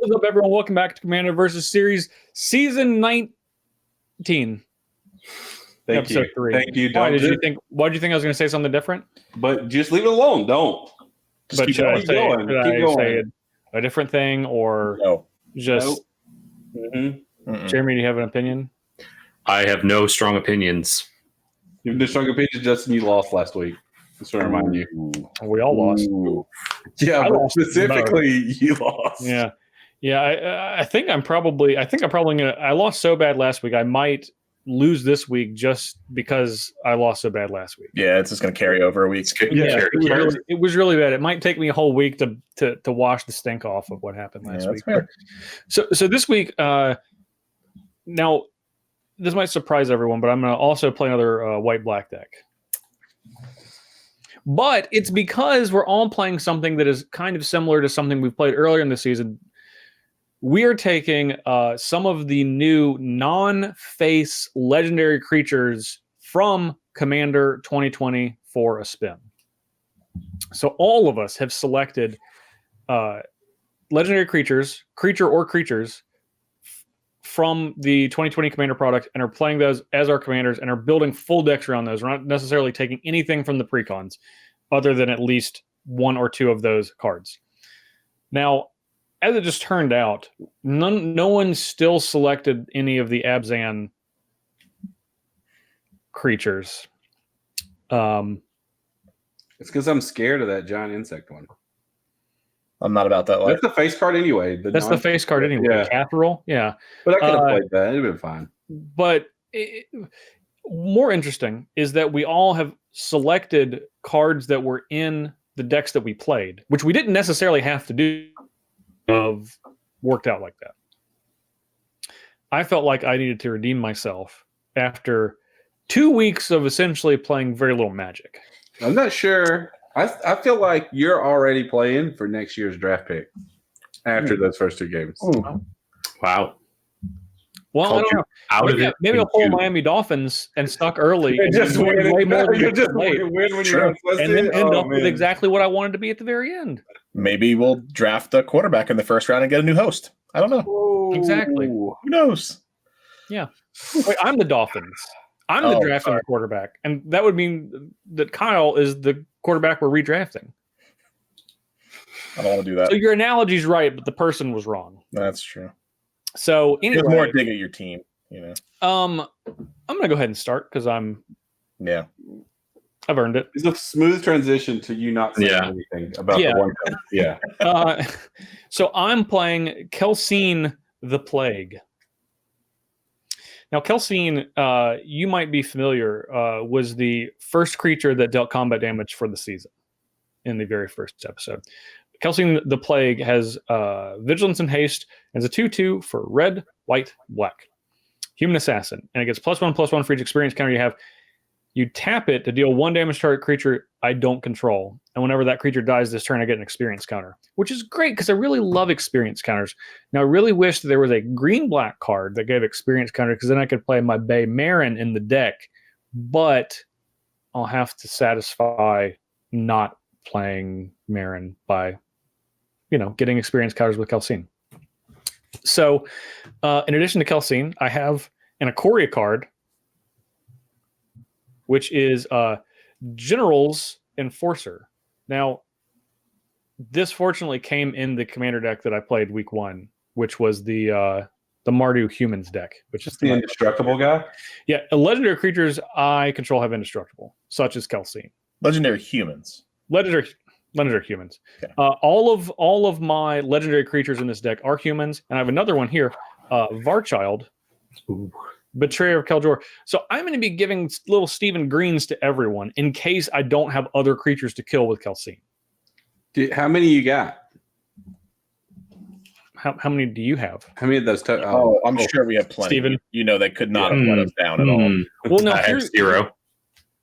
What is up, everyone? Welcome back to Commander vs. Series Season 19. Episode 3. Thank you. Why did you think I was going to say something different? But just leave it alone. Don't. Just keep going. Say a different thing or No. just... Nope. Jeremy, do you have an opinion? I have no strong opinions. You have no strong opinion, Justin. You lost last week. Just to remind you. We all lost. Yeah, I but lost specifically, you lost. Yeah. I think I'm probably gonna. I lost so bad last week. I might lose this week just because I lost so bad last week. Yeah, it's just going to carry over a week. It was really bad. It might take me a whole week to wash the stink off of what happened last week. So this week, now this might surprise everyone, but I'm going to also play another white-black deck. But it's because we're all playing something that is kind of similar to something we've played earlier in the season. We are taking some of the new non-face legendary creatures from Commander 2020 for a spin. So all of us have selected legendary creatures from the 2020 Commander product and are playing those as our commanders and are building full decks around those. We're not necessarily taking anything from the precons other than at least one or two of those cards. Now, as it just turned out, no one still selected any of the Abzan creatures. It's because I'm scared of that giant insect one. I'm not about that life. That's the face card anyway. That's the face card anyway. Yeah. Casserole, yeah. But I could have played that. It'd been fine. But more interesting is that we all have selected cards that were in the decks that we played, which we didn't necessarily have to do. Worked out like that. I felt like I needed to redeem myself after 2 weeks of essentially playing very little Magic. I'm not sure. I feel like you're already playing for next year's draft pick after those first 2 games. Wow. Well, I don't know. Out of it. Maybe I'll pull Miami Dolphins and suck early. And just win way more than you just late. win when you're And then end up with exactly what I wanted to be at the very end. Maybe we'll draft a quarterback in the first round and get a new host. I don't know. Ooh. Exactly. Who knows? Yeah. Wait, I'm the Dolphins. I'm the drafting quarterback. And that would mean that Kyle is the quarterback we're redrafting. I don't want to do that. So your analogy's right, but the person was wrong. That's true. So anyway, There's more dig at your team, you know. I'm gonna go ahead and start because I've earned it. It's a smooth transition to you not saying anything about the one thing. Yeah. So I'm playing Kelsien the Plague. Now, Kelsien, you might be familiar, was the first creature that dealt combat damage for the season in the very first episode. Kelsien the Plague has Vigilance and Haste and is a 2/2 for red, white, black. Human Assassin. And it gets +1/+1 for each experience counter you have. You tap it to deal 1 damage to target creature I don't control. And whenever that creature dies this turn, I get an experience counter, which is great because I really love experience counters. Now, I really wish that there was a green-black card that gave experience counter because then I could play my Bay Marin in the deck. But I'll have to satisfy not playing Marin by, getting experience counters with Kelsien. So, in addition to Kelsien, I have an Ikoria card, which is General's Enforcer. Now, this fortunately came in the commander deck that I played week 1, which was the Mardu Humans deck, which is the indestructible guy. Yeah, legendary creatures I control have indestructible, such as Kelsien. Legendary humans. Legendary humans. Okay. All of my legendary creatures in this deck are humans, and I have another one here, Varchild. Ooh. Betrayer of Cazur. So I'm going to be giving little Stephen Greens to everyone in case I don't have other creatures to kill with Kelsien. How many you got? How many do you have? How many of those? I'm sure we have plenty. Steven? They could not have let us down at all. Well, no, I have 0.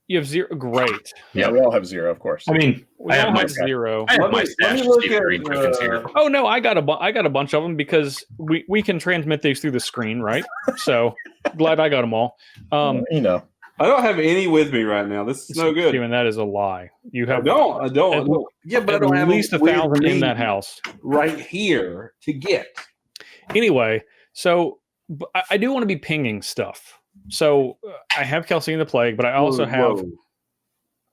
You have 0. Great. Yeah, we all have 0, of course. I mean, I have my 0. I have my stash of Stephen Green tokens here. Oh no, I got a bunch of them because we can transmit these through the screen, right? So glad I got them all. I don't have any with me right now. This is no good. Steven, that is a lie. You have. I don't. Yeah, but I don't have at least 1,000 in that house right here to get. Anyway, so I do want to be pinging stuff. So I have Kelsien the Plague, but I also have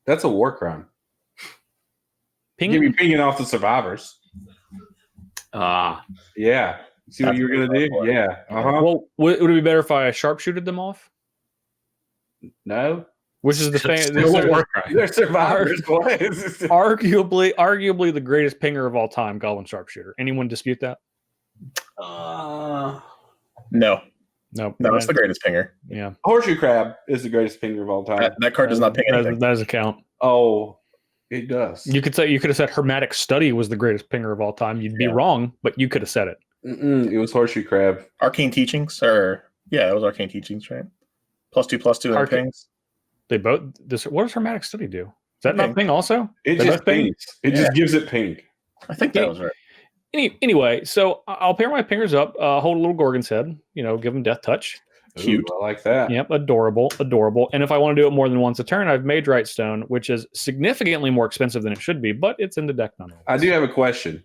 That's a war crime. pinging. You be pinging off the survivors. Yeah. See what you were gonna do? Yeah. Well, would it be better if I sharpshooted them off? No. Which is the They're survivors. arguably the greatest pinger of all time, Goblin Sharpshooter. Anyone dispute that? No, No, it's the greatest pinger. Yeah, Horseshoe Crab is the greatest pinger of all time. That card does not ping anything. That doesn't count. Oh, it does. You could have said Hermetic Study was the greatest pinger of all time. You'd be wrong, but you could have said it. It was Horseshoe Crab. Arcane Teachings, it was Arcane Teachings, right? +2/+2 and pings. They both. What does Hermetic Study do? Is that not ping also? It just pings. It just gives it ping. I think that was right. Anyway, so I'll pair my pingers up, hold a little Gorgon's head, give them Death Touch. Cute. Ooh, I like that. Yep, adorable. And if I want to do it more than once a turn, I've made Right Stone, which is significantly more expensive than it should be, but it's in the deck nonetheless. I do have a question.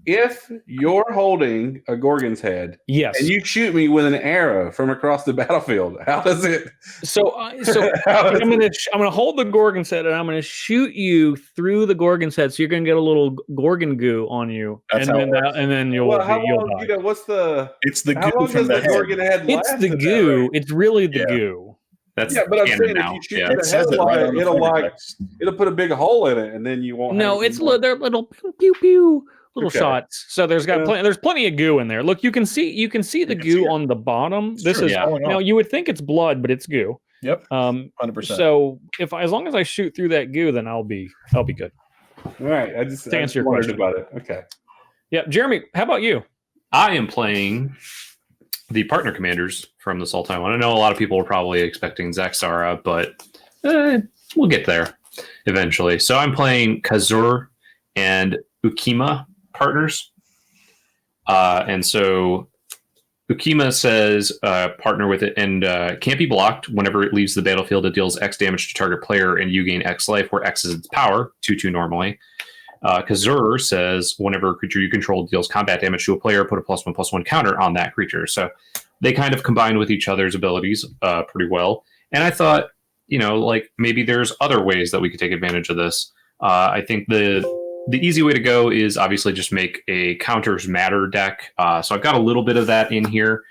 If you're holding a Gorgon's head, yes, and you shoot me with an arrow from across the battlefield, how does it? So I'm gonna hold the Gorgon's head and I'm gonna shoot you through the Gorgon's head, so you're gonna get a little Gorgon goo on you, and then you'll die. What's the? It's the how goo long from does the Gorgon head last? It's the goo. Right? It's really the goo. That's but I'm saying if you shoot the head, it'll put a big hole in it, and then you won't. No, they're little pew pew. Little shots. So there's plenty of goo in there. Look, you can see the goo on the bottom. This is you would think it's blood, but it's goo. Yep. 100%. So as long as I shoot through that goo, then I'll be good. All right. I just answer your question about it. Okay. Yeah, Jeremy, how about you? I am playing the partner commanders from the Sultai one. I know a lot of people are probably expecting Zaxara, but we'll get there eventually. So I'm playing Cazur and Ukkima partners. And so Ukkima says partner with it and can't be blocked. Whenever it leaves the battlefield, it deals X damage to target player and you gain X life, where X is its power, 2/2 normally. Cazur says whenever a creature you control deals combat damage to a player, put a +1/+1 counter on that creature. So they kind of combine with each other's abilities pretty well. And I thought, maybe there's other ways that we could take advantage of this. I think the easy way to go is obviously just make a counters matter deck. So I've got a little bit of that in here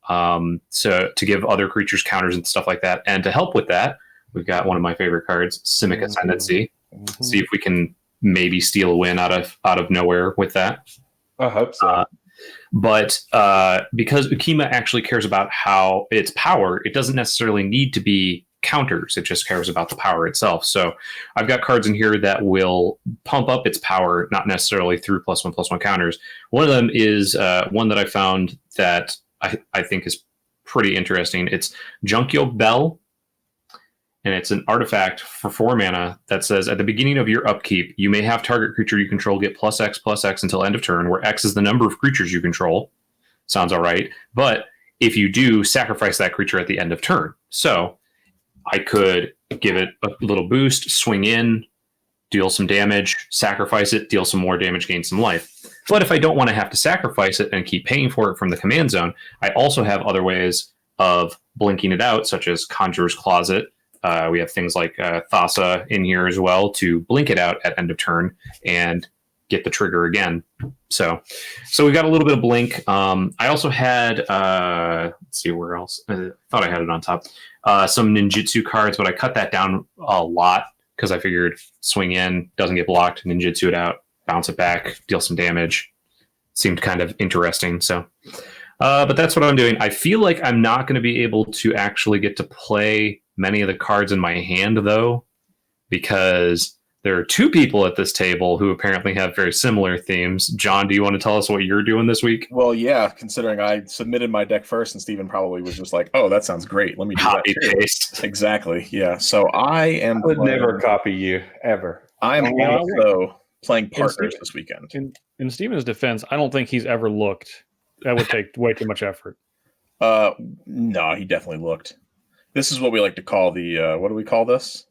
so to give other creatures counters and stuff like that. And to help with that, we've got one of my favorite cards, Simic Ascendancy. Mm-hmm. See if we can maybe steal a win out of nowhere with that. I hope so. But because Ukkima actually cares about how its power, it doesn't necessarily need to be counters. It just cares about the power itself. So I've got cards in here that will pump up its power, not necessarily through +1/+1 counters. One of them is one that I found that I think is pretty interesting. It's Junkyo Bell, and it's an artifact for 4 mana that says at the beginning of your upkeep, you may have target creature you control get +X/+X until end of turn, where X is the number of creatures you control. Sounds all right. But if you do, sacrifice that creature at the end of turn. So I could give it a little boost, swing in, deal some damage, sacrifice it, deal some more damage, gain some life. But if I don't want to have to sacrifice it and keep paying for it from the command zone, I also have other ways of blinking it out, such as Conjurer's Closet. We have things like Thassa in here as well to blink it out at end of turn and get the trigger again. So we got a little bit of blink. I also had, let's see where else. I thought I had it on top. Some ninjutsu cards, but I cut that down a lot because I figured swing in, doesn't get blocked, ninjutsu it out, bounce it back, deal some damage. Seemed kind of interesting. So, but that's what I'm doing. I feel like I'm not going to be able to actually get to play many of the cards in my hand, though, because there are 2 people at this table who apparently have very similar themes. John, do you want to tell us what you're doing this week? Well, yeah, considering I submitted my deck first and Steven probably was just like, oh, that sounds great. Let me do copy that too. paste. Exactly, yeah. So I would never copy you, ever. I'm also playing partners this weekend. In Steven's defense, I don't think he's ever looked. That would take way too much effort. No, he definitely looked. This is what we like to call the, what do we call this?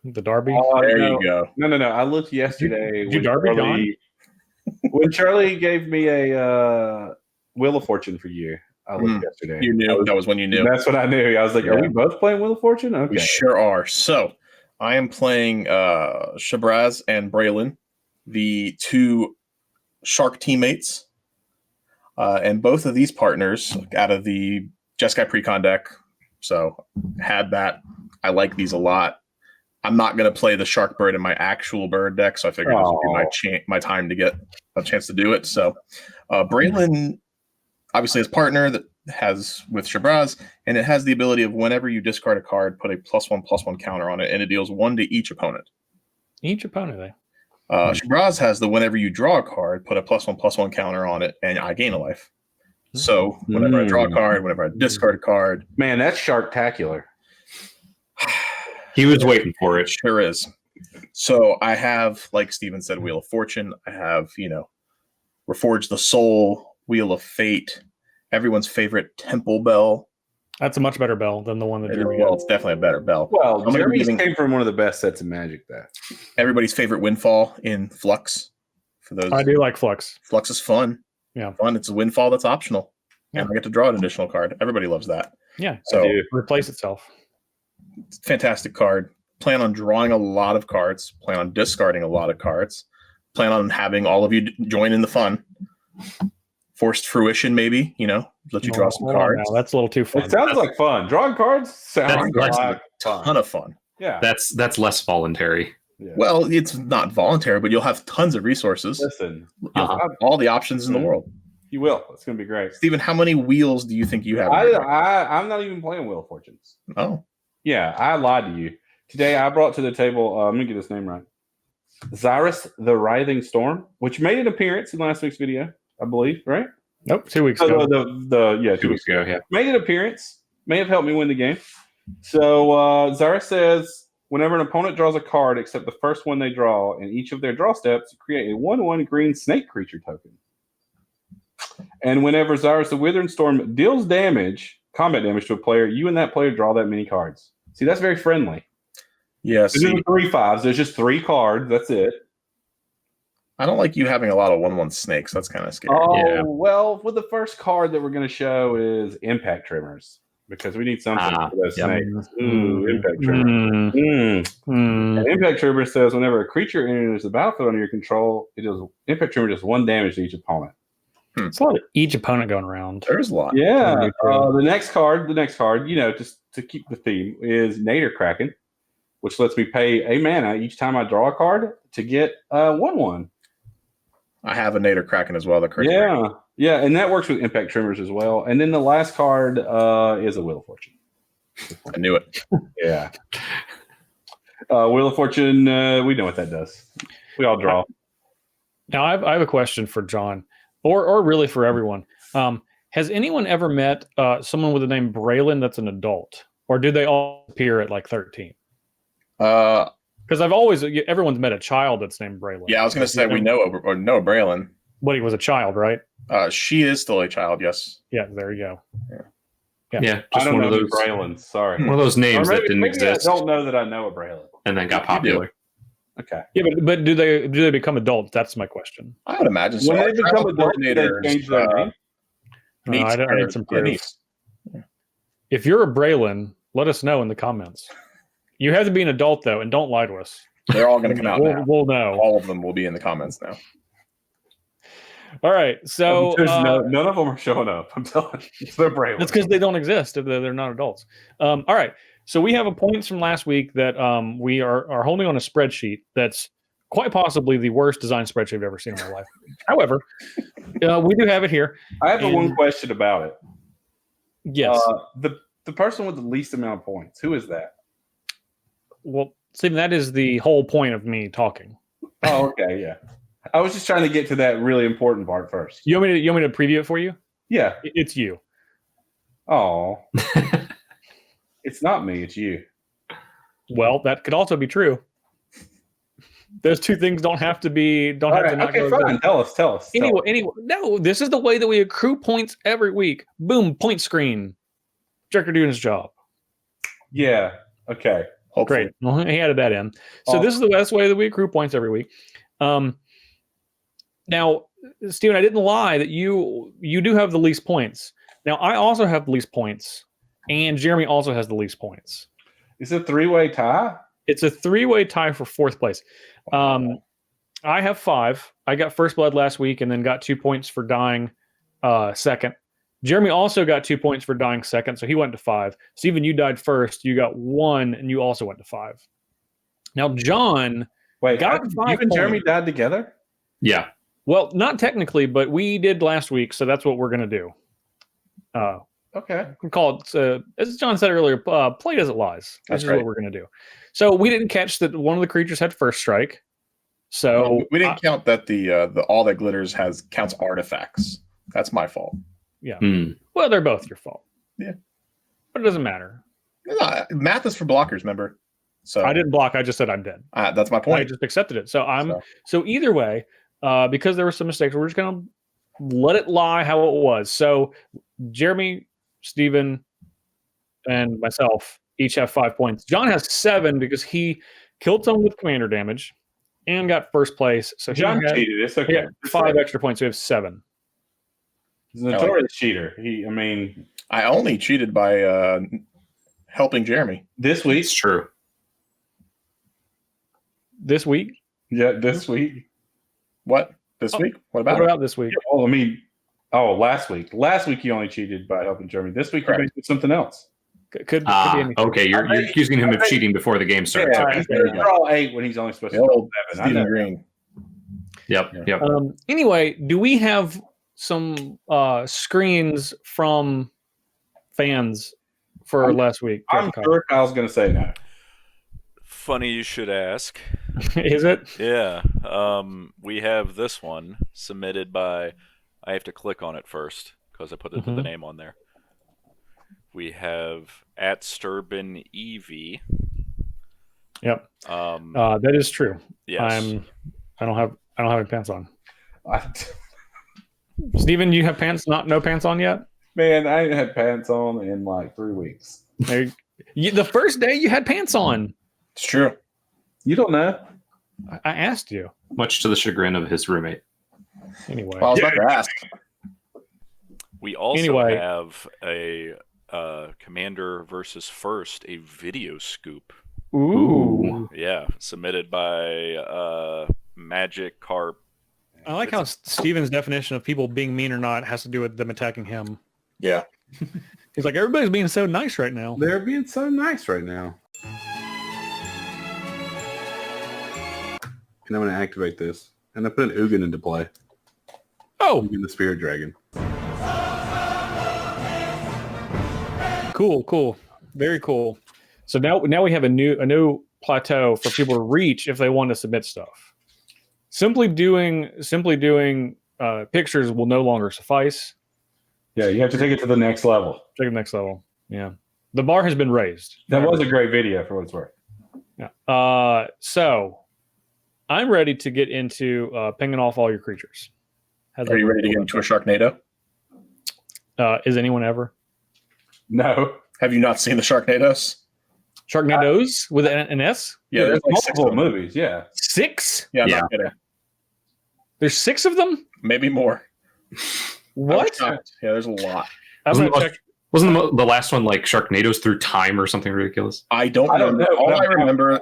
The Derby? There you go. No. I looked yesterday. Did you Derby, John? When Charlie gave me Wheel of Fortune for you. I looked yesterday. You knew that was when you knew. That's what I knew. I was like, are we both playing Wheel of Fortune? Okay. We sure are. So I am playing Shabraz and Brallin, the two Shark teammates. And both of these partners out of the Jeskai Precon deck. So had that. I like these a lot. I'm not going to play the Shark Bird in my actual bird deck, so I figured this would be my time to get a chance to do it. So Brallin obviously his partner that has with Shabraz, and it has the ability of whenever you discard a card, put a +1/+1 counter on it, and it deals 1 to each opponent. Each opponent, eh? Shabraz has the whenever you draw a card, put a +1/+1 counter on it, and I gain a life. So whenever I draw a card, whenever I discard a card, man, that's Sharktacular. He was waiting for it. Sure is. So I have, like Steven said, Wheel of Fortune. I have, Reforge the Soul, Wheel of Fate, everyone's favorite Temple Bell. That's a much better bell than the one that Jeremy Well, it's definitely a better bell. Well, Jeremy came from one of the best sets of Magic. That everybody's favorite Windfall in Flux. For those, I do like Flux. Flux is fun. Yeah, fun. It's a Windfall that's optional, and I get to draw an additional card. Everybody loves that. Yeah, so replace itself. Fantastic card. Plan on drawing a lot of cards. Plan on discarding a lot of cards. Plan on having all of you join in the fun. Forced fruition, maybe, let you draw some cards. No, that's a little too fun. It sounds like fun. Drawing cards sounds like a ton of fun. Yeah. That's less voluntary. Yeah. Well, it's not voluntary, but you'll have tons of resources. Listen, you'll have all the options in the world. You will. It's going to be great. Steven, how many wheels do you think you have? I'm not even playing Wheel of Fortunes. Oh. Yeah, I lied to you. Today, I brought to the table, let me get his name right. Xyris the Writhing Storm, which made an appearance in last week's video, I believe, right? Nope, 2 weeks ago. 2 weeks ago, yeah. Made an appearance. May have helped me win the game. So Xyris says, whenever an opponent draws a card except the first one they draw, in each of their draw steps, create a 1/1 green snake creature token. And whenever Xyris the Withering Storm deals combat damage to a player, you and that player draw that many cards. See, that's very friendly. Yes. There's 3/5s. There's just 3 cards. That's it. I don't like you having a lot of 1/1 snakes. That's kind of scary. Oh, well, the first card that we're going to show is Impact Trimmers, because we need something for those snakes. Ooh, Impact Trimmers. And Impact Trimmer says whenever a creature enters the battlefield under your control, Impact Trimmer does 1 damage to each opponent. It's a lot of each opponent going around. There's a lot. Yeah. The next card, just to keep the theme, is Nader Kraken, which lets me pay a mana each time I draw a card to get 1/1. I have a Nader Kraken as well. Yeah, and that works with Impact Trimmers as well. And then the last card is a Wheel of Fortune. I knew it. Yeah. Wheel of Fortune, we know what that does. We all draw. Now, I have a question for John, or really for everyone. Has anyone ever met someone with the name Brallin that's an adult? Or do they all appear at like 13? Because everyone's met a child that's named Brallin. Yeah, I was going to say we know Brallin. But he was a child, right? She is still a child, yes. Yeah, there you go. Yeah, I don't one know of those Brallin. Sorry, one of those names that didn't exist. I don't know that I know a Brallin, and then got popular. Okay. Yeah, but do they become adults? That's my question. I would imagine so. When they become adults, they change their name. I need some proof. If you're a Brallin, let us know in the comments. You have to be an adult though, and don't lie to us. They're all going to come out now. We'll know. All of them will be in the comments now. All right, so none of them are showing up. I'm telling you, they're Brallin. That's because they don't exist if they're not adults. All right, so we have a points from last week that we are holding on a spreadsheet that's quite possibly the worst design spreadsheet I've ever seen in my life. However, we do have it here. I have one question about it. Yes. The person with the least amount of points, who is that? Well, Stephen, that is the whole point of me talking. Oh, okay, yeah. I was just trying to get to that really important part first. You want me to preview it for you? Yeah. It's you. Oh. It's not me, it's you. Well, that could also be true. Those two things don't have to be. Okay, fine. Tell us. Anyway, no. This is the way that we accrue points every week. Boom, point screen. Jerker doing his job. Yeah. Okay. Hopefully. Great. Well, he added that in. So this is the best way that we accrue points every week. Now, Steven, I didn't lie that you do have the least points. Now, I also have the least points, and Jeremy also has the least points. It's a 3-way tie? It's a 3-way tie for 4th place. I have 5. I got first blood last week and then got 2 points for dying second. Jeremy also got 2 points for dying second, so he went to 5. Steven, you died first. You got 1, and you also went to 5. Now, John got 5 you and Jeremy points. died together? Yeah. Well, not technically, but we did last week, so that's what we're going to do. Okay. We call it, as John said earlier, play as it lies. This is right. what we're going to do. So we didn't catch that one of the creatures had first strike. So we didn't count that the all that glitters counts artifacts. That's my fault. Yeah. Hmm. Well, they're both your fault. Yeah. But it doesn't matter. No, math is for blockers, remember? So I didn't block. I just said I'm dead. that's my I point. just accepted it. So either way, because there were some mistakes, we're just going to let it lie how it was. So Jeremy, Steven, and myself each have 5 points. John has 7 because he killed someone with commander damage and got first place. So John cheated. It's okay. 5 extra points. So we have 7. He's a notorious cheater. I only cheated by helping Jeremy. This week? It's true. This week? Yeah, this week. What? This week? What about What it? about this week? Last week. Last week you only cheated by helping Jeremy. This week Correct. you did something else. Could be anything. Okay, you're accusing him of cheating before the game starts. Yeah, Okay. he's going to draw 8 when he's only supposed to The draw old 7. I Stephen know. Green. Yep. Anyway, do we have some screens from fans for last week? I'm sure Kyle's going to say no. Funny you should ask. Is it? Yeah. We have this one submitted by. I have to click on it first because I put the name on there. We have at Sturbin EV. Yep. That is true. Yes. I don't have any pants on. Steven, you have pants? No pants on yet? Man, I ain't had pants on in like 3 weeks. The first day you had pants on. It's true. You don't know. I asked you. Much to the chagrin of his roommate. Anyway. Well, I was about to ask. We also Anyway. have a Commander versus First, a video scoop. Ooh. Yeah, submitted by Magic Carp. I like how Steven's definition of people being mean or not has to do with them attacking him. Yeah. He's like, everybody's being so nice right now. They're being so nice right now. And I'm going to activate this. And I put an Ugin into play. Oh, Ugin the Spirit Dragon. cool. Very cool. So now we have a new plateau for people to reach if they want to submit stuff. Simply doing pictures will no longer suffice. Yeah, you have to take it to the next level. Take it to the next level. Yeah. The bar has been raised. That was a great video for what it's worth. Yeah. So I'm ready to get into pinging off all your creatures. Are you ready to get into a Sharknado? Is anyone ever? No. Have you not seen the Sharknados? Sharknadoes with an S? Yeah, there's like 6 multiple of them. movies. Yeah. 6? Yeah, I'm Yeah. not kidding. There's 6 of them? Maybe more. What? Yeah, there's a lot. I'm Wasn't gonna check. Wasn't the last one like Sharknadoes through time or something ridiculous? I don't I don't remember. know. All I remember,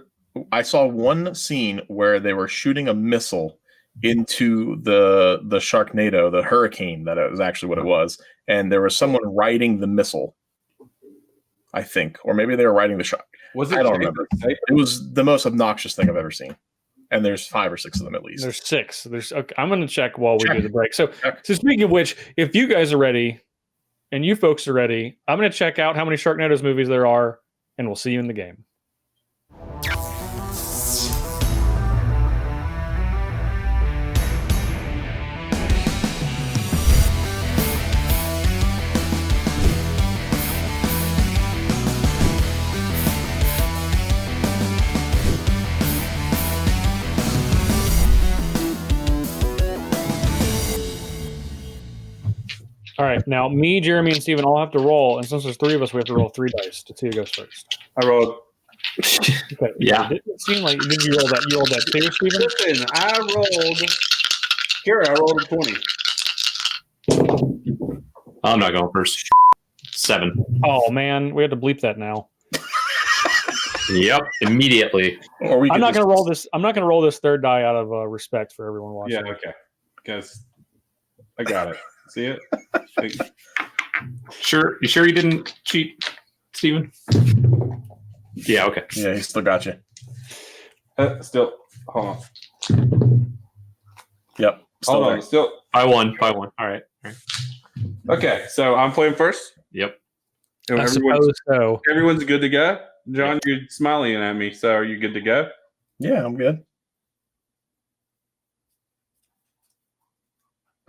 I saw one scene where they were shooting a missile into the Sharknado, the hurricane, that it was actually what it was. And there was someone riding the missile, I think. Or maybe they were riding the shark. Was it I don't Jason remember. Statham? It was the most obnoxious thing I've ever seen. And there's 5 or 6 of them at least. There's 6. Okay, I'm going to check while we Check. do the break. So Check. speaking of which, if you guys are ready and you folks are ready, I'm going to check out how many Sharknadoes movies there are, and we'll see you in the game. All right, now me, Jeremy, and Steven all have to roll, and since there's 3 of us, we have to roll 3 dice to see who goes first. I rolled. Okay. Yeah. Did it seem like did you roll that? You rolled that too, Steven? Listen, I rolled Scary, I rolled a 20. I'm not going first. 7. Oh man, we have to bleep that now. Yep, immediately. Or we I'm could not just- gonna roll this. I'm not gonna roll this third die out of respect for everyone watching. Yeah, okay. Because I got it. See it? Sure, you sure you didn't cheat, Steven? Yeah, okay. Yeah, he still got you. Still, hold on. Yep. Still Hold there. on. Still. I won. All right. Okay, so I'm playing first. Yep. And I everyone's, suppose so. everyone's good to go. John, you're smiling at me. So are you good to go? Yeah, I'm good.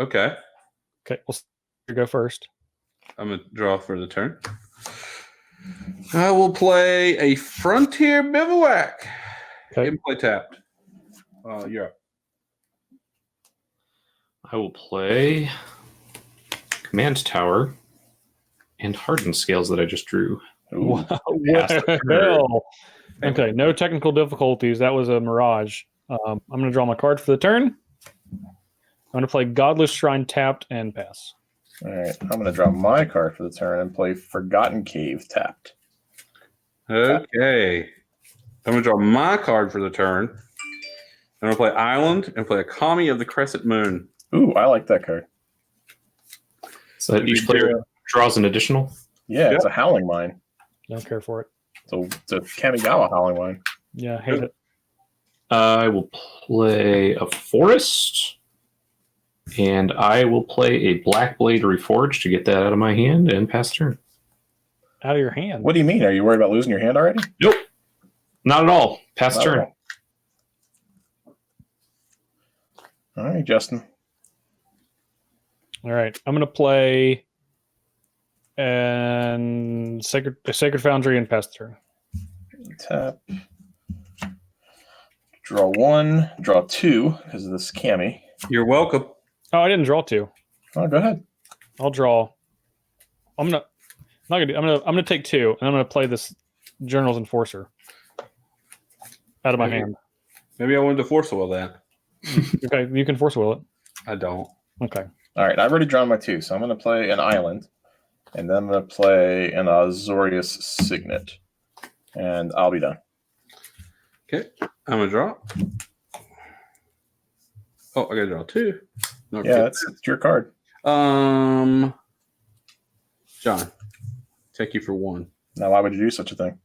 Okay. Okay, we'll go first. I'm going to draw for the turn. I will play a Frontier Bivouac. Okay. And play tapped. You're up. I will play Command Tower and Hardened Scales that I just drew. Ooh. What the hell? Okay, no technical difficulties. That was a mirage. I'm going to draw my card for the turn. I'm going to play Godless Shrine tapped and pass. All right, I'm going to draw my card for the turn and play Forgotten Cave tapped. Okay. I'm going to draw my card for the turn. I'm going to play Island and play a Kami of the Crescent Moon. Ooh, I like that card. So that each player draws an additional. Yeah, it's a Howling Mine. Don't care for it. So it's a Kamigawa Howling Mine. Yeah, hate it. I will play a Forest, and I will play a Black Blade Reforged to get that out of my hand and pass turn. Out of your hand. What do you mean? Are you worried about losing your hand already? Nope, not at all. Pass Not turn. at all right, Justin. All right, I'm going to play and Sacred Foundry and pass the turn. Tap. Draw 1, draw 2 because of this Kami. You're welcome. Oh, I didn't draw 2. Oh, go ahead. I'll draw. I'm gonna take 2, and I'm gonna play this General's Enforcer out of my hand. Maybe I wanted to force will that. Okay, you can force will it. I don't. Okay. All right, I've already drawn my 2, so I'm going to play an Island, and then I'm going to play an Azorius Signet, and I'll be done. Okay. I'm going to draw. Oh, I got to draw 2. No, Yeah, it's your card. John, take you for 1. Now, why would you do such a thing?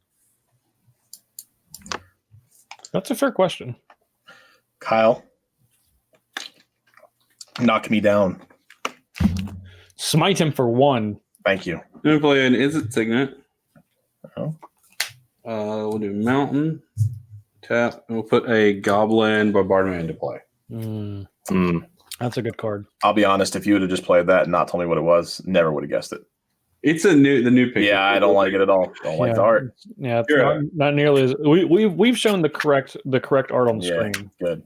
That's a fair question. Kyle, knock me down. Smite him for 1. Thank you. I'm going to play an Izzet Signet. Oh. We'll do Mountain, tap, and we'll put a Goblin Bombardment into play. That's a good card. I'll be honest, if you would have just played that and not told me what it was, never would have guessed it. It's the new picture. Yeah, I don't like it at all. Don't like the art. Yeah, it's not nearly as we've shown the correct art on the Yeah, screen. good.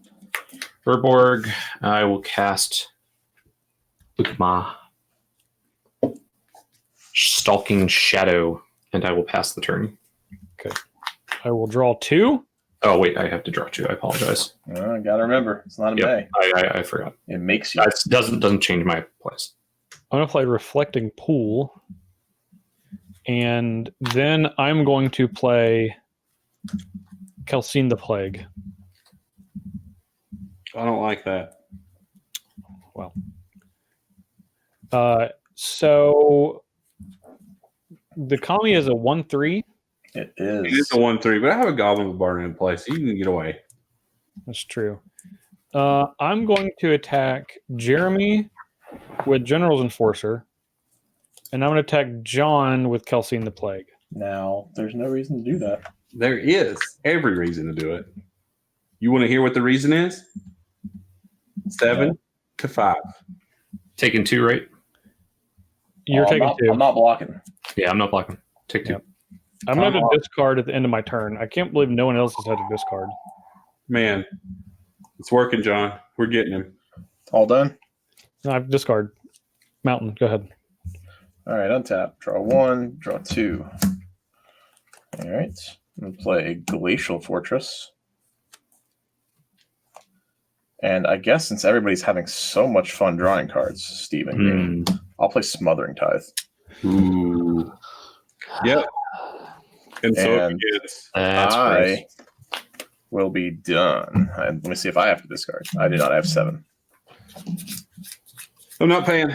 Verborg, I will cast Ukkima, Stalking Shadow, and I will pass the turn. I will draw 2. Oh wait, I have to draw 2. I apologize. I gotta remember, it's not a May. I forgot. It makes you. It doesn't change my place. I'm gonna play Reflecting Pool, and then I'm going to play Kelsien the Plague. I don't like that. Well, so the Kami is a 1/3. It It is. is a 1/3, but I have a Goblin Bombardment in place, so you can get away. That's true. I'm going to attack Jeremy with General's Enforcer, and I'm going to attack John with Kelsien the Plague. Now, there's no reason to do that. There is every reason to do it. You want to hear what the reason is? 7 to 5. Taking 2, right? You're taking 2. I'm not blocking. Yeah, I'm not blocking. Take 2. Yep. I'm going to discard at the end of my turn. I can't believe no one else has had to discard. Man, it's working, John. We're getting him. All done? No, I've discard. Mountain, go ahead. All right, untap. Draw 1, draw 2. All right. I'm going to play a Glacial Fortress. And I guess since everybody's having so much fun drawing cards, Steven, I'll play Smothering Tithe. Ooh. Yep. And so And I will be done. And let me see if I have to discard. I do not have 7. I'm not paying.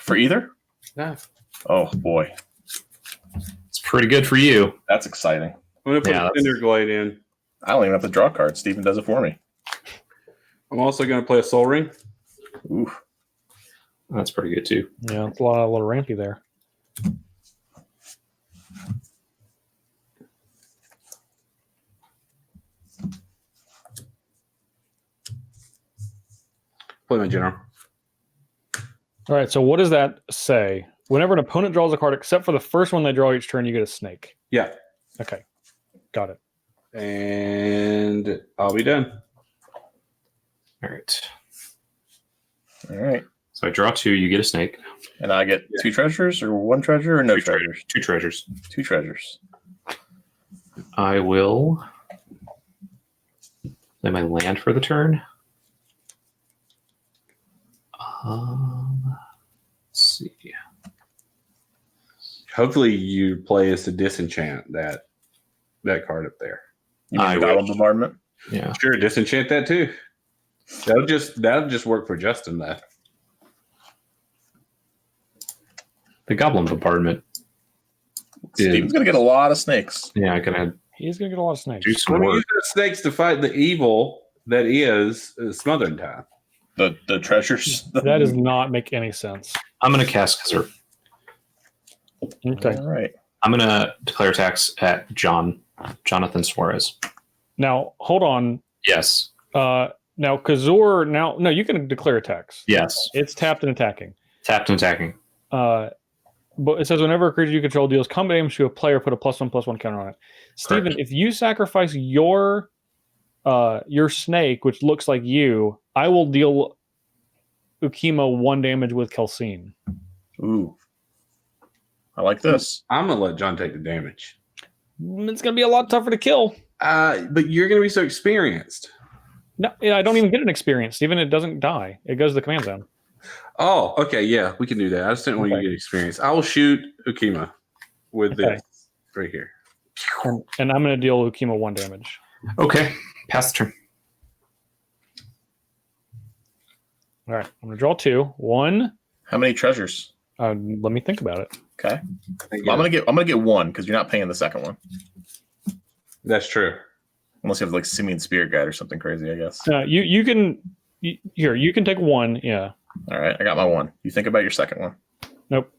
For either? No. Oh, boy. It's pretty good for you. That's exciting. I'm going to put a Cinder Glade in. I don't even have to draw cards. Steven does it for me. I'm also going to play a Soul Ring. Ooh. That's pretty good too. Yeah, it's a little rampy there. Play my General. All right, so what does that say? Whenever an opponent draws a card, except for the first one they draw each turn, you get a snake. Yeah. Okay, got it. And I'll be done. All right. All right. So I draw 2, you get a snake. And I get 2 treasures or 1 treasure or no 2 treasures? 2 treasures. 2 treasures. I will play my land for the turn. Let's see. Hopefully you play as to disenchant that card up there. You mean Goblin Bombardment? Yeah. Sure, disenchant that too. That'll just work for Justin though. The Goblin Bombardment. Steven's going to get a lot of snakes. Yeah, I'm going to He's going to get a lot of snakes. do some I'm work. using the snakes to fight the evil that is Smothering Tithe. The treasures. That does not make any sense. I'm going to cast Cazur. Okay. All right. I'm going to declare attacks at Jonathan Suarez. Now, hold on. Yes. Now, Cazur, no, you can declare attacks. Yes. It's tapped and attacking. Tapped and attacking. But it says whenever a creature you control deals combat damage to a player, put a +1/+1 counter on it. Steven, if you sacrifice your snake, which looks like you, I will deal Ukkima 1 damage with Kelsien. Ooh. I like this. I'm gonna let John take the damage. It's going to be a lot tougher to kill. But you're gonna be so experienced. No, I don't even get an experience, Steven. It doesn't die. It goes to the command zone. Oh, okay, yeah, we can do that. I just didn't want you to get experience. I will shoot Ukkima with this right here. And I'm going to deal Ukkima 1 damage. Okay. Pass the turn. All right. I'm going to draw 2. 1. How many treasures? Let me think about it. Okay. Well, I'm gonna get 1 because you're not paying the second one. That's true. Unless you have like Simian Spirit Guide or something crazy, I guess. You can you can take 1. Yeah. All right, I got my 1. You think about your second one. Nope.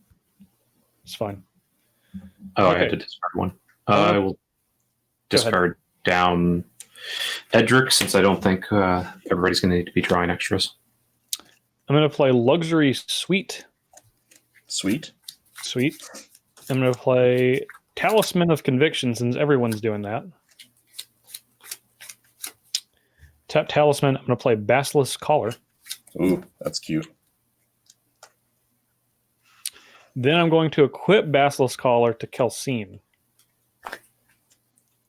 It's fine. Oh, Okay. I had to discard 1. I will discard down Edric since I don't think everybody's going to need to be drawing extras. I'm going to play Luxury Suite. Sweet. I'm going to play Talisman of Conviction since everyone's doing that. Tap Talisman. I'm going to play Basilisk Collar. Ooh, that's cute. Then I'm going to equip Basilisk Collar to Kelsien,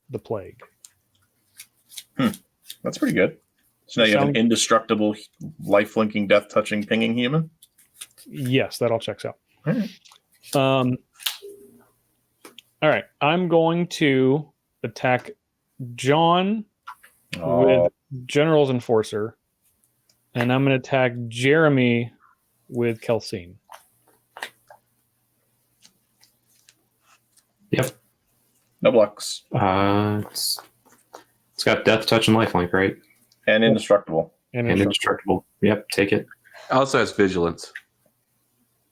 the Plague. That's pretty good. So now you have an indestructible, life-linking, death-touching, pinging human? Yes, that all checks out. All right. All right. I'm going to attack John with General's Enforcer, and I'm going to attack Jeremy with Kelsien. Yep. No blocks. It's got death, touch, and lifelink, right? And indestructible. And Indestructible. Yep, take it. Also has vigilance.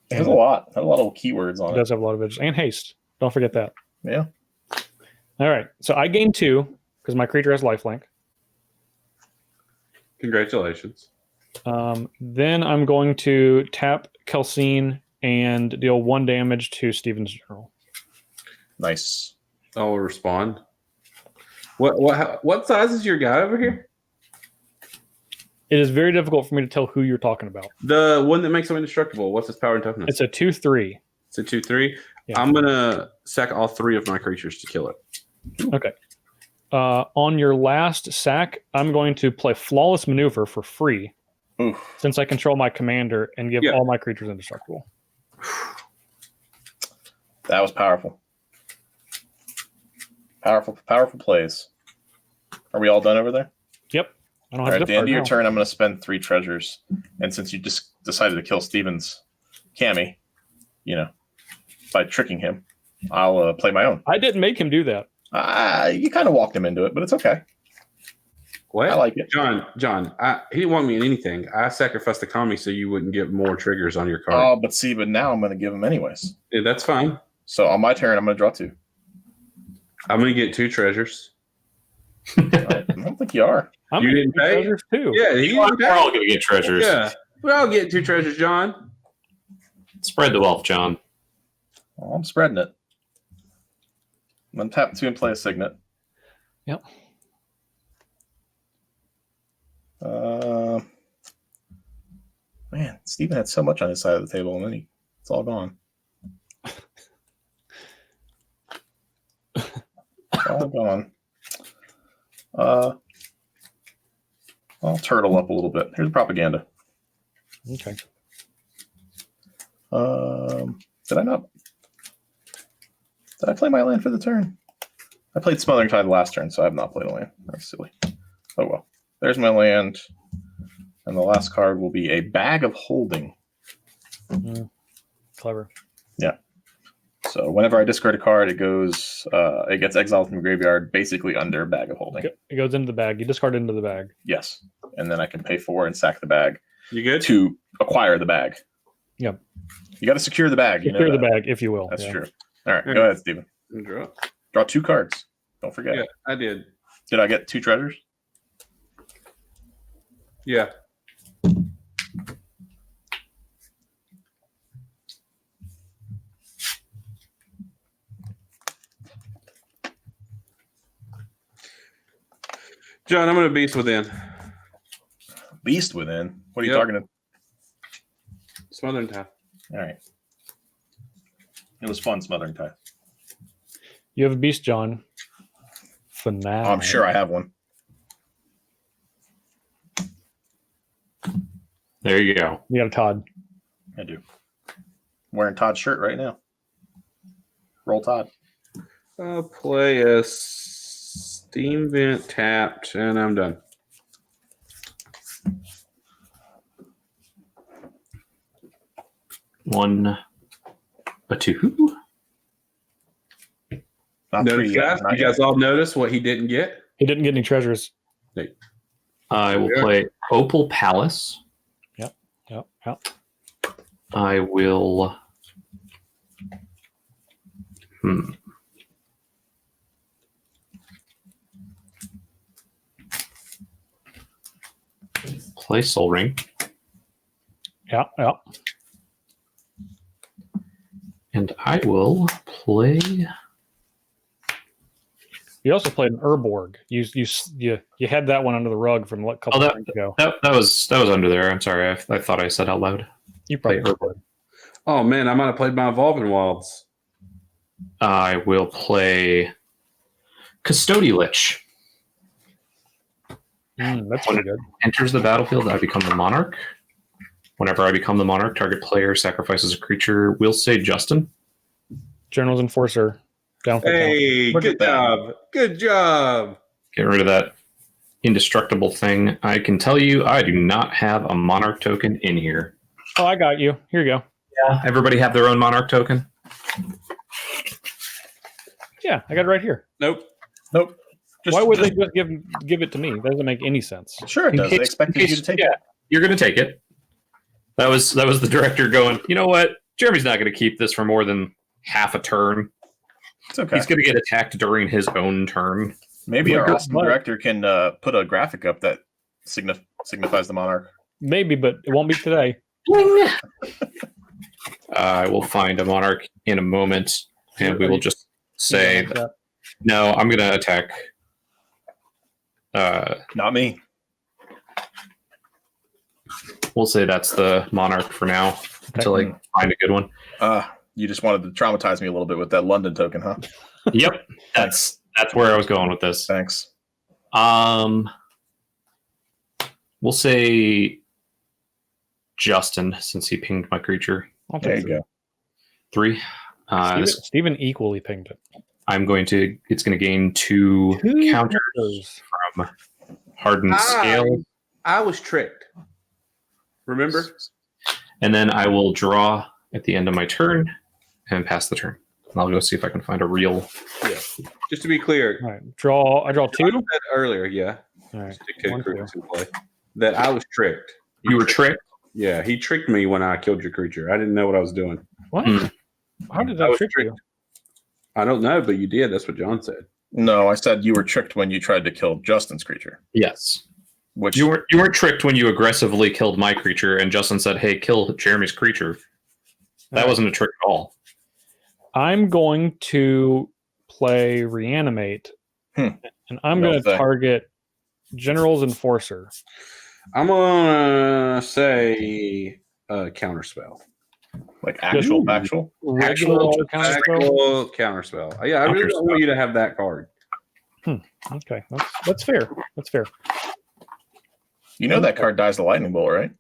It has a lot. It has a lot of keywords on It it. does have a lot of vigilance. And haste. Don't forget that. Yeah. All right. So I gain 2 because my creature has lifelink. Congratulations. Then I'm going to tap Kelsien and deal 1 damage to Steven's General. Nice. I will respond. What size is your guy over here? It is very difficult for me to tell who you're talking about. The one that makes him indestructible. What's his power and toughness? It's a 2/3. It's a 2/3. Yeah. I'm gonna sack all 3 of my creatures to kill it. Okay. On your last sack, I'm going to play Flawless Maneuver for free. Oof. Since I control my commander and give all my creatures indestructible. That was powerful. Powerful plays. Are we all done over there? Yep. I don't All have right, at the end of your now. turn, I'm going to spend 3 treasures. And since you just decided to kill Steven's Cammy, by tricking him, I'll play my own. I didn't make him do that. You kind of walked him into it, but it's okay. What? I like it. John, he didn't want me in anything. I sacrificed the Kami so you wouldn't get more triggers on your card. Oh, but now I'm going to give him anyways. Yeah, that's fine. So on my turn, I'm going to draw 2. I'm going to get 2 treasures. I don't think you are. You didn't pay? Treasures too. Yeah, he didn't We're pay. all going to get treasures. Yeah, we're all getting 2 treasures, John. Spread the wealth, John. Well, I'm spreading it. I'm going to tap 2 and play a Signet. Yep. Man, Steven had so much on his side of the table, and then it's all gone. It's all gone. I'll turtle up a little bit. Here's propaganda. Okay. Did I not? Did I play my land for the turn? I played Smothering Tide last turn, so I have not played a land. That's silly. Oh well. There's my land. And the last card will be a Bag of Holding. Clever. Yeah. So whenever I discard a card, it gets exiled from the graveyard, basically under Bag of Holding. It goes into the bag. You discard it into the bag. Yes. And then I can pay 4 and sack the bag. You good? To acquire the bag. Yep. You got to secure the bag. Secure the bag, if you will. That's true. All right. Go ahead, Steven. Draw 2 cards. Don't forget. Yeah, I did. Did I get 2 treasures? Yeah. John, I'm going to Beast Within. Beast Within? What are you talking about? Smothering Tide. All right. It was fun, Smothering Tide. You have a beast, John. For now. I'm sure I have one. There you go. You got a Todd. I do. I'm wearing Todd's shirt right now. Roll Todd. I'll play a Steam Vent tapped, and I'm done. One, a 2. Not Notice, 3 yet, guys, not you guys yet. all notice what he didn't get? He didn't get any treasures. I will play Opal Palace. Yep. I will. Play Soul Ring. Yeah. And I will play. You also played an Urborg. You had that one under the rug from a couple of turns ago. That was under there. I'm sorry. I thought I said out loud. You probably Urborg. Oh, man, I might have played my Evolving Wilds. I will play Custody Lich. That's pretty good. Enters the battlefield, I become the monarch. Whenever I become the monarch, target player sacrifices a creature. We'll say Justin. General's Enforcer. Down for Hey, Look good at that. job. Good job. Get rid of that indestructible thing. I can tell you, I do not have a monarch token in here. Oh, I got you. Here you go. Yeah. Everybody have their own monarch token? Yeah, I got it right here. Nope. Why would they just give it to me? That doesn't make any sense. Sure it does. They expected you to take it. You're going to take it. That was the director going, you know what? Jeremy's not going to keep this for more than half a turn. It's okay. He's going to get attacked during his own turn. Maybe our Look, awesome what? director can put a graphic up that signifies the monarch. Maybe, but it won't be today. I will find a monarch in a moment, and we will just say, no, I'm going to attack. Not me. We'll say that's the monarch for now until I find a good one. You just wanted to traumatize me a little bit with that London token, huh? Yep, that's That's where I was going with this. Thanks. We'll say Justin, since he pinged my creature. I'll There take you go. 3. Steven equally pinged it. It's going to gain 2 counters from Hardened Scale. I was tricked. Remember? And then I will draw at the end of my turn and pass the turn. And I'll go see if I can find a real. Yeah. Just to be clear, All right. I draw 2. I said earlier, yeah. All right. Just to kick 1, creatures in play, that I was tricked. You were tricked? Yeah, he tricked me when I killed your creature. I didn't know what I was doing. What? Hmm. How did I that was trick you? tricked. I don't know, but you did. That's what John said. No, I said you were tricked when you tried to kill Justin's creature. Yes. Which You weren't tricked when you aggressively killed my creature and Justin said, hey, kill Jeremy's creature. That wasn't a trick at all. I'm going to play Reanimate, and I'm No going to thing. target General's Enforcer. I'm gonna say counterspell. like actual factual. Regular counterspell? Counterspell. Yeah, I really don't want you to have that card. Okay, that's fair. That's fair. You know that card dies the lightning bolt, right?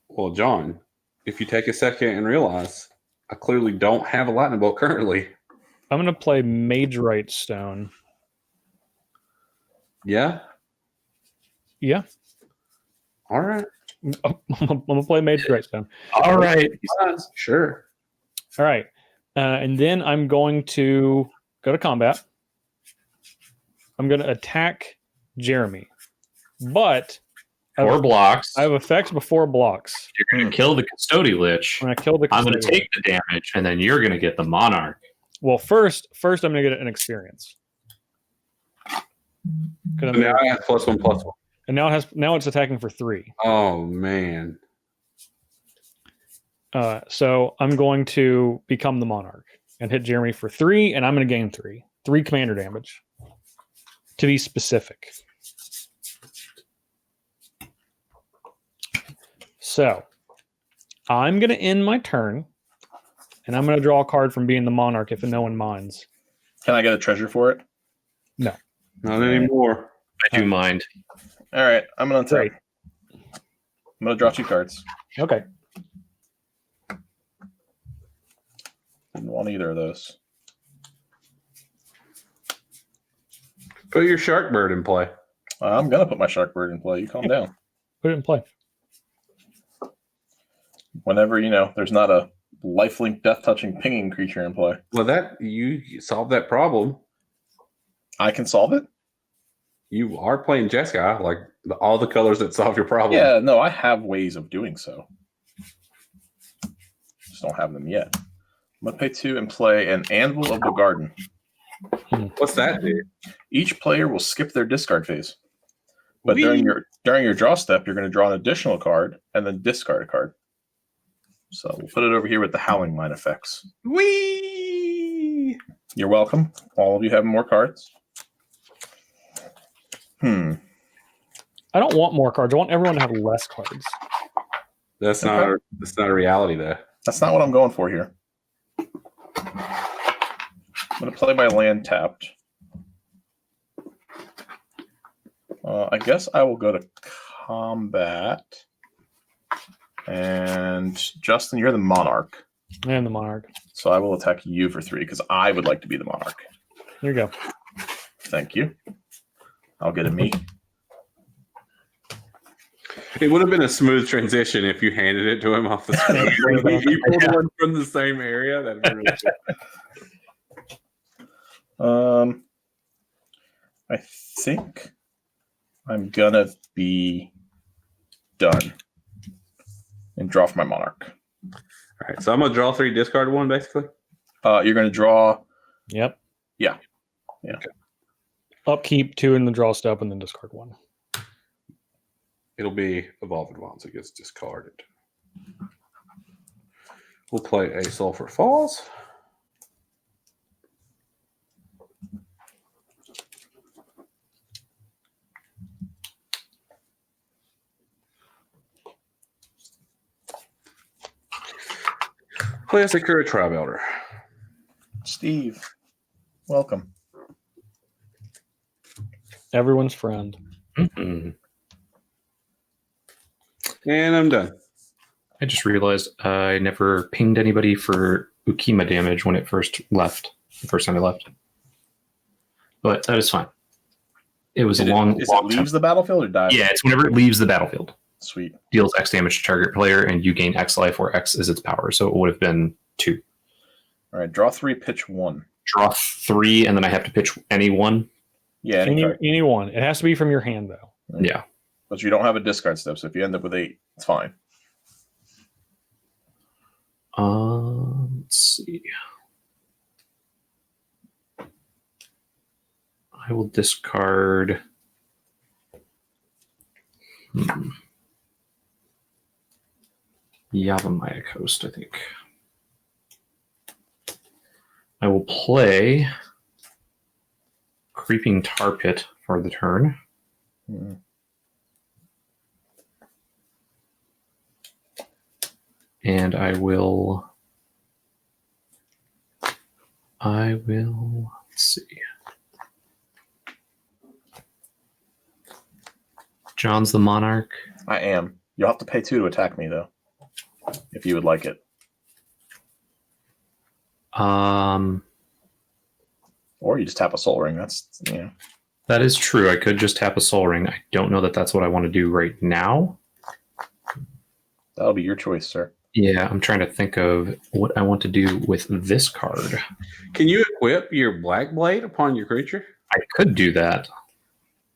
Well, John, if you take a second and realize I clearly don't have a lightning bolt currently. I'm going to play Magerite Stone. Yeah. Yeah, All right. I'm going to play Magerite Stone. All right. Sure. All right, and then I'm going to go to combat. I'm going to attack Jeremy, but 4 blocks. I have effects before blocks. You're going to kill the Custody Lich. When I kill the I'm going to custodian. take the damage, and then you're going to get the Monarch. Well, first I'm going to get an experience. So now I have +1/+1. And now it's attacking for 3. Oh man. So I'm going to become the Monarch and hit Jeremy for 3, and I'm going to gain 3 commander damage. To be specific. So I'm going to end my turn, and I'm going to draw a card from being the Monarch if no one minds. Can I get a treasure for it? Not anymore. I do mind. All right, I'm gonna Great. take. I'm gonna draw 2 cards. Okay. Didn't want either of those. Put your shark bird in play. I'm gonna put my shark bird in play. You calm down. Put it in play. Whenever there's not a lifelink, death-touching, pinging creature in play, Well, that you solved that problem. I can solve it. You are playing Jeskai, like all the colors that solve your problem. Yeah, no, I have ways of doing so. Just don't have them yet. I'm gonna pay 2 and play an Anvil of the Garden. What's that do? Each player will skip their discard phase. But during your draw step, you're going to draw an additional card and then discard a card. So we'll put it over here with the Howling Mine effects. Whee! You're welcome. All of you have more cards. I don't want more cards. I want everyone to have less cards. That's not a reality, though. That's not what I'm going for here. I'm going to play my land tapped. I guess I will go to combat. And Justin, you're the Monarch. And the Monarch. So I will attack you for 3 because I would like to be the Monarch. Here you go. Thank you. I'll get a me. It would have been a smooth transition if you handed it to him off the screen. You pulled one from the same area. That'd be really good. I think I'm gonna be done and draw for my Monarch. All right, so I'm gonna draw 3, discard 1, basically. You're gonna draw. Yep. Yeah. Okay. Upkeep 2 in the draw step and then discard 1. It'll be Evolved Wilds. It gets discarded. We'll play a Sulphur Falls. Play a Sakura Tribe Elder. Steve, welcome. Everyone's friend. Mm-hmm. And I'm done. I just realized I never pinged anybody for Ukkima damage when it first left. The first time I left. But that is fine. It was Is a long it leaves the battlefield or dies? Yeah, it's whenever it leaves the battlefield. Sweet. Deals X damage to target player, and you gain X life, where X is its power. So it would have been 2. All right, draw 3, pitch 1. Draw 3, and then I have to pitch any one. Yeah, Any one. It has to be from your hand, though. Right. Yeah. But you don't have a discard step, so if you end up with 8, it's fine. Let's see. I will discard. Yavimaya Coast, I think. I will play Creeping Tar Pit for the turn. And I will, let's see. John's the Monarch. I am. You'll have to pay 2 to attack me, though, if you would like it. Or you just tap a Soul Ring. That's, That is true. I could just tap a Soul Ring. I don't know that that's what I want to do right now. That'll be your choice, sir. Yeah, I'm trying to think of what I want to do with this card. Can you equip your Black Blade upon your creature? I could do that.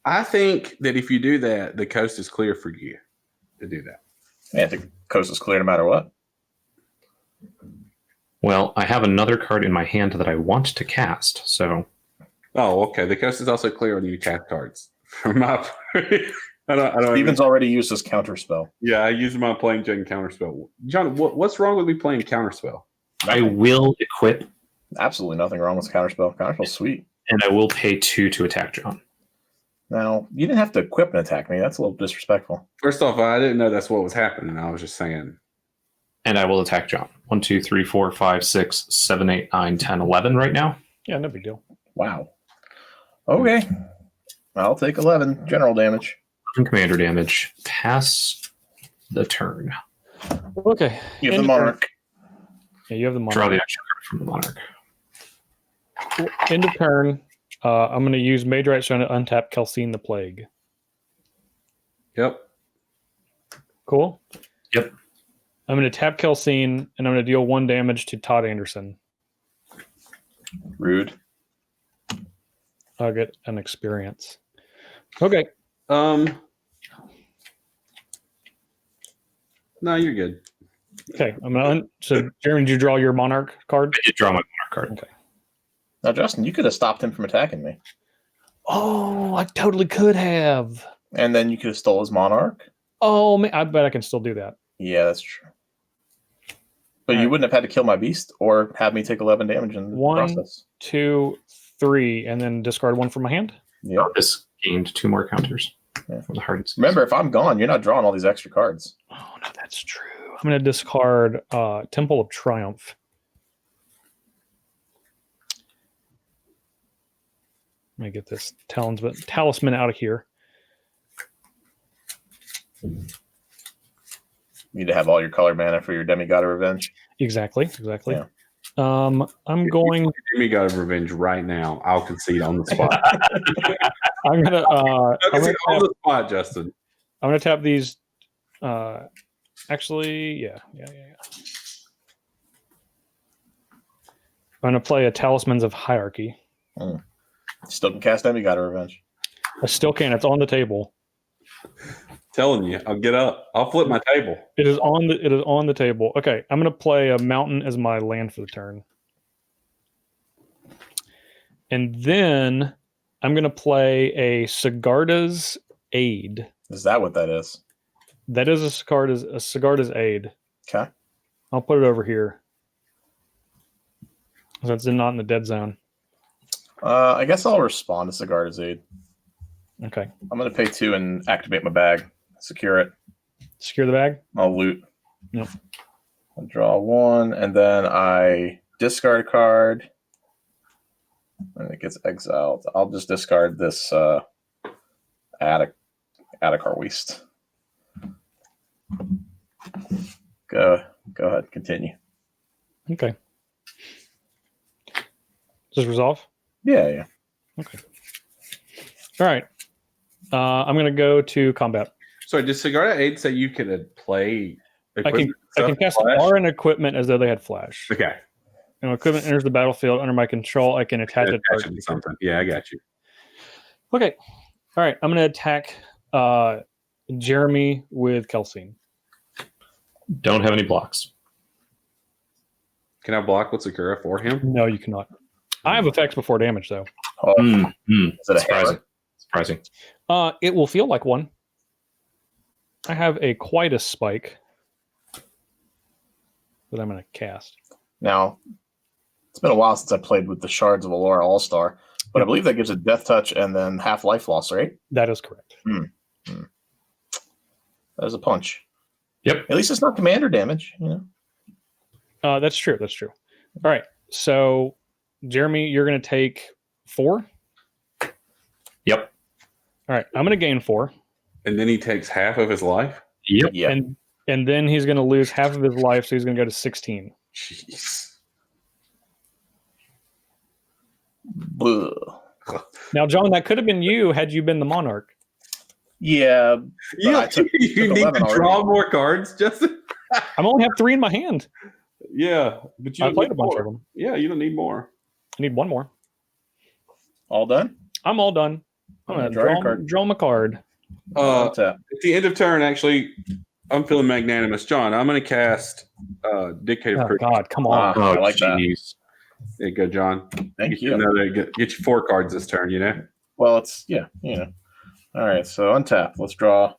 I think that if you do that, the coast is clear for you to do that. Yeah, I think coast is clear no matter what. Well, I have another card in my hand that I want to cast, so... Oh, okay. The coast is also clear when you cast cards. For my part, I don't Steven's already used his counterspell. Yeah, I use my playing Jug counterspell. John, what's wrong with me playing counterspell? I will equip, Absolutely nothing wrong with counterspell. Counterspell's sweet. and I will pay 2 to attack John. Now, you didn't have to equip and attack me. That's a little disrespectful. First off, I didn't know that's what was happening. I was just saying. And I will attack John. 1, 2, 3, 4, 5, 6, 7, 8, 9, 10, 11 right now. Yeah, no big deal. Wow. Okay. I'll take 11 general damage. From commander damage. Pass the turn. Okay. You have the Monarch. Yeah, you have the Draw Monarch. the action card from the Monarch. End of turn. I'm going to use Mage Right Stone to untap Kelsien the Plague. Yep. Cool? Yep. I'm going to tap Kelsien, and I'm going to deal 1 damage to Todd Anderson. Rude. I'll get an experience. Okay. No, you're good. Okay. I'm going to so, Jeremy, did you draw your Monarch card? I did draw my Monarch card. Okay. Now, Justin, you could have stopped him from attacking me. Oh, I totally could have. And then you could have stole his Monarch. Oh, man, I bet I can still do that. Yeah, that's true. But All you right. wouldn't have had to kill my beast or have me take 11 damage in the 1, process. 2, 3, and then discard 1 from my hand. Yeah. This gained 2 more counters Yeah. from the hardness. Remember, if I'm gone, you're not drawing all these extra cards. Oh, no, that's true. I'm going to discard Temple of Triumph. Let me get this talisman out of here. You need to have all your color mana for your Demigod of Revenge. Exactly. Yeah. I'm going. Jimmy got a revenge right now. I'll concede on the spot. I'm gonna. I'll concede on the spot, Justin. I'm gonna tap these. Actually, yeah. I'm gonna play a Talismans of Hierarchy. Still can cast Demigod of Revenge. I still can. It's on the table. Telling you, I'll get up. I'll flip my table. It is on the table. Okay, I'm gonna play a mountain as my land for the turn, and then I'm gonna play a Sigarda's Aid. Is that what that is? That is a Sigarda's Aid. Okay. I'll put it over here. So it's not in the dead zone. I guess I'll respond to Sigarda's Aid. Okay. I'm going to pay 2 and activate my bag. Secure it. Secure the bag. I'll loot. Yep. I'll draw 1, and then I discard a card. And it gets exiled. I'll just discard this Attic our waste. Go ahead, continue. Okay. Just resolve? Yeah. Okay. All right. I'm going to go to combat. Sorry, did Cigar Aid say you could play equipment? I can cast Flash? foreign equipment as though they had flash. Okay. And when equipment enters the battlefield under my control, I can attach it Attach it to something. Yeah, I got you. Okay. All right. I'm going to attack Jeremy with Kelsien. Don't have any blocks. Can I block what's Sakura for him? No, you cannot. I have effects before damage, though. Oh, Is that a surprising? hammer? Surprising. It will feel like one. I have a Quietus spike that I'm going to cast. Now, it's been a while since I played with the Shards of Allura All-Star, but I believe that gives a death touch and then half life loss, right? That is correct. That is a punch. Yep. At least it's not commander damage, That's true. That's true. All right. So, Jeremy, you're going to take 4. Yep. All right. I'm going to gain 4. And then he takes half of his life? Yep. Yeah. And then he's going to lose half of his life, so he's going to go to 16. Jeez. Now, John, that could have been you had you been the Monarch. Yeah. You need to draw more cards, Justin? I only have 3 in my hand. Yeah. But you I don't played need a bunch more. of them. Yeah, you don't need more. I need 1 more. All done? I'm all done. I'm going to draw him a card. At the end of turn, actually, I'm feeling magnanimous. John, I'm going to cast Dictative Oh, Creature. God, come on. I like that. There you go, John. Thank you. Get you 4 cards this turn, Well, it's, All right, so untap. Let's draw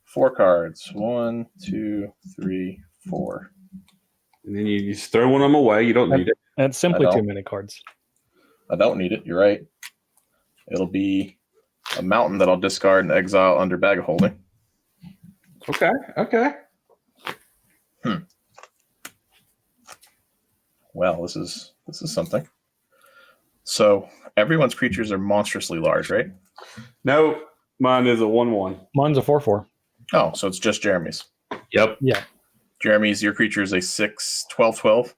4 cards. 1, 2, 3, 4. And then you just throw one of them away. You don't need it. That's simply I too don't. many cards. I don't need it. You're right. It'll be a mountain that I'll discard and exile under bag of holding. Okay. Well, this is something. So everyone's creatures are monstrously large, right? No, mine is a 1/1. Mine's a 4/4. Oh, so it's just Jeremy's. Yep. Yeah. Jeremy's, your creature is a 6, 12, 12,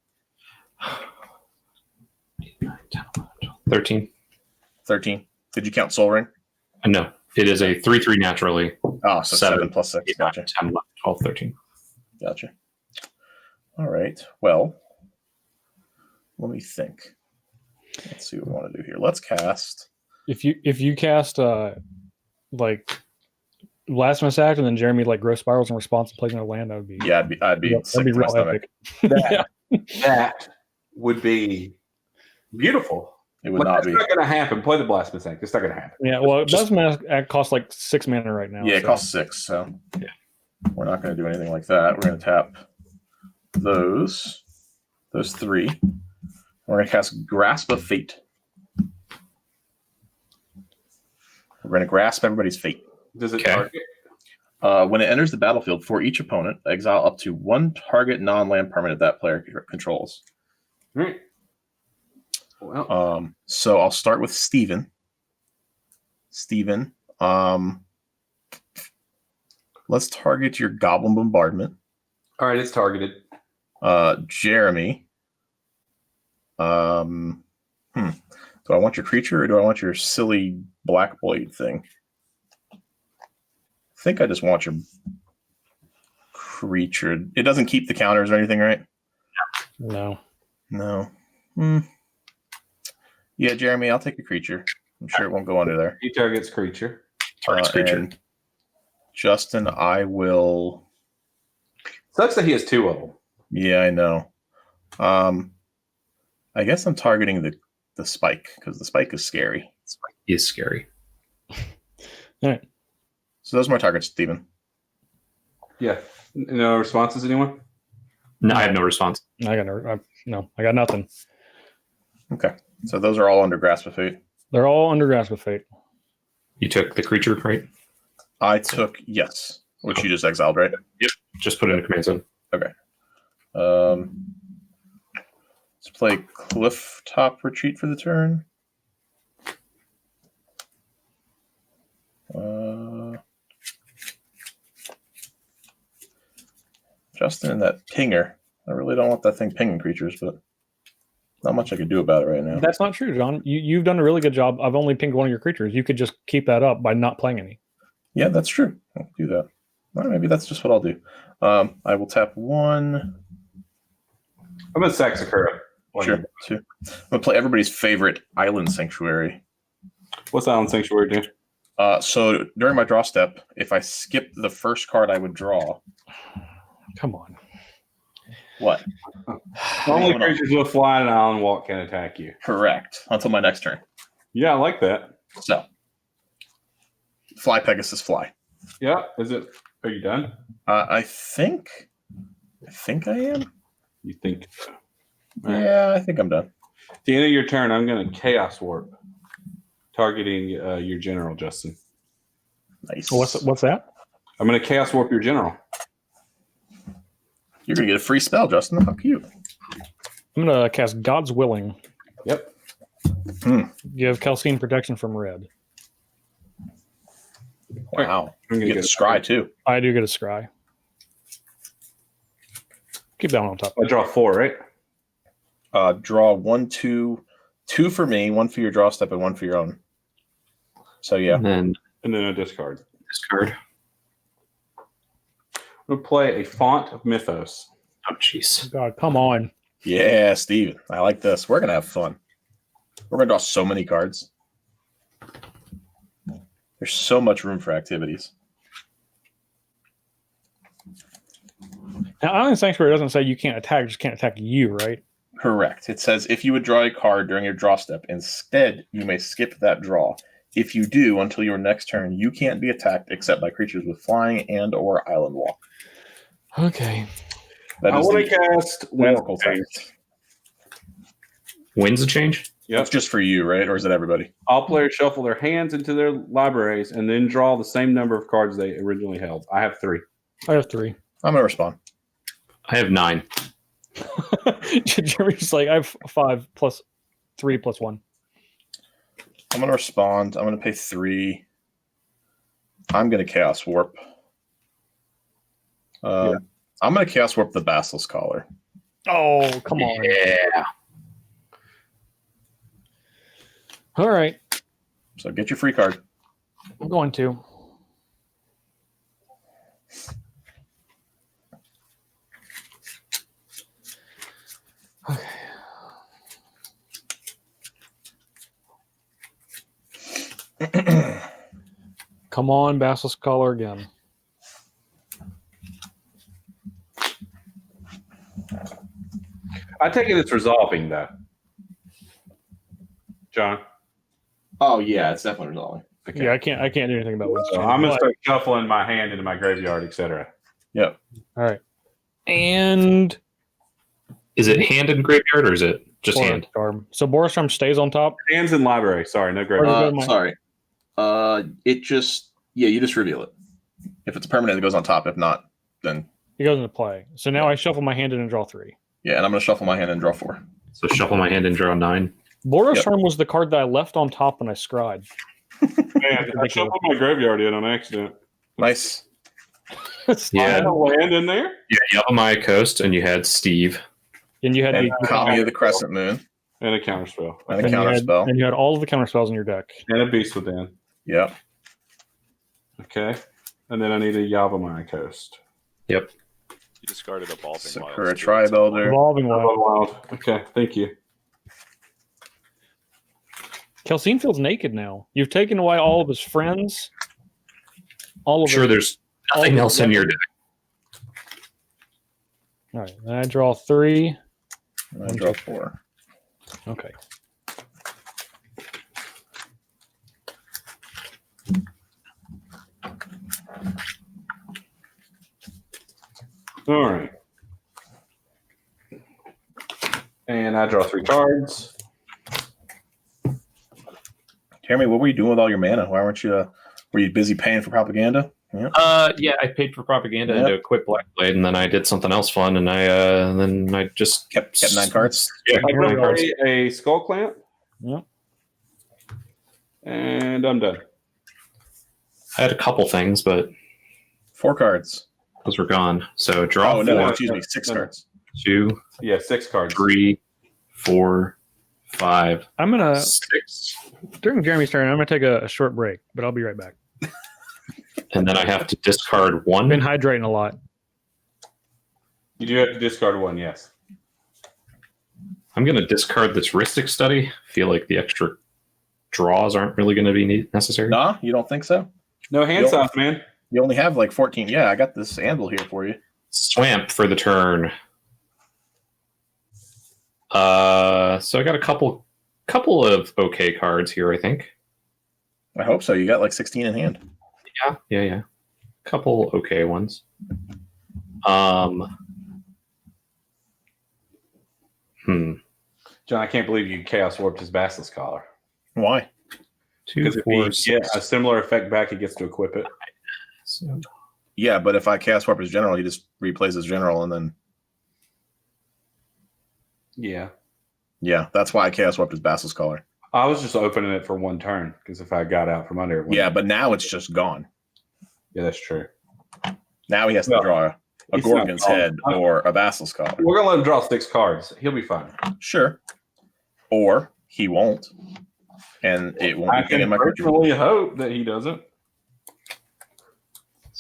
13. 13. Did you count Soul Ring? No, it is a 3/3 naturally. Oh, so 7 plus 6. 8, Gotcha. 10, 11, 12, 13. Gotcha. All right. Well, let me think. Let's see what we want to do here. Let's cast. If you cast like Blasphemous Act and then Jeremy like growth spirals in response to placing a land, that would be I'd be sick that'd be to my real stomach. epic. That would be beautiful. It would not That's be. not going to happen. Play the Blasphemous Act. It's not going to happen. Yeah, well, Blasphemous Act costs like 6 mana right now. Yeah, it so- costs 6, so Yeah. we're not going to do anything like that. We're going to tap those 3. We're going to cast Grasp of Fate. We're going to grasp everybody's fate. Does it Okay. target? When it enters the battlefield, for each opponent, exile up to 1 target non-land permanent that player controls. Right. Well, So I'll start with Steven. Let's target your Goblin Bombardment. all right, it's targeted. Jeremy. Do I want your creature or do I want your silly black blade thing? I think I just want your creature. It doesn't keep the counters or anything, right? No. No. Yeah, Jeremy, I'll take a creature. I'm sure it won't go under there. He targets creature. Targets creature. And Justin, I will. Sucks that he has 2 of them. Yeah, I know. I guess I'm targeting the spike because the spike is scary. He is scary. All right. So those are my targets, Steven. Yeah. No responses, anyone? No, I have no response. I got nothing. Okay. So those are all under Grasp of Fate. They're all under Grasp of Fate. You took the creature, right? I took yes, which you just exiled, right? Just put it in a command zone. Let's play Cliff Top Retreat for the turn. Justin and that pinger. I really don't want that thing pinging creatures, but not much I could do about it right now. That's not true, John. You've done a really good job. I've only pinged one of your creatures. You could just keep that up by not playing any. Yeah, that's true. I'll do that. Well, maybe that's just what I'll do. I will tap 1. I'm going to sack Sakura. Sure. 2. I'm going to play everybody's favorite Island Sanctuary. What's Island Sanctuary do? So during my draw step, if I skip the first card I would draw. Come on. What? Only creatures with fly and island walk can attack you. Correct. Until my next turn. Yeah, I like that. So, fly, Pegasus, fly. Yeah. Is it? Are you done? I think I am. You think? Yeah, I think I'm done. At the end of your turn, I'm going to Chaos Warp, targeting your general, Justin. Nice. What's that? I'm going to Chaos Warp your general. You're going to get a free spell, Justin. How cute. I'm going to cast God's Willing. Yep. Give Kelsien protection from red. Wow. I'm You going get a scry, too. I do get a scry. Keep that one on top. I draw 4, right? Draw 1, 2 for me, 1 for your draw step, and 1 for your own. So, yeah. And And then a discard. discard. I'm going to play a Font of Mythos. Oh, jeez. God, come on. Yeah, Steven. I like this. We're going to have fun. We're going to draw so many cards. There's so much room for activities. Now, Island Sanctuary doesn't say you can't attack, just can't attack you, right? Correct. It says if you would draw a card during your draw step, instead you may skip that draw. If you do, until your next turn, you can't be attacked except by creatures with flying and or island walk. Okay. That I is want the to cast magical Wind. text. Wins a change? That's just for you, right? Or is it everybody? All players shuffle their hands into their libraries and then draw the same number of cards they originally held. I have 3. I have 3. I'm going to respond. I have 9. Jeremy's like, I have 5 plus 3 plus 1. I'm going to respond. I'm going to pay 3. I'm going to Chaos Warp. I'm going to Chaos Warp the Basilisk Collar. Oh, come on. Yeah. All right. So get your free card. I'm going to. Okay. Come on, Basilisk Collar again. I take it it's resolving, though. John? Oh, yeah, it's definitely resolving. Okay. Yeah, I can't do anything about Winston. So I'm going to start shuffling my hand into my graveyard, etc. Yep. All right. And Is it hand and graveyard or is it just Boris hand? Charm. So Boris Charm stays on top. Hands in library. Sorry, no graveyard. Sorry. It just, you just reveal it. If it's permanent, it goes on top. If not, then. He goes into play. So now I shuffle my hand in and draw 3. Yeah, and I'm going to shuffle my hand and draw 4. So shuffle my hand and draw 9. Boris Charm was the card that I left on top when I scried. Man, I shuffled my graveyard in on accident. Nice. Yeah. I had a land in there? Yeah, Yavimaya Coast, and you had Steve. And you had And the Copy of the Crescent Moon. And a counterspell. And a and you counter had- spell. And you had all of the counter spells in your deck. And a Beast Within. Yep. Okay. And then I need a Yavimaya Coast. Yep. You discarded a Evolving Sakura Wilds. Tribe Elder. Evolving Wild. Wild. Okay, thank you. Kelsien feels naked now. You've taken away all of his friends. All of Sure, his- there's nothing else in your deck. All right. Then I draw 3. And I draw 4. Okay. All right. And I draw 3 cards. Jeremy, what were you doing with all your mana? Why weren't you? Were you busy paying for propaganda? Yeah. Yeah, I paid for propaganda Yep. and a quick Black Blade, and then I did something else fun, and I just Kept 9 cards. Yeah, I'm going 9 to cards. play a Skull Clamp. Yep. And I'm done. I had a couple things, but 4 cards. Those were gone. So draw Oh, 4, no, excuse me, 6 cards. 2, Yeah, 6 cards. 3, 4, 5, I'm gonna 6. during Jeremy's turn. I'm gonna take a short break, but I'll be right back. And then I have to discard I've been 1. hydrating a lot. You do have to discard 1, yes. I'm going to discard this Rhystic Study. Feel like the extra draws aren't really going to be necessary. Nah, you don't think so? No hand Yo. size, man. You only have like 14. Yeah, I got this anvil here for you. Swamp for the turn. So I got a couple of okay cards here, I think. I hope so. You got like 16 in hand. Yeah. Couple okay ones. John, I can't believe you Chaos Warped his Basilisk Collar. Why? 2, Because if 4, he 6. gets a similar effect back, he gets to equip it. So, Yeah, but if I cast Warp as general, he just replays as general, and then Yeah. that's why I cast Warp as Basilisk Collar. I was just opening it for 1 turn because if I got out from under it. Yeah, but now it's just gone. Yeah, that's true. Now he has to Well, draw a he's Gorgon's not- head or a Basilisk Collar. We're gonna let him draw 6 cards. He'll be fine. Sure. Or he won't, and it won't I be in can my creature. personally hope that he doesn't.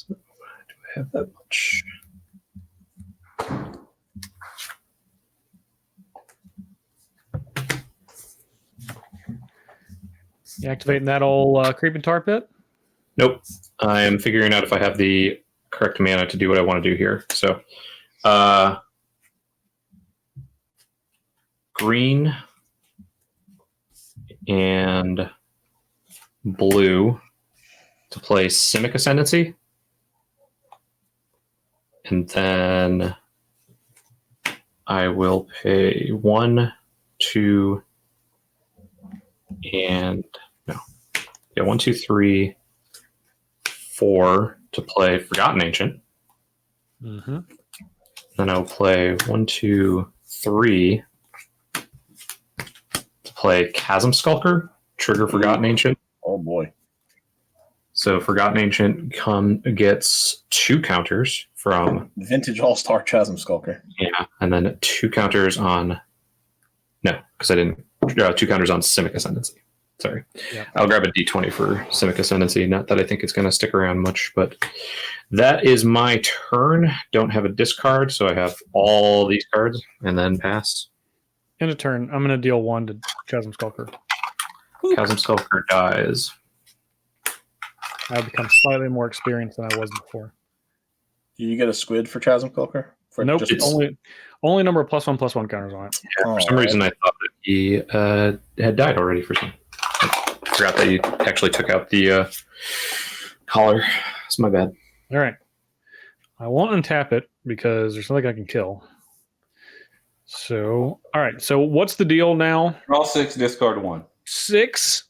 do I have that much? You activating that old creeping tar pit? Nope. I'm figuring out if I have the correct mana to do what I want to do here. So, green and blue to play Simic Ascendancy. And then I will pay 1, 2, and no. Yeah, 1, 2, 3, 4 to play Forgotten Ancient. Mm-hmm. Then I'll play 1, 2, 3 to play Chasm Skulker, trigger Forgotten Ancient. Oh boy. So Forgotten Ancient gets 2 counters from Vintage All-Star Chasm Skulker. and then 2 counters on because I didn't 2 counters on Simic Ascendancy. Sorry. Yeah. I'll grab a D20 for Simic Ascendancy. Not that I think it's going to stick around much, but that is my turn. Don't have a discard, so I have all these cards and then pass. End of turn. I'm going to deal 1 to Chasm Skulker. Chasm Skulker dies. I've become slightly more experienced than I was before. Do you get a squid for Chasm Skulker? For Nope. just- It's only number of +1/+1 counters on it. Yeah, for some reason, I thought that he had died already for some. I forgot that you actually took out the collar. It's my bad. All right. I won't untap it because there's nothing I can kill. So, all right. So, what's the deal now? Draw 6, discard 1. 6,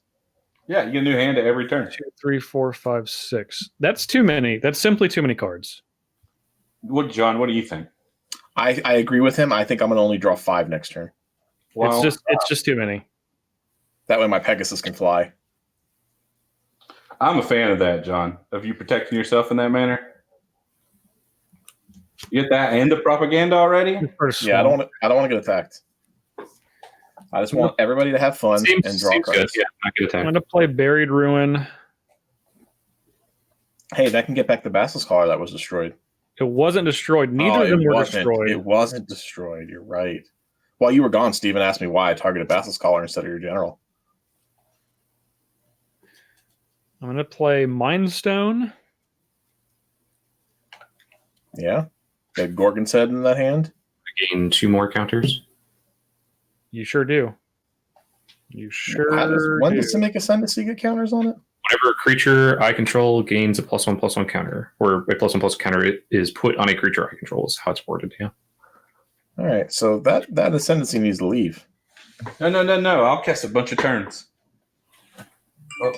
Yeah, you get a new hand at every turn. 2, 3, 4, 5, 6. That's too many. That's simply too many cards. John, what do you think? I agree with him. I think I'm going to only draw 5 next turn. Well, it's just too many. That way my Pegasus can fly. I'm a fan of that, John. Of you protecting yourself in that manner. You get that and the propaganda already? Yeah, I don't want to get attacked. I just want everybody to have fun and draw seems cards. good. Yeah, not get I'm attacked. going to play Buried Ruin. Hey, that can get back the Basilisk Collar that was destroyed. It wasn't destroyed. Neither of them were destroyed. It wasn't destroyed. You're right. While you were gone, Steven asked me why I targeted Basilisk Collar instead of your general. I'm going to play Mind Stone. Yeah? Got Gorgon's head in that hand? Gain 2 more counters. You sure do. You sure When do. does Simic Ascendancy get counters on it? Whenever a creature I control gains a +1/+1 counter, or a +1/+1 counter is put on a creature I control, is how it's worded. Yeah. All right, so that Ascendancy needs to leave. No. I'll cast a bunch of turns. Well,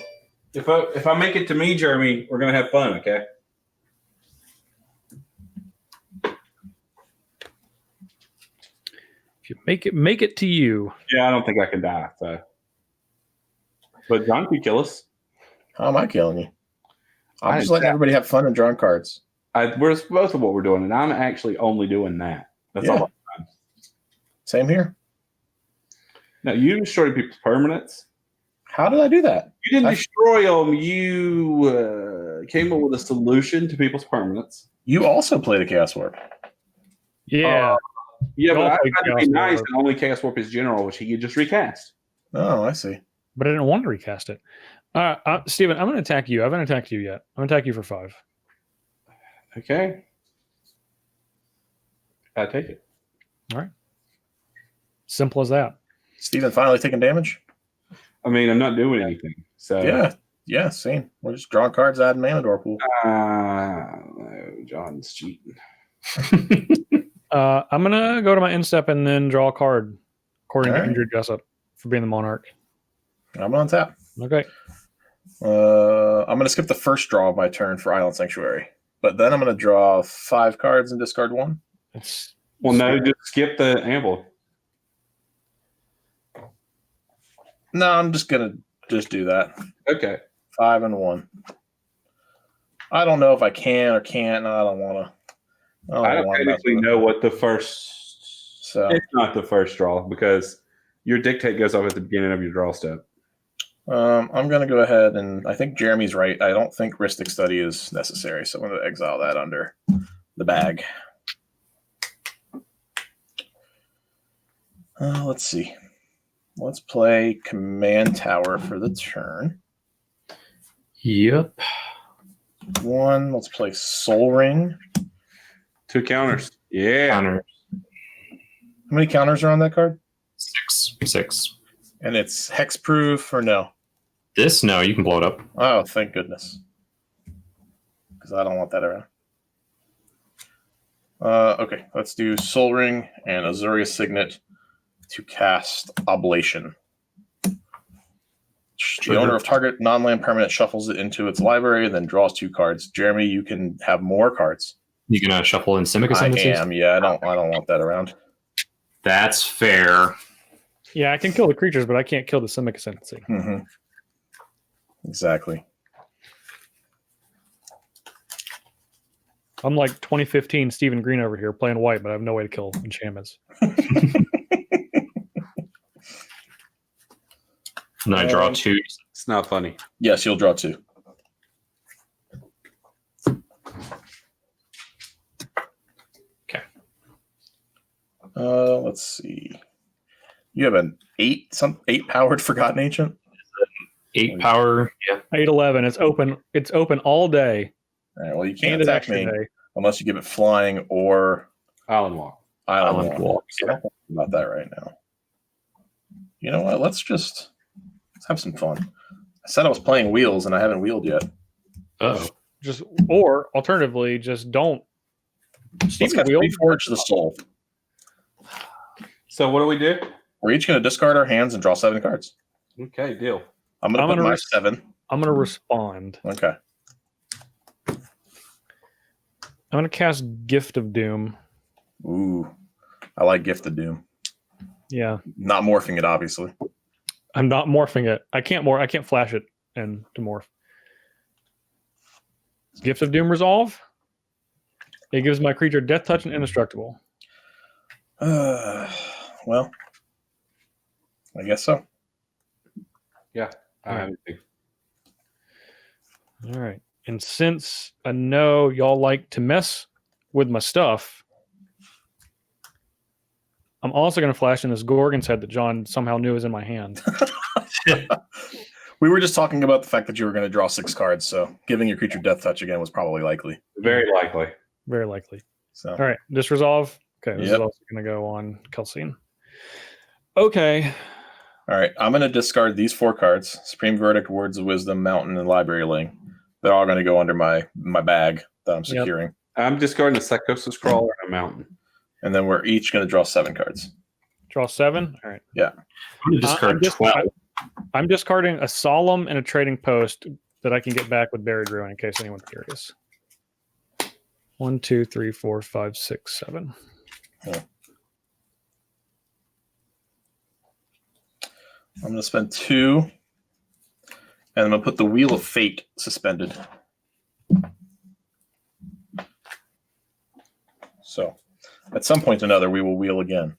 if I make it to me, Jeremy, we're gonna have fun, okay? If you make it to you. Yeah, I don't think I can die. So. But John could kill us. How am I killing you? I'm I just letting didn't- everybody have fun and drawing cards. We're both of what we're doing, and I'm actually only doing that. That's all. Same here. Now, you destroyed people's permanents. How did I do that? You didn't destroy them. You came up with a solution to people's permanents. You also played a Chaos Warp. Yeah. Yeah, but Y'all I played tried to be Chaos nice Warp. and only Chaos Warp is general, which he could just recast. Oh, I see. But I didn't want to recast it. Steven, I'm going to attack you. I haven't attacked you yet. I'm going to attack you for 5. Okay. I take it. All right. Simple as that. Steven finally taking damage? I mean, I'm not doing anything. So Yeah, same. We're just drawing cards, adding mana to our pool. John's cheating. I'm going to go to my instep and then draw a card according to All right. Injured Jessup for being the Monarch. I'm on tap. Okay. I'm going to skip the first draw of my turn for Island Sanctuary. But then I'm going to draw 5 cards and discard 1. No, just skip the amble. No, I'm just going to just do that. Okay. 5 and 1. I don't know if I can or can't. I don't want to. I don't technically know what the first. So it's not the first draw because your dictate goes off at the beginning of your draw step. I'm going to go ahead and I think Jeremy's right. I don't think Rhystic Study is necessary, so I'm going to exile that under the bag. Let's see. Let's play Command Tower for the turn. Yep. 1. Let's play Soul Ring. 2 counters. Yeah. Counter How many counters are on that card? 6. And it's hexproof or no? This, no, you can blow it up. Oh, thank goodness. Because I don't want that around. Okay, let's do Soul Ring and Azuria Signet to cast Oblation. The owner of target non-land permanent shuffles it into its library and then draws 2 cards. Jeremy, you can have more cards. You can shuffle in Simic I Ascendancies? am, yeah. I don't want that around. That's fair. Yeah, I can kill the creatures, but I can't kill the Simic Ascendancy. Mm-hmm. Exactly. I'm like 2015 Stephen Green over here playing white, but I have no way to kill enchantments. And I draw 2. It's not funny. Yes, you'll draw 2. Okay. Let's see. You have an 8 powered Forgotten Ancient? 8 power. Yeah. 8/11. It's open. It's open all day. All right, well, you can't And an attack extra me day. unless you give it flying or Island Walk. Island Island Walk. Walk, So I don't think about that right now. You know what? Let's have some fun. I said I was playing wheels, and I haven't wheeled yet. Uh-oh. Or alternatively, just don't. Let's Stephen get Wheel. Reforge the Soul. So what do we do? We're each going to discard our hands and draw 7 cards. Okay, deal. I'm going to put my 7. I'm going to respond. Okay. I'm going to cast Gift of Doom. Ooh, I like Gift of Doom. Yeah, Not morphing it, obviously. I'm not morphing it. I can't flash it and to morph. Gift of Doom resolve. It gives my creature death touch and indestructible. Well, I guess so. Yeah. All right. And since I know y'all like to mess with my stuff, I'm also going to flash in this Gorgon's head that John somehow knew was in my hand. We were just talking about the fact that you were going to draw 6 cards, so giving your creature death touch again was probably likely. Very likely. Very likely. So, All right. This resolve. Okay. This is also going to go on Kelsien. Okay. all right, I'm going to discard these 4 cards: Supreme Verdict, Words of Wisdom, Mountain, and Library Link. They're all going to go under my bag that I'm securing. I'm discarding the Psychosis Crawler and a Mountain. And then we're each going to draw 7 cards. Draw 7. All right. Yeah. I'm going to discard 12. I'm discarding a Solemn and a Trading Post that I can get back with Buried Ruin in case anyone's curious. 1, 2, 3, 4, 5, 6, 7. Yeah. I'm going to spend 2. And I'm going to put the Wheel of Fate suspended. So, at some point or another, we will wheel again.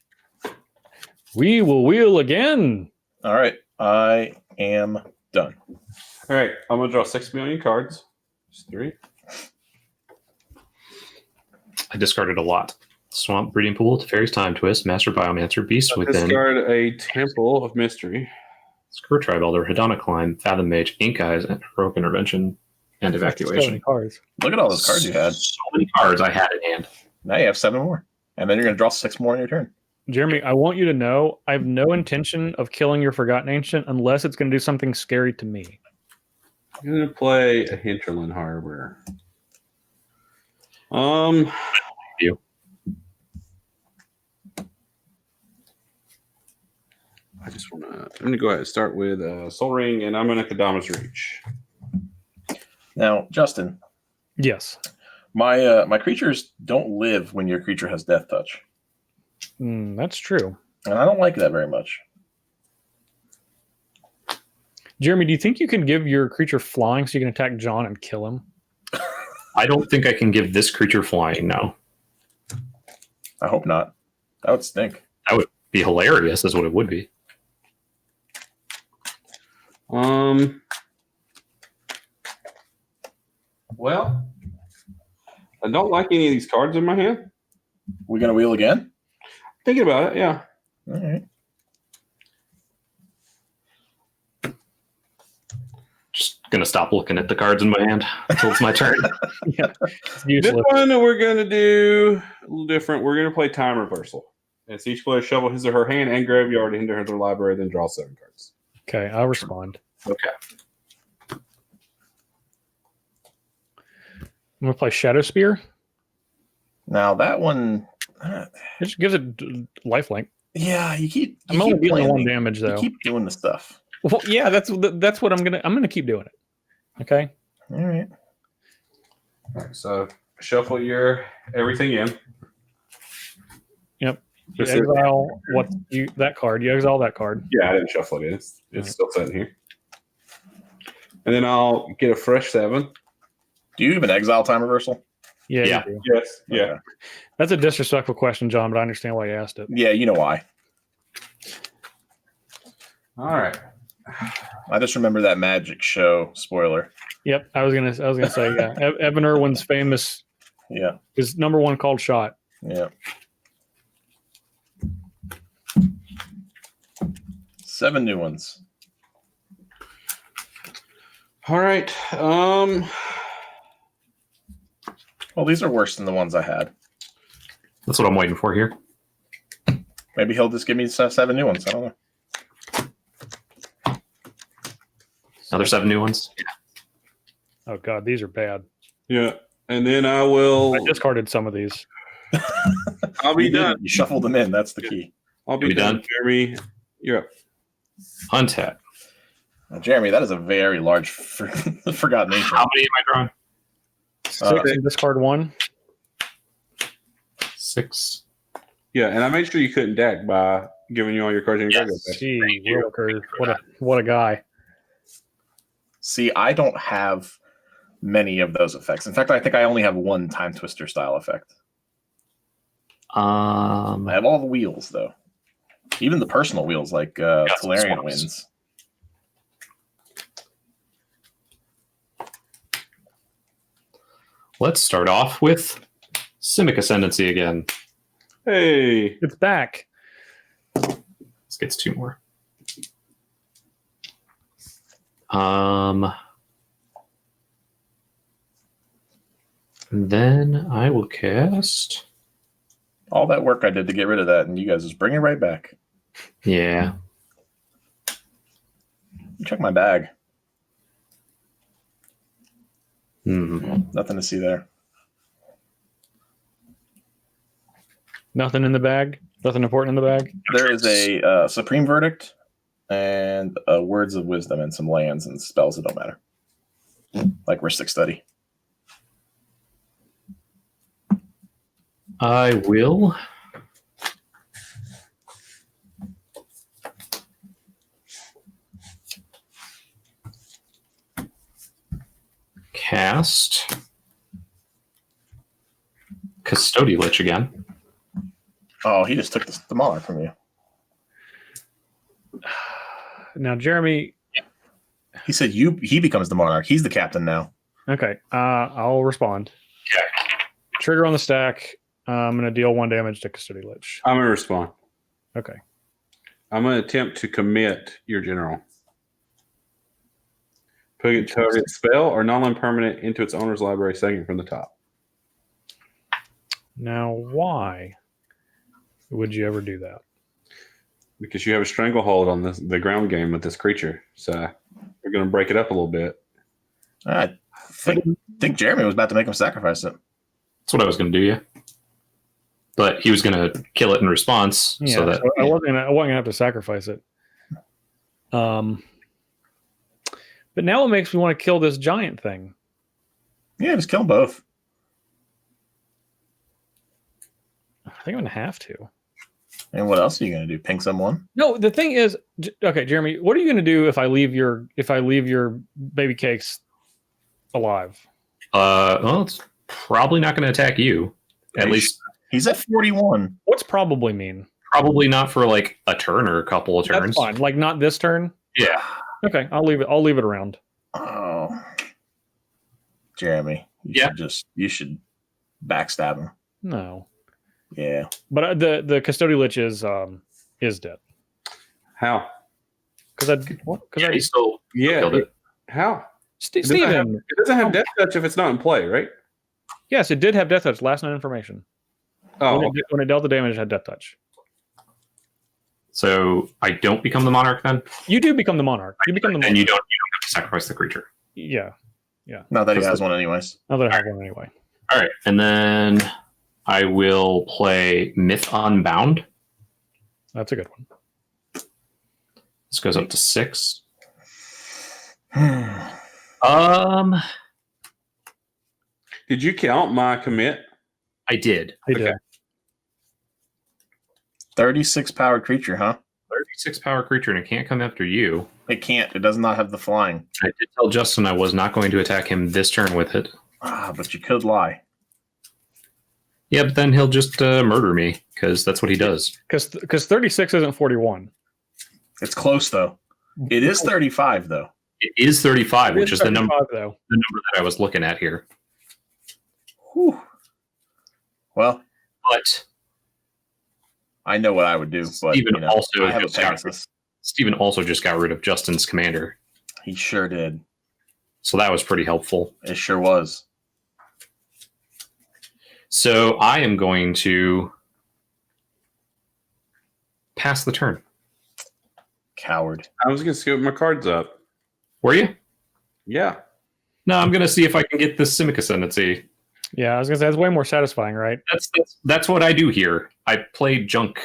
We will wheel again. All right, I am done. All right, I'm gonna draw 6 million cards. Just 3. I discarded a lot. Swamp Breeding Pool, Teferi's Time Twist, Master Biomancer, Beast Within, Discard a Temple of Mystery. Scourge Tribe Elder, Hedonic Climb, Fathom Mage, Ink Eyes, and Heroic Intervention, and So many Evacuation. cards. Look at all those cards you had. So many cards I had in hand. Now you have 7 more. And then you're going to draw 6 more in your turn. Jeremy, I want you to know I have no intention of killing your Forgotten Ancient unless it's going to do something scary to me. I'm gonna play a Hinterland Harbor. You. I'm gonna go ahead and start with Soul Ring, and I'm gonna Kadama's Reach. Now, Justin, Yes. my creatures don't live when your creature has Death Touch. That's true. And I don't like that very much. Jeremy, do you think you can give your creature flying so you can attack John and kill him? I don't think I can give this creature flying now. I hope not. That would stink. That would be hilarious, is what it would be. Well, I don't like any of these cards in my hand. We going to wheel again? Thinking about it, yeah. All right. Just gonna stop looking at the cards in my hand until it's my turn. Yeah. It's This useless. one we're gonna do a little different. We're gonna play Time Reversal. As each player shovel his or her hand and graveyard into their library, then draw 7 cards. Okay, I'll respond. Okay. I'm going to play Shadow Spear. Now, that one... It just gives it lifelink. yeah, you keep... I'm only dealing 1 damage, You though. keep doing the stuff. Well, yeah, that's what I'm gonna keep doing it. Okay. All right. All right, so shuffle your everything in. Yep. You Just exile that card. You exile that card. Yeah, I didn't shuffle it in. It's still sitting here. And then I'll get a fresh 7. Do you even exile Time Reversal? Yeah. Yeah. You do. Yes. Yeah. Okay. That's a disrespectful question, John, but I understand why you asked it. Yeah, you know why. All right. I just remember that Magic Show spoiler. Yep. I was gonna say yeah. Evan Irwin's famous Yeah. his #1 called shot. Yeah. 7 new ones. All right. Well, these are worse than the ones I had. That's what I'm waiting for here. Maybe he'll just give me 7 new ones. I don't know. Another 7 new ones. Oh god, these are bad. Yeah. And then I will. I discarded some of these. I'll be You didn't. done. You shuffled them in. That's the key. I'll be We done. done? Jeremy, you're up. Untap. Now, Jeremy, that is a very large forgotten nation. How many am I drawing? 6 and discard 1. 6. Yeah, and I made sure you couldn't deck by giving you all your cards in your Yes. graveyard. Gee, Wilker, what a guy. See, I don't have many of those effects. In fact, I think I only have 1 Time Twister style effect. I have all the wheels, though. Even the personal wheels, like Tolarian swamps. Winds. Let's start off with Simic Ascendancy again. Hey. It's back. This gets 2 more. Then I will cast. All that work I did to get rid of that, and you guys just bring it right back. Yeah. Check my bag. Hmm. Nothing to see there. Nothing in the bag. Nothing important in the bag. There is a Supreme Verdict and Words of Wisdom and some lands and spells that don't matter. Like Ristic Study. I will. Cast Custody Lich again. Oh, he just took the Monarch from you. Now, Jeremy. He said he becomes the Monarch. He's the captain now. Okay, I'll respond. Okay. Trigger on the stack. I'm going to deal 1 damage to Custody Lich. I'm going to respond. Okay. I'm going to attempt to commit your general. Putting a target spell or non-land permanent into its owner's library, second from the top. Now, why would you ever do that? Because you have a stranglehold on the ground game with this creature. So we're going to break it up a little bit. I think Jeremy was about to make him sacrifice it. That's what I was going to do, yeah. But he was going to kill it in response. Yeah, so that so I wasn't going to have to sacrifice it. But now it makes me want to kill this giant thing. Yeah, just kill them both. I think I'm going to have to. And what else are you going to do? Ping someone? No, the thing is, okay, Jeremy, what are you going to do if I leave your baby cakes alive? Well, it's probably not going to attack you. At least he's at 41. What's probably mean? Probably not for like a turn or a couple of turns. That's fine. Like not this turn. Yeah. Okay, I'll leave it around. Oh, Jeremy, you should backstab him. No. Yeah, but the Custody Lich is dead. How? Because he still killed it. How? Steven, it doesn't have death touch if it's not in play, right? Yes, it did have death touch. Last known information. Oh, when it dealt the damage, it had death touch. So I don't become the Monarch then? You do become the Monarch. You become the Monarch. And you don't have to sacrifice the creature. Yeah. Not that he has one anyways. Not that I have one anyway. All right, and then I will play Myth Unbound. That's a good one. This goes up to 6. Did you count my commit? I did. I did. 36 powered creature, huh? 36 power creature, and it can't come after you. It can't. It does not have the flying. I did tell Justin I was not going to attack him this turn with it. But you could lie. Yeah, but then he'll just murder me, because that's what he does. Because 36 isn't 41. It's close, though. It is 35, though. It is 35, which is the number though. the number that I was looking at here. Whew. Well, but I know what I would do. But Steven also just got rid of Justin's commander. He sure did. So that was pretty helpful. It sure was. So I am going to pass the turn. Coward. I was going to scoop my cards up. Were you? Yeah. No, I'm going to see if I can get this Simic Ascendancy. Yeah, I was going to say, that's way more satisfying, right? That's what I do here. I play junk.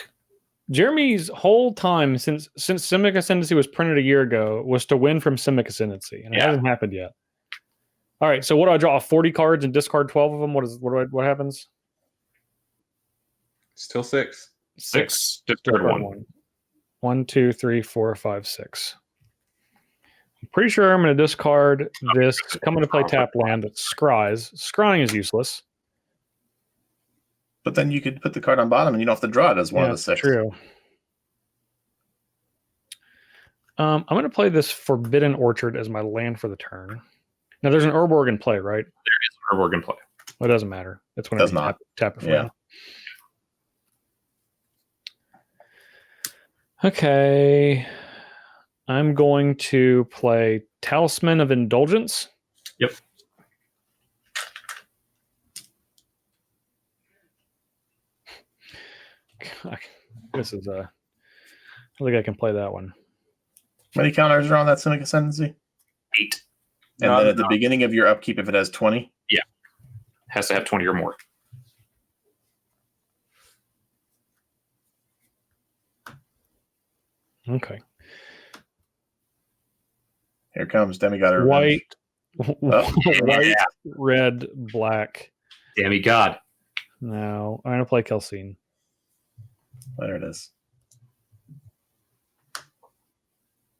Jeremy's whole time since Simic Ascendancy was printed a year ago was to win from Simic Ascendancy, and it hasn't happened yet. All right, so what do I draw? 40 cards and discard 12 of them? What happens? Still 6. 6. Discard 1. 1, 2, 3, 4, 5, 6. I'm pretty sure I'm going to discard this. Come into play tap land that's Scries. Scrying is useless. But then you could put the card on bottom and you don't have to draw it as one of the 6. True. I'm going to play this Forbidden Orchard as my land for the turn. Now, there's an Urborg in play, right? There is an Urborg in play. Well, it doesn't matter. It's when Does I not. tap it for Yeah. you. Okay. I'm going to play Talisman of Indulgence. Yep. This is I think I can play that one. How many counters are on that Simic Ascendancy? 8. And then at the beginning of your upkeep, if it has 20? Yeah. Has to have 20 or more. Okay. Here comes Demigod of White, Revenge. white, red, black. Demigod. No, I'm gonna play Kelsien. There it is.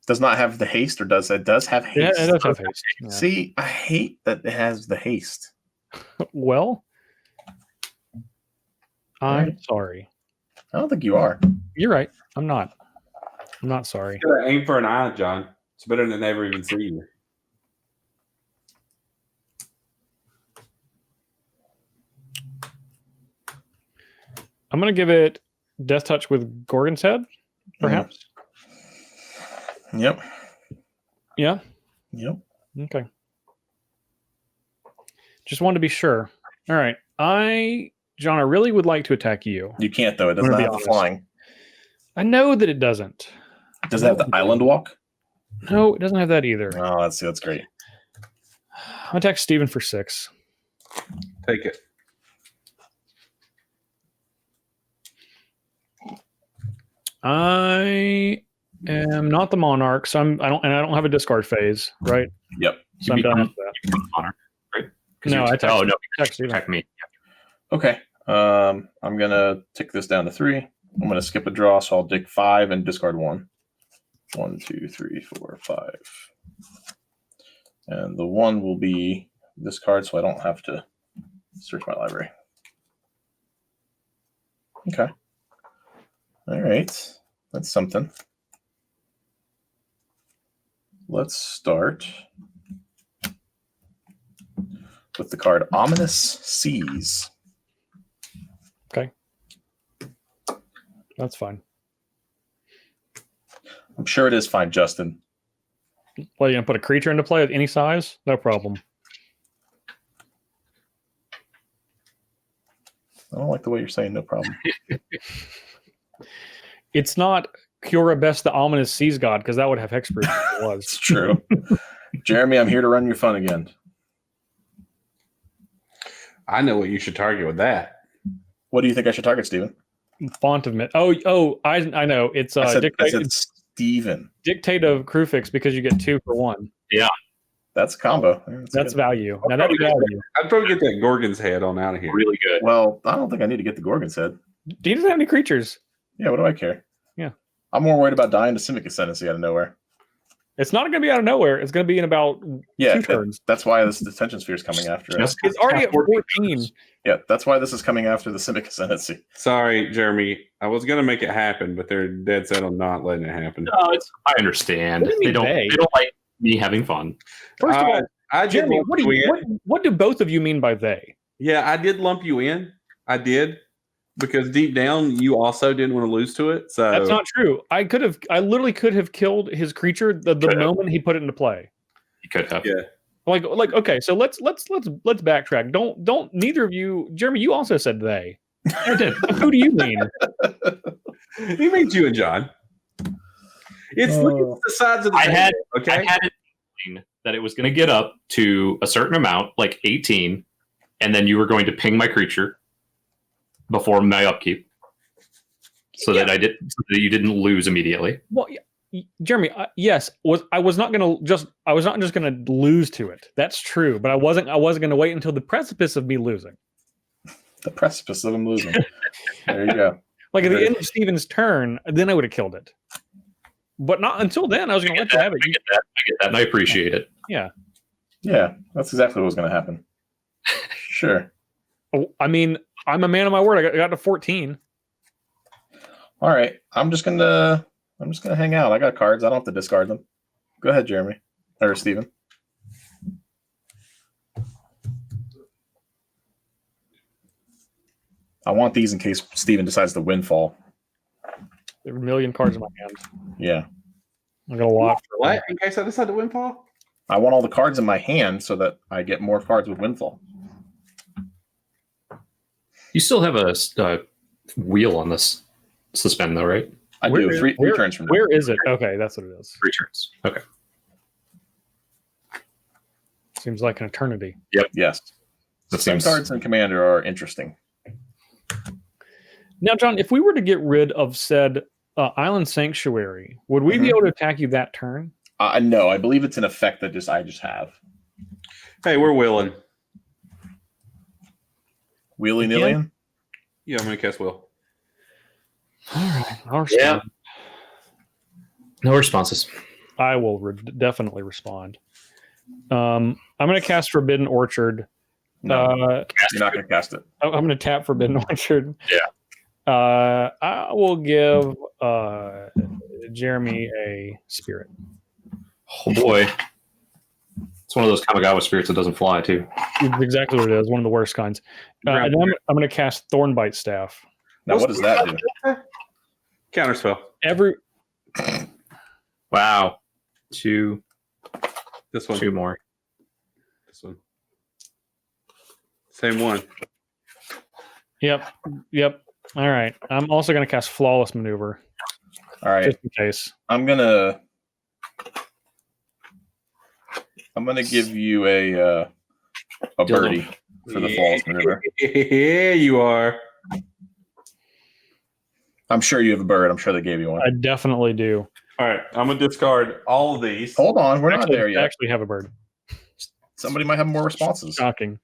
Does not have the haste, or does it? Does have haste. Yeah, it does have haste. Yeah. See, I hate that it has the haste. Well, I'm sorry. I don't think you are. You're right. I'm not. I'm not sorry. You gotta aim for an eye, John. It's better than never even see you. I'm going to give it Death Touch with Gorgon's Head, perhaps. Yep. Yeah? Yep. Okay. Just wanted to be sure. All right. John, I really would like to attack you. You can't, though. It doesn't I'm gonna have be the flying. I know that it doesn't. Does it have the island walk? No, it doesn't have that either. Oh, that's great. I'll attack Steven for 6. Take it. I am not the Monarch, so I don't have a discard phase, right? Yep. So I'm done with that. You become Monarch, right? No, I attacked, oh no, attacked Steven. attack me. Okay. I'm gonna tick this down to 3. I'm gonna skip a draw, so I'll dig 5 and discard 1. 1, 2, 3, 4, 5. And the 1 will be this card, so I don't have to search my library. Okay. All right. That's something. Let's start with the card Ominous Seas. Okay. That's fine. I'm sure it is fine, Justin. Well, you going to put a creature into play of any size? No problem. I don't like the way you're saying no problem. It's not Cura Best the Ominous Seas God, because that would have hexproof if it was. It's true. Jeremy, I'm here to run your fun again. I know what you should target with that. What do you think I should target, Steven? Font of Myth. I know. It's I said Dictate Steven. Dictate of Crewfix because you get 2 for 1. That's a combo. That's value. Now that's value. I'd probably get that Gorgon's head on out of here. Really good. Well, I don't think I need to get the Gorgon's head. Do you not have any creatures? Yeah, what do I care? Yeah. I'm more worried about dying to Simic Ascendancy out of nowhere. It's not going to be out of nowhere. It's going to be in about 2 turns. That's why this Detention Sphere is coming after us. It's already at 14. Yeah, that's why this is coming after the Simic Ascendancy. Sorry, Jeremy. I was going to make it happen, but they're dead set on not letting it happen. No, I understand. What do you mean They don't like me having fun. First of all, I did Jeremy, lump you in. what do both of you mean by they? Yeah, I did lump you in. I did. Because deep down, you also didn't want to lose to it. So That's not true. I literally could have killed his creature the moment he put it into play. You could have. Yeah. Like okay, so let's backtrack. Don't neither of you, Jeremy, you also said they. I did. Who do you mean? He means you and John. It's look at the sides of the table, okay? I had it thinking that it was going to get up to a certain amount, like 18, and then you were going to ping my creature before my upkeep, so that you didn't lose immediately. Well, Jeremy, yes, I was not just going to lose to it. That's true, but I wasn't going to wait until the precipice of me losing. The precipice of him losing. There you go. Like at the end of Steven's turn, then I would have killed it. But not until then. I was going to let you have it. I get that, and I appreciate it. Yeah. Yeah, that's exactly what was going to happen. Sure. I mean, I'm a man of my word. I got to 14. All right, I'm just gonna hang out. I got cards. I don't have to discard them. Go ahead, Jeremy or Steven. I want these in case Steven decides to windfall. There are a million cards in my hand. Yeah. I got a lot. What? In case I decide to windfall? I want all the cards in my hand so that I get more cards with windfall. You still have a wheel on this suspend, though, right? I do. Three turns from now. Where is it? Okay, that's what it is. 3 turns. Okay. Seems like an eternity. Yep. Yes. That Some seems cards in Commander are interesting. Now, John, if we were to get rid of said Island Sanctuary, would we be able to attack you that turn? No, I believe it's an effect that I just have. Hey, we're willing. Wheelie-nillion? Yeah, I'm going to cast Will. All right. I'll respond. no responses. I will definitely respond. I'm going to cast Forbidden Orchard No, you're not going to cast it. I'm going to tap Forbidden Orchard. Yeah. I will give Jeremy a spirit. Oh boy. It's one of those Kamigawa spirits that doesn't fly, too. It's exactly what it is. One of the worst kinds. And then I'm going to cast Thornbite Staff. Now, what does that do? Counterspell. Wow. Two more. This one. Same one. Yep. All right. I'm also going to cast Flawless Maneuver. All right. Just in case. I'm gonna give you a birdie for the Flawless Maneuver. Yeah, you are. I'm sure you have a bird. I'm sure they gave you one. I definitely do. All right, I'm gonna discard all of these. Hold on, we're not there yet. I actually have a bird. Somebody might have more responses. Shocking.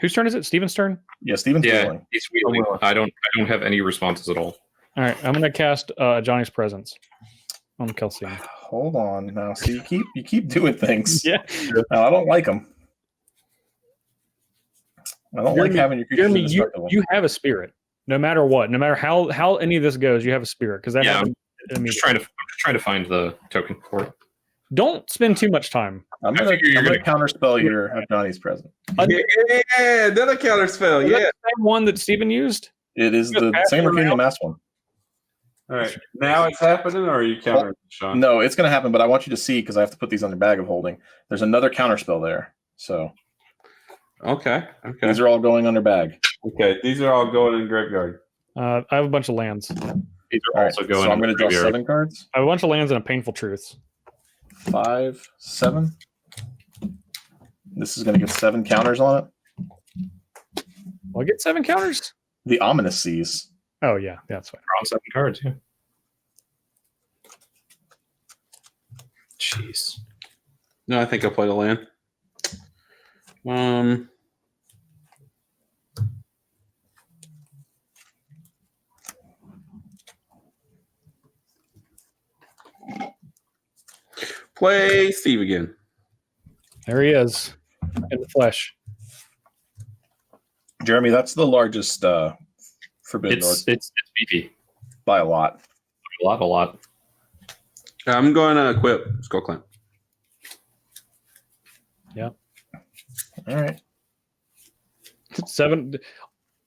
Whose turn is it? Steven's turn? Yeah, Steven's wheeling. He's wheeling. I don't have any responses at all. All right, I'm going to cast Johnny's Presence on Kelsien. Hold on now. See, you keep doing things. Yeah. No, I don't like them. I don't like having your creatures Jeremy, indestructible. you have a spirit. No matter what, no matter how any of this goes, you have a spirit because that happens. I'm just trying to find the token for it. Don't spend too much time. I'm gonna counterspell your Johnny's present. Yeah, another counterspell. Is Yeah, that the same one that Steven used. It is the same Arcane Mass one. all right. Now it's happening, or are you countering, Sean? No, it's gonna happen, but I want you to see because I have to put these on your bag of holding. There's another counterspell there. So Okay. these are all going under bag. Okay, these are all going in graveyard. I have a bunch of lands. These are All also right, going. so I'm in gonna the draw graveyard. 7 cards. I have a bunch of lands and a Painful Truths. 5, 7. This is gonna get 7 counters on it. Will I get 7 counters? The Ominous Seas. Oh yeah, that's fine. Draw 7 cards. Yeah. Jeez. No, I think I played a land. Play Steve again. There he is in the flesh. Jeremy, that's the largest Forbidden North It's beefy. by a lot. A lot. I'm going to equip Skull Clamp. Yeah. All right.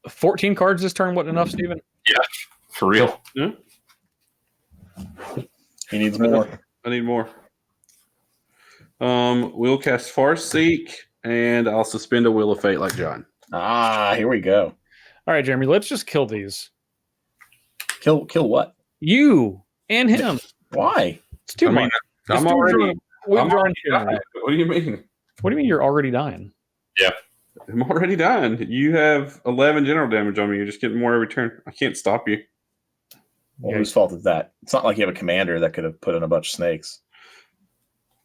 14 cards this turn. What enough, Steven? Yeah, for real. Yeah. He needs more. I need more. We'll cast Farseek, and I'll suspend a Wheel of Fate like John. Ah, here we go. All right, Jeremy, let's just kill these. Kill what? You and him. Why? It's too I mean, much. I'm It's already. We've I'm drawn already two. dying. What do you mean? What do you mean you're already dying? Yeah. I'm already dying. You have 11 general damage on me. You're just getting more every turn. I can't stop you. Well, whose fault is that? It's not like you have a commander that could have put in a bunch of snakes.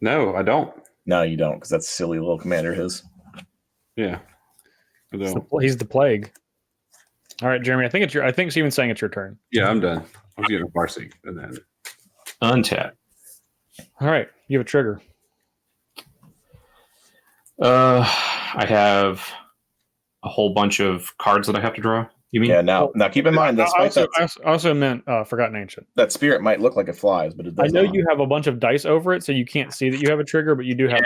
No, I don't. No, you don't, because that's a silly little commander of his. Yeah. I don't. He's the plague. All right, Jeremy. I think Steven's saying it's your turn. Yeah, I'm done. I was getting a Farseek, and then Untap. All right, you have a trigger. I have a whole bunch of cards that I have to draw. You mean? Yeah, now keep in mind, I also meant Forgotten Ancient. that spirit might look like it flies, but it I does know not. you have a bunch of dice over it, so you can't see that you have a trigger, but you do have.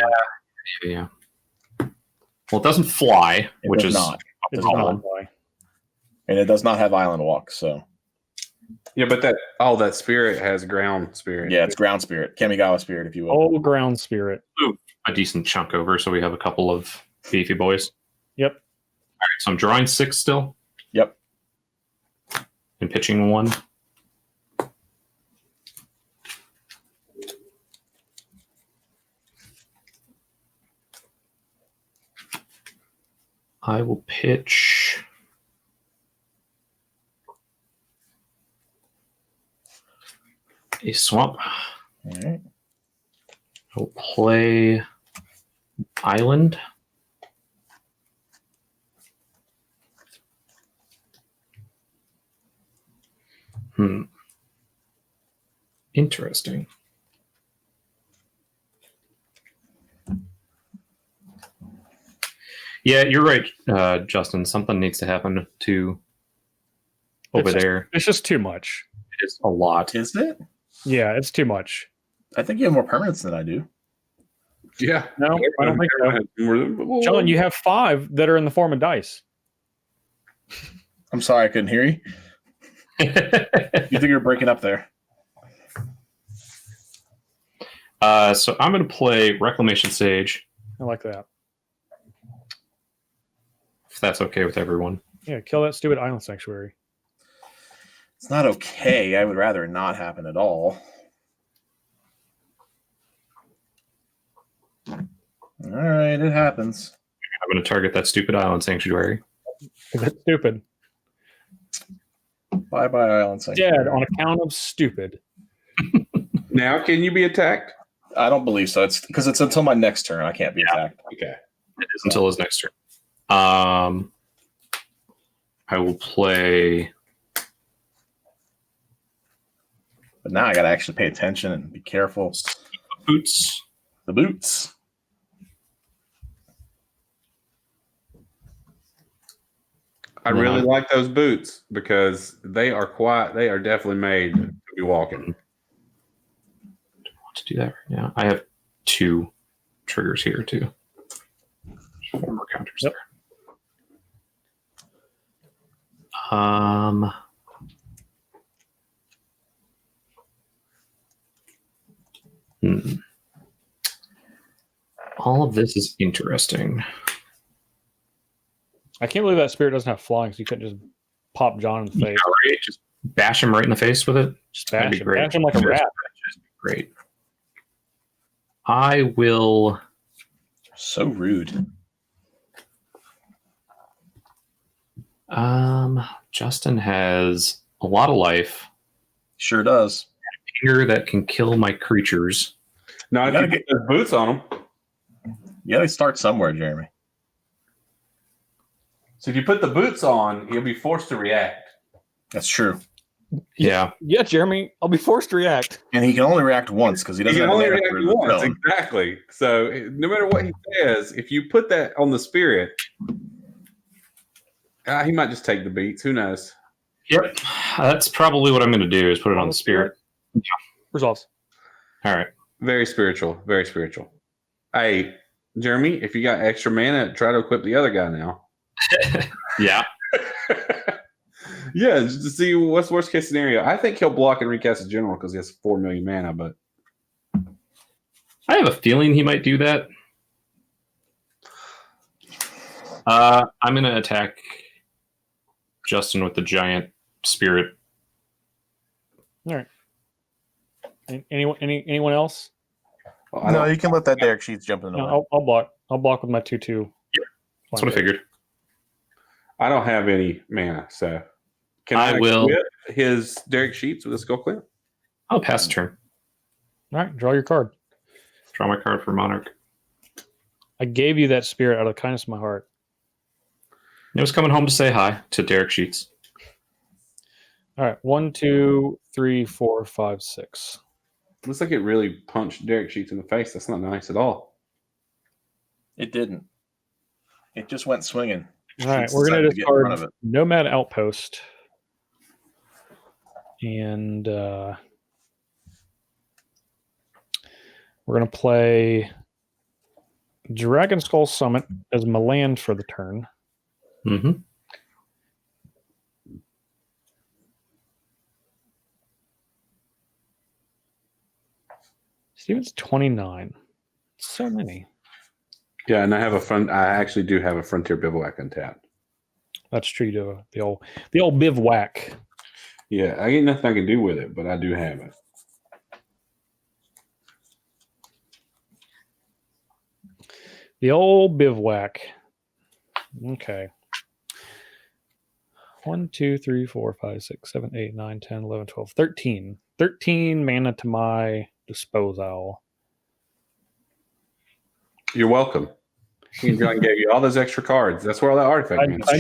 Yeah. Well, it doesn't fly, which does is not. It does problem. not fly. And it does not have Island Walk, so. yeah, but that spirit has ground spirit. Yeah, it's ground spirit. Kamigawa spirit, if you will. Old ground spirit. A decent chunk over, so we have a couple of beefy boys. Yep. All right, so I'm drawing 6 still. Yep. And pitching 1. I will pitch a swamp. All right. I'll play Island. Interesting. Yeah, you're right, Justin. Something needs to happen to over there. It's just too much. It is a lot. Is it? Yeah, it's too much. I think you have more permanents than I do. Yeah. No, I don't think so. John, you have 5 that are in the form of dice. I'm sorry, I couldn't hear you. You think you're breaking up there? So I'm going to play Reclamation Sage, I like that. if that's okay with everyone. Yeah, kill that stupid island sanctuary. It's not okay. I would rather it not happen at all. All right, it happens. I'm going to target that stupid island sanctuary. That's stupid. Bye-bye, Island Sanctuary. Dead on account of stupid. Now, can you be attacked? I don't believe so. It's because it's until my next turn. I can't be attacked. Okay. It is until his next turn. I will play. But now I got to actually pay attention and be careful. Boots. The boots. I really like those boots because they are definitely made to be walking. To do that right now. I have 2 triggers here too. 4 more counters there. All of this is interesting. I can't believe that spirit doesn't have flying, so you couldn't just pop John in the face. Yeah, right? Just bash him right in the face with it. Just That'd bash be him. great. Bash him like a rat. Great. I will. So rude. Justin has a lot of life. Sure does. Anger that can kill my creatures. Now, if you get those boots on them. You got to start somewhere, Jeremy. So if you put the boots on, you'll be forced to react. That's true. Yeah. Yeah, Jeremy, I'll be forced to react. And he can only react once because he doesn't He can have only mana react for the once, spell. exactly. So no matter what he says, if you put that on the spirit, he might just take the beats. Who knows? Yep. That's probably what I'm going to do is put it on the spirit. Yeah. Results. All right. Very spiritual. Very spiritual. Hey, Jeremy, if you got extra mana, try to equip the other guy now. Yeah. Yeah, just to see what's worst case scenario. I think he'll block and recast his general because he has 4 million mana, but I have a feeling he might do that. I'm going to attack Justin with the giant spirit. All right. Anyone else? well, No, you can let that Derek Sheets jump in the way. No, I'll block. I'll block with my 2/2. That's what I figured. I don't have any mana, so can I will equip his Derek Sheets with a skull clamp? I'll pass the turn. All right, draw your card. Draw my card for Monarch. I gave you that spirit out of the kindness of my heart. I was coming home to say hi to Derek Sheets. All right, 1, 2, 3, 4, 5, 6. Looks like it really punched Derek Sheets in the face. That's not nice at all. It didn't. It just went swinging. All right, Sheets we're going decided to to get in front of discard it. Nomad Outpost. And we're going to play Dragon Skull Summit as my land for the turn. Mm-hmm. Steven's 29. So many. Yeah, and I actually do have a Frontier Bivouac untapped. That's true. You do the old bivouac. Yeah, I get nothing I can do with it, but I do have it. The old bivouac. Okay. 1, 2, 3, 4, 5, 6, 7, 8, 9, 10, 11, 12, 13. 13 mana to my disposal. You're welcome. John gave you all those extra cards. That's where all that artifact means. I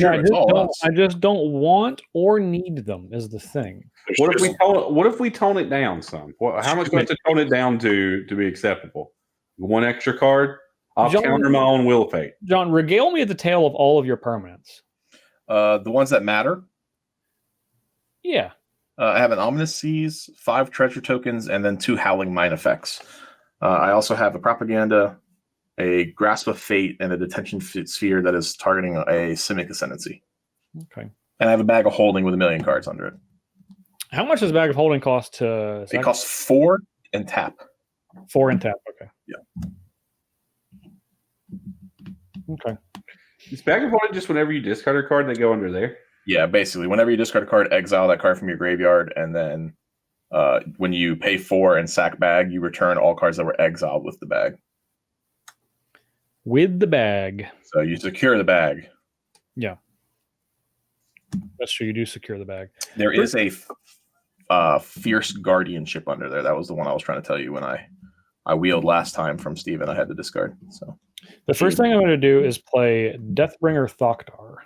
just don't want or need them is the thing. What if we tone it down some? How much do we have to tone it down to be acceptable? 1 extra card? I'll John- counter my own Wheel of Fate. John, regale me at the tale of all of your permanents. The ones that matter. Yeah. I have an Ominous Seas, 5 treasure tokens, and then 2 Howling Mine effects. I also have a Propaganda, a Grasp of Fate, and a Detention Sphere that is targeting a Simic Ascendancy. Okay. And I have a Bag of Holding with 1,000,000 cards under it. How much does a bag of holding cost to? It costs 4 and tap. 4 and tap. Okay. Yeah. Okay. Is Bag of Holding just whenever you discard a card, they go under there? Yeah, basically, whenever you discard a card, exile that card from your graveyard, and then when you pay 4 and sack bag, you return all cards that were exiled with the bag. With the bag. So you secure the bag. Yeah. That's true. You do secure the bag. There is a Fierce Guardianship under there. That was the one I was trying to tell you when I wheeled last time from Steven. I had to discard. So The first thing I'm going to do is play Deathbringer Thoktar.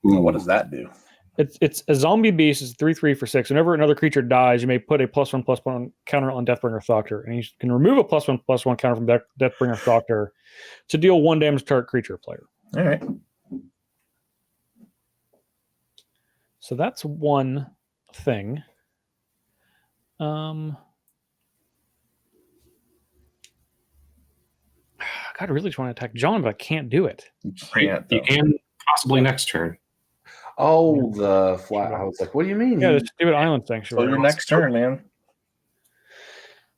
Ooh, what does that do? It's a zombie beast. It's 3/3 for 6. Whenever another creature dies, you may put a +1/+1 counter on Deathbringer Thoktar, and you can remove a +1/+1 counter from Deathbringer Thoktar to deal 1 damage to target creature player. All right. So that's one thing. God, I really just want to attack John, but I can't do it. You can't. You can possibly next turn. Oh, the flat. I was like, what do you mean? Yeah, the stupid island So sanctuary. your next turn, man.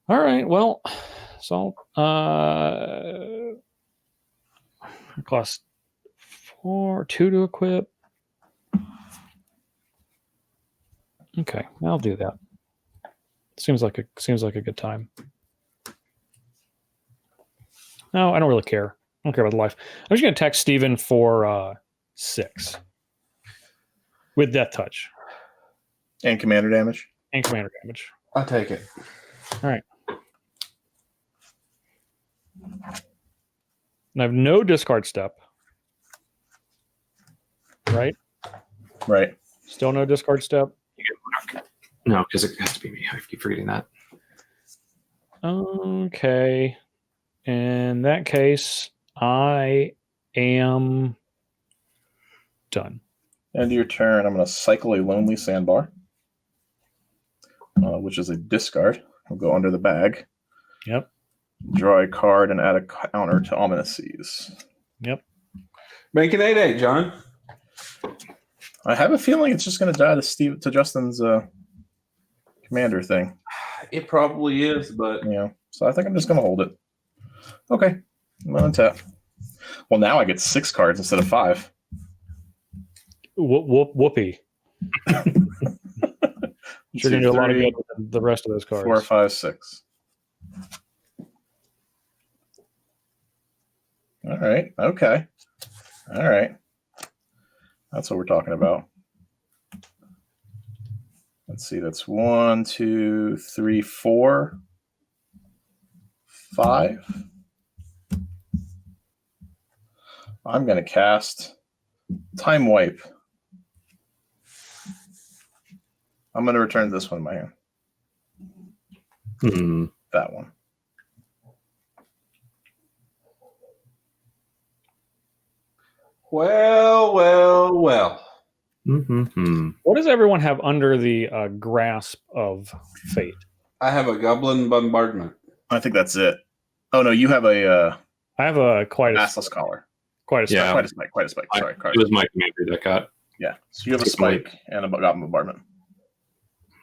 All right. Well, so it costs 2 to equip. Okay, I'll do that. Seems like a good time. No, I don't really care. I don't care about the life. I'm just going to text Steven for 6 with Death Touch And commander damage. and commander damage. I'll take it. All right. And I have no discard step. Right? Right. Still no discard step. No, because it has to be me. I keep forgetting that. Okay. In that case, I am done. End of your turn, I'm going to cycle a Lonely Sandbar, which is a discard. I'll go under the bag. Yep. Draw a card and add a counter to Ominous Seas. Yep. Make an 8/8, John. I have a feeling it's just going to die to Justin's commander thing. It probably is, but So I think I'm just going to hold it. Okay. I'm on tap. Well, now I get 6 cards instead of 5. Whoopee. You're going to do a lot of good with the rest of those cards. 4, 5, 6. All right. Okay. All right. That's what we're talking about. Let's see. That's 1, 2, 3, 4, 5. I'm going to cast Time Wipe. I'm going to return this one in my hand. That one. Well. Mm-hmm. What does everyone have under the grasp of fate? I have a Goblin Bombardment. I think that's it. Oh, no, you have a I have a quite a Massless Collar. quite a spike. Yeah. Quite a spike. Sorry. It was my commander that got. Yeah. So you have a spike and a Goblin Bombardment.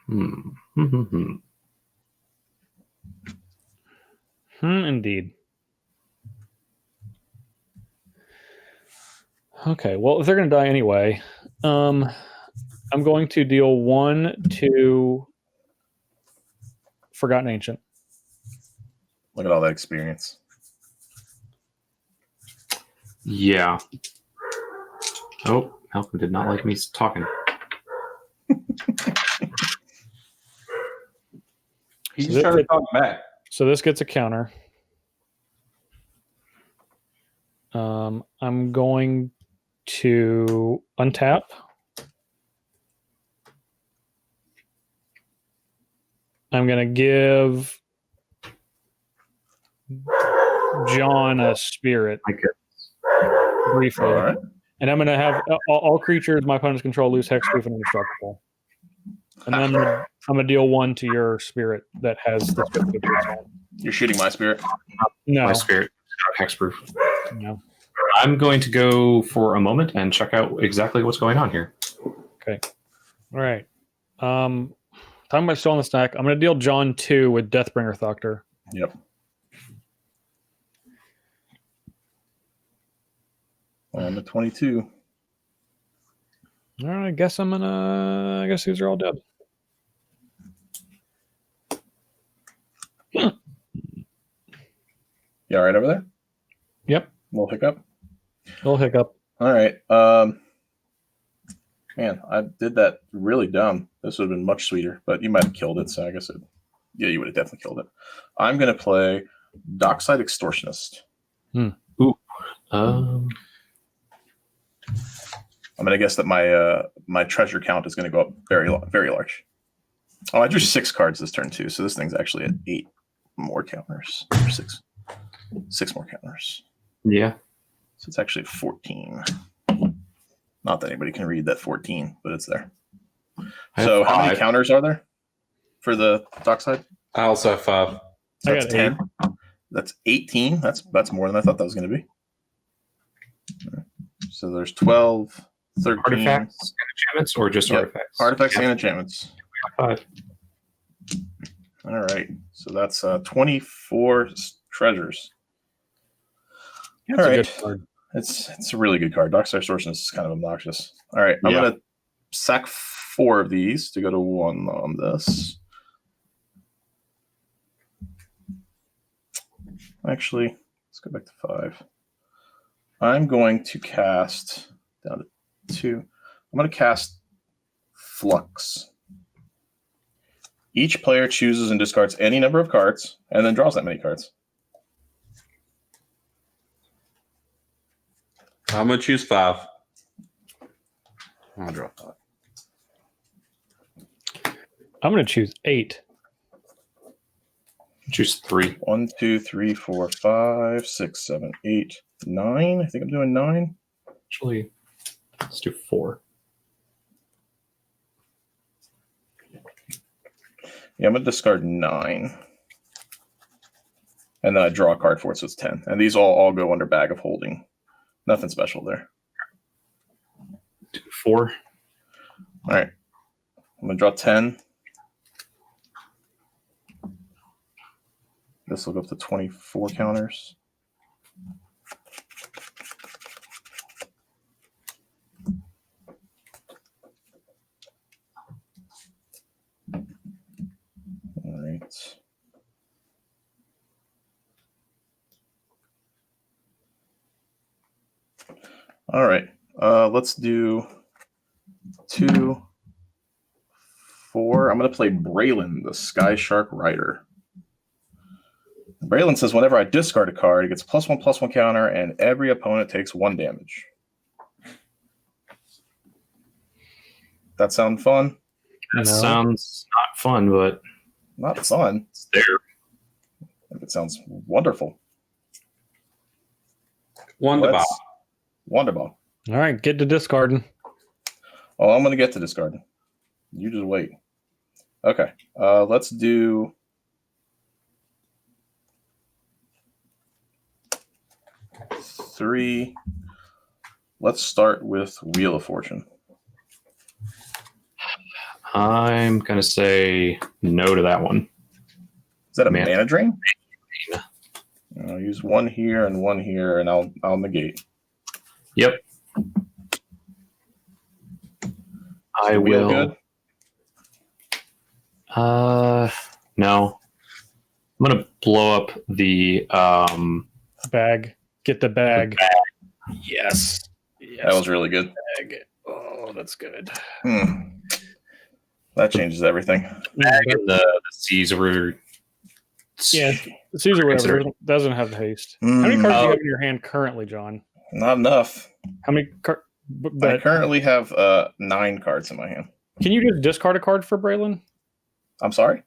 Mm-hmm. Indeed. Okay, well, if they're going to die anyway, I'm going to deal 1 to Forgotten Ancient. Look at all that experience. Yeah. Oh, Malcolm did not like me talking. He's just trying to talk back. So this gets a counter. I'm going to untap. I'm going to give John a spirit My goodness. briefly. All right. And I'm going to have all creatures my opponents control lose hexproof and indestructible. And then I'm going to deal 1 to your spirit that has the spirit of its own. You're shooting my spirit. No. My spirit hexproof. No. I'm going to go for a moment and check out exactly what's going on here. Okay. All right. Talking about still on the stack, I'm going to deal John 2 with Deathbringer Thoctor. Yep. On the 22. All right, I guess I guess these are all dead. You all right over there? Yep. Little hiccup. Little hiccup. All right. Man, I did that really dumb. This would have been much sweeter, but you might have killed it. So I guess yeah, you would have definitely killed it. I'm going to play Dockside Extortionist. Um, I'm going to guess that my treasure count is going to go up very large. Oh, I drew 6 cards this turn too, so this thing's actually at 8 more counters. Or 6 more counters. yeah. So it's actually 14. Not that anybody can read that 14, but it's there. I So have how many 5. counters are there for the dockside? I also have 5. So I that's got 10. That's 18. That's more than I thought that was going to be. So there's 12, 13. Artifacts and enchantments, or just Yep. artifacts? Artifacts Yeah. and enchantments. 5. All right. So that's 24 treasures. That's All a right. good card. It's a really good card. Dockside Extortionist is kind of obnoxious. All right. I'm Yeah. going to sack 4 of these to go to 1 on this. Actually, let's go back to 5. I'm going to cast down to 2. I'm going to cast Flux. Each player chooses and discards any number of cards and then draws that many cards. I'm going to choose 5. I'm going to draw 5. I'm going to choose 8. Choose 3. 1, 2, 3, 4, 5, 6, 7, 8, 9. I think I'm doing 9. Actually, let's do 4. Yeah, I'm going to discard 9. And then I draw a card for it, so it's 10. And these all go under Bag of Holding. Nothing special there. Do 4. All right. I'm going to draw 10. This will go up to 24 counters. All right. All right. Let's do 2, 4. I'm going to play Brallin, the Sky Shark Rider. Brallin says whenever I discard a card, it gets +1/+1 counter, and every opponent takes 1 damage. That sound fun? That No. sounds not fun, but Not fun. it's there. I think it sounds wonderful. Wonderful. Wonderful. All right, get to discarding. Oh, I'm going to get to discarding. You just wait. Okay. Let's do 3. Let's start with Wheel of Fortune. I'm going to say no to that one. Is that a Man. mana drain? I'll use 1 here and 1 here, and I'll negate. Yep. I the wheel will. good? No. I'm going to blow up the Bag. Get the bag. Yes. That was really good. Bag. Oh, that's good. That changes everything. Bag and the Caesar. Yeah, Caesar whatever Consider- doesn't have the haste. How many cards do you have in your hand currently, John? Not enough. How many cards? I But currently have 9 cards in my hand. can you just discard a card for Brallin? I'm sorry?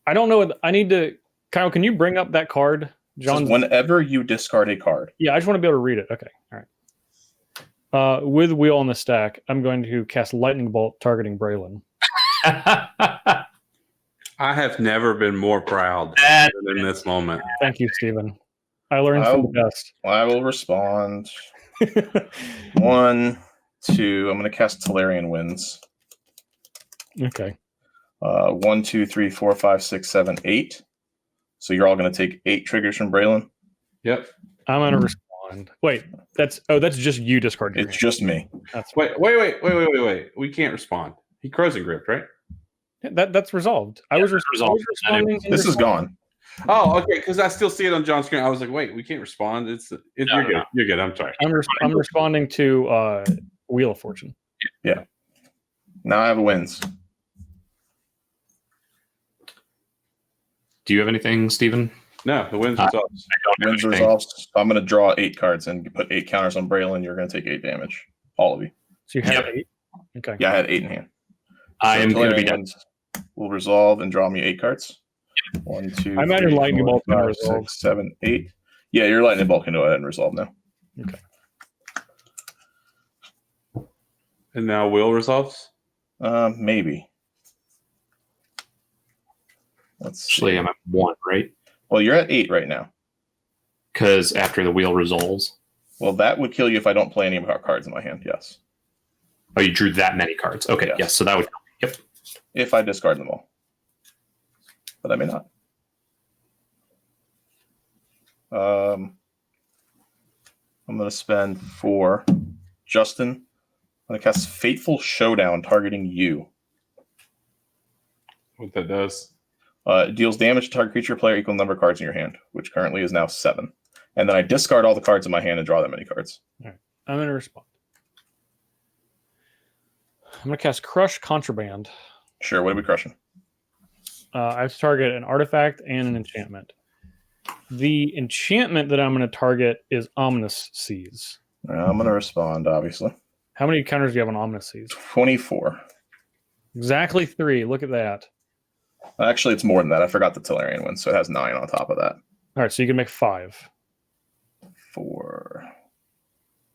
I don't know. I need to. Kyle, can you bring up that card John's, whenever you discard a card. yeah, I just want to be able to read it. Okay, all right. With wheel on the stack, I'm going to cast Lightning Bolt targeting Brallin. I have never been more proud than in this moment. Thank you, Stephen. I learned from the best. I will respond. 1, 2. I'm going to cast Tolarian Winds. Okay. 1, 2, 3, 4, 5, 6, 7, 8. So you're all going to take 8 triggers from Brallin. Yep. I'm going to respond. Wait, that's just you discard your It's hand. just me. That's Wait. We can't respond. He Crows and Gripped, right? That's resolved. I was responding. This is gone. Oh, okay. Because I still see it on John's screen. I was like, wait, we can't respond. You're good. You're good. I'm sorry. I'm responding to Wheel of Fortune. Yeah. Now I have Winds. Do you have anything, Stephen? No, the Winds resolves. Winds resolves. I'm going to draw 8 cards and put 8 counters on Brallin. You're going to take 8 damage. All of you. So you have 8? Okay. Yeah, I had 8 in hand. I am going to be done. Will resolve and draw me 8 cards. 1, 2. I imagine Lightning Bolt can resolve. 6, 7, 8. Yeah, your Lightning Bolt can go ahead and resolve now. Okay. And now Will resolves? Maybe. Let's see. Actually, I'm at 1, right? Well, you're at 8 right now. Because after the wheel resolves. Well, that would kill you if I don't play any of our cards in my hand, yes. Oh, you drew that many cards. Okay, yes, so that would kill me. Yep. If I discard them all. But I may not. I'm going to spend 4. Justin, I'm going to cast Fateful Showdown targeting you. What that does? It deals damage to target creature player equal number of cards in your hand, which currently is now 7. And then I discard all the cards in my hand and draw that many cards. All right. I'm going to respond. I'm going to cast Crush Contraband. Sure, what are we crushing? I have to target an artifact and an enchantment. The enchantment that I'm going to target is Ominous Seas. I'm going to respond, obviously. How many counters do you have on Ominous Seas? 24. Exactly 3. Look at that. Actually, it's more than that. I forgot the Tolarian one, so it has 9 on top of that. All right, so you can make 5. 4.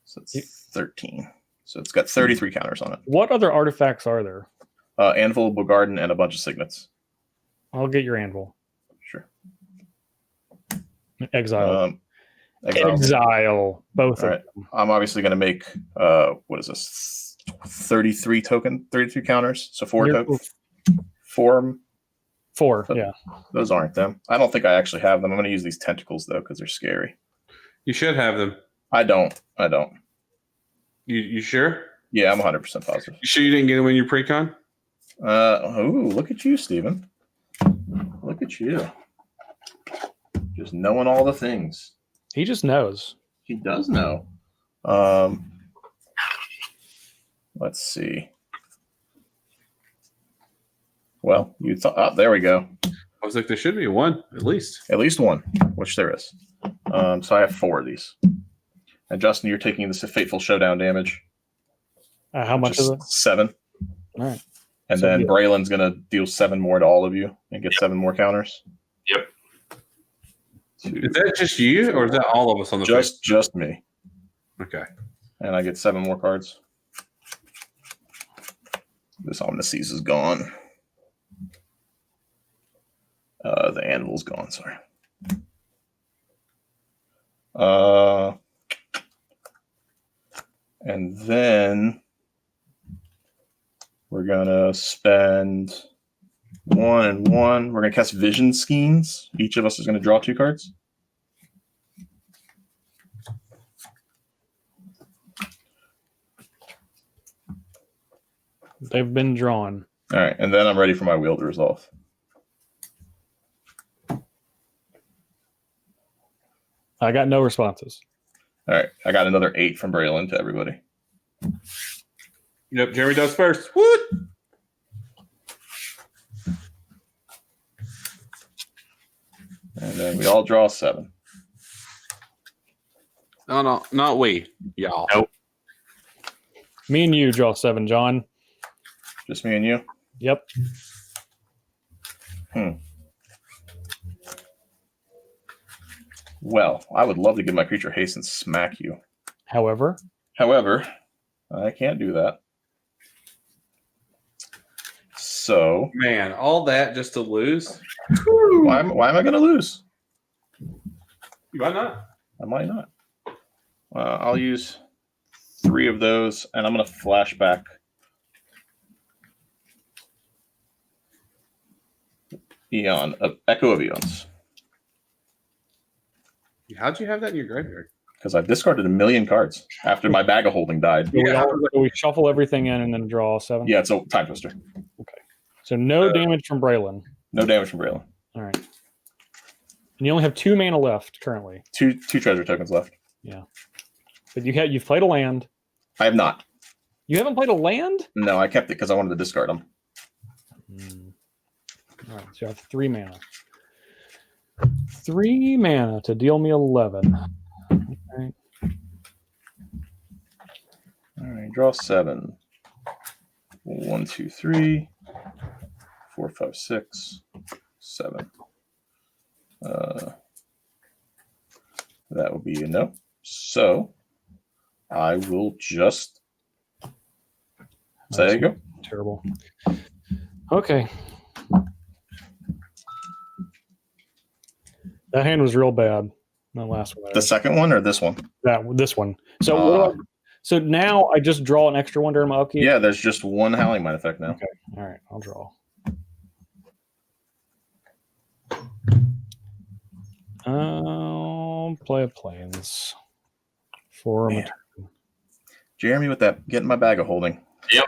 So it's 13. So it's got 33 counters on it. What other artifacts are there? Anvil, Bogarden, and a bunch of signets. I'll get your Anvil. Sure. Exile. Exile. Exile. Both All of right. them. I'm obviously going to make, what is this? 33 counters. So 4 tokens. 4. 4, yeah. Those aren't them. I don't think I actually have them. I'm going to use these tentacles, though, because they're scary. You should have them. I don't. You sure? Yeah, I'm 100% positive. You sure you didn't get them in your pre-con? Look at you, Steven. Look at you. Just knowing all the things. He just knows. He does know. Let's see. Well, you thought, oh, there we go. I was like, there should be one, at least. At least one, which there is. So I have 4 of these. And Justin, you're taking this Fateful Showdown damage. How much is it? 7. All right. And So then yeah. Braylin's going to deal 7 more to all of you and get 7 more counters. Yep. 2. Is that just you, or is that all of us on the Just me. Okay. And I get 7 more cards. This Ominous Seas is gone. The Anvil's gone, sorry. And then we're going to spend 1 and 1. We're going to cast Vision Schemes. Each of us is going to draw 2 cards. They've been drawn. All right, and then I'm ready for my wheel to resolve. I got no responses. All right, I got another 8 from Brallin to everybody. Yep, Jeremy does first. Woot! And then we all draw 7. No, not we. Y'all. Nope. Me and you draw 7, John. Just me and you? Yep. Well, I would love to give my creature haste and smack you. However, I can't do that. So, Man, all that just to lose? why am I going to lose? Why not? I might not. I'll use 3 of those, and I'm going to flash back Echo of Eons. How'd you have that in your graveyard? Because I've discarded 1,000,000 cards after my bag of holding died. so we shuffle everything in and then draw 7. Yeah, it's a time twister. Okay. So no damage from Brallin. No damage from Brallin. All right. And you only have 2 mana left currently. Two treasure tokens left. Yeah. But you've played a land. I have not. You haven't played a land? No, I kept it because I wanted to discard them. All right. So you have 3 mana. 3 mana to deal me 11. Okay. All right, draw 7. 1, 2, 3, 4, 5, 6, 7. That would be a no. So I will just there you go. Terrible. Okay. That hand was real bad. That last one. The second one or this one? This one. So so now I just draw an extra one during my upkeep? Yeah, there's just 1 Howling Might effect now. Okay. All right. I'll draw. I'll play a Plains for a turn. Jeremy with that getting my bag of holding. Yep.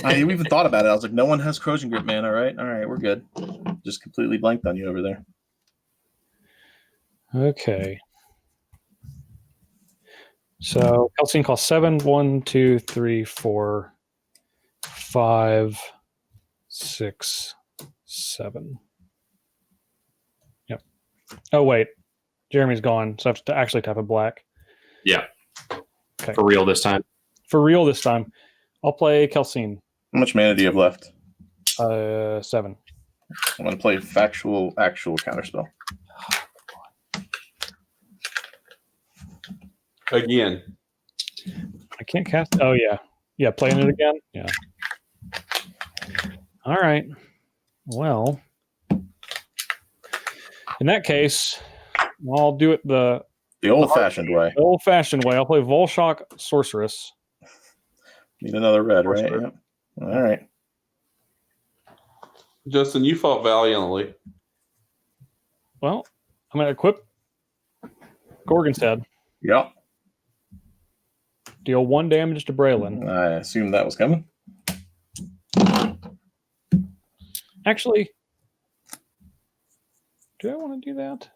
I even thought about it. I was like, no one has Corrosion Grip, man. All right, we're good. Just completely blanked on you over there. Okay. So Kelsien costs 7. 1, 2, 3, 4, 5, 6, 7. Yep. Oh wait, Jeremy's gone, so I have to actually tap a black. Yeah. Okay. For real this time. For real this time. I'll play Kelsien. How much mana do you have left? 7. I'm going to play actual counterspell. Again. I can't cast. Oh yeah, yeah. Playing it again. Yeah. All right. Well, in that case, I'll do it the old-fashioned way. The old-fashioned way. I'll play Volshock Sorceress. Need another red, right? Yep. All right. Justin, you fought valiantly. Well, I'm going to equip Gorgon's Head. Yep. Deal 1 damage to Brallin. I assumed that was coming. Actually, do I want to do that?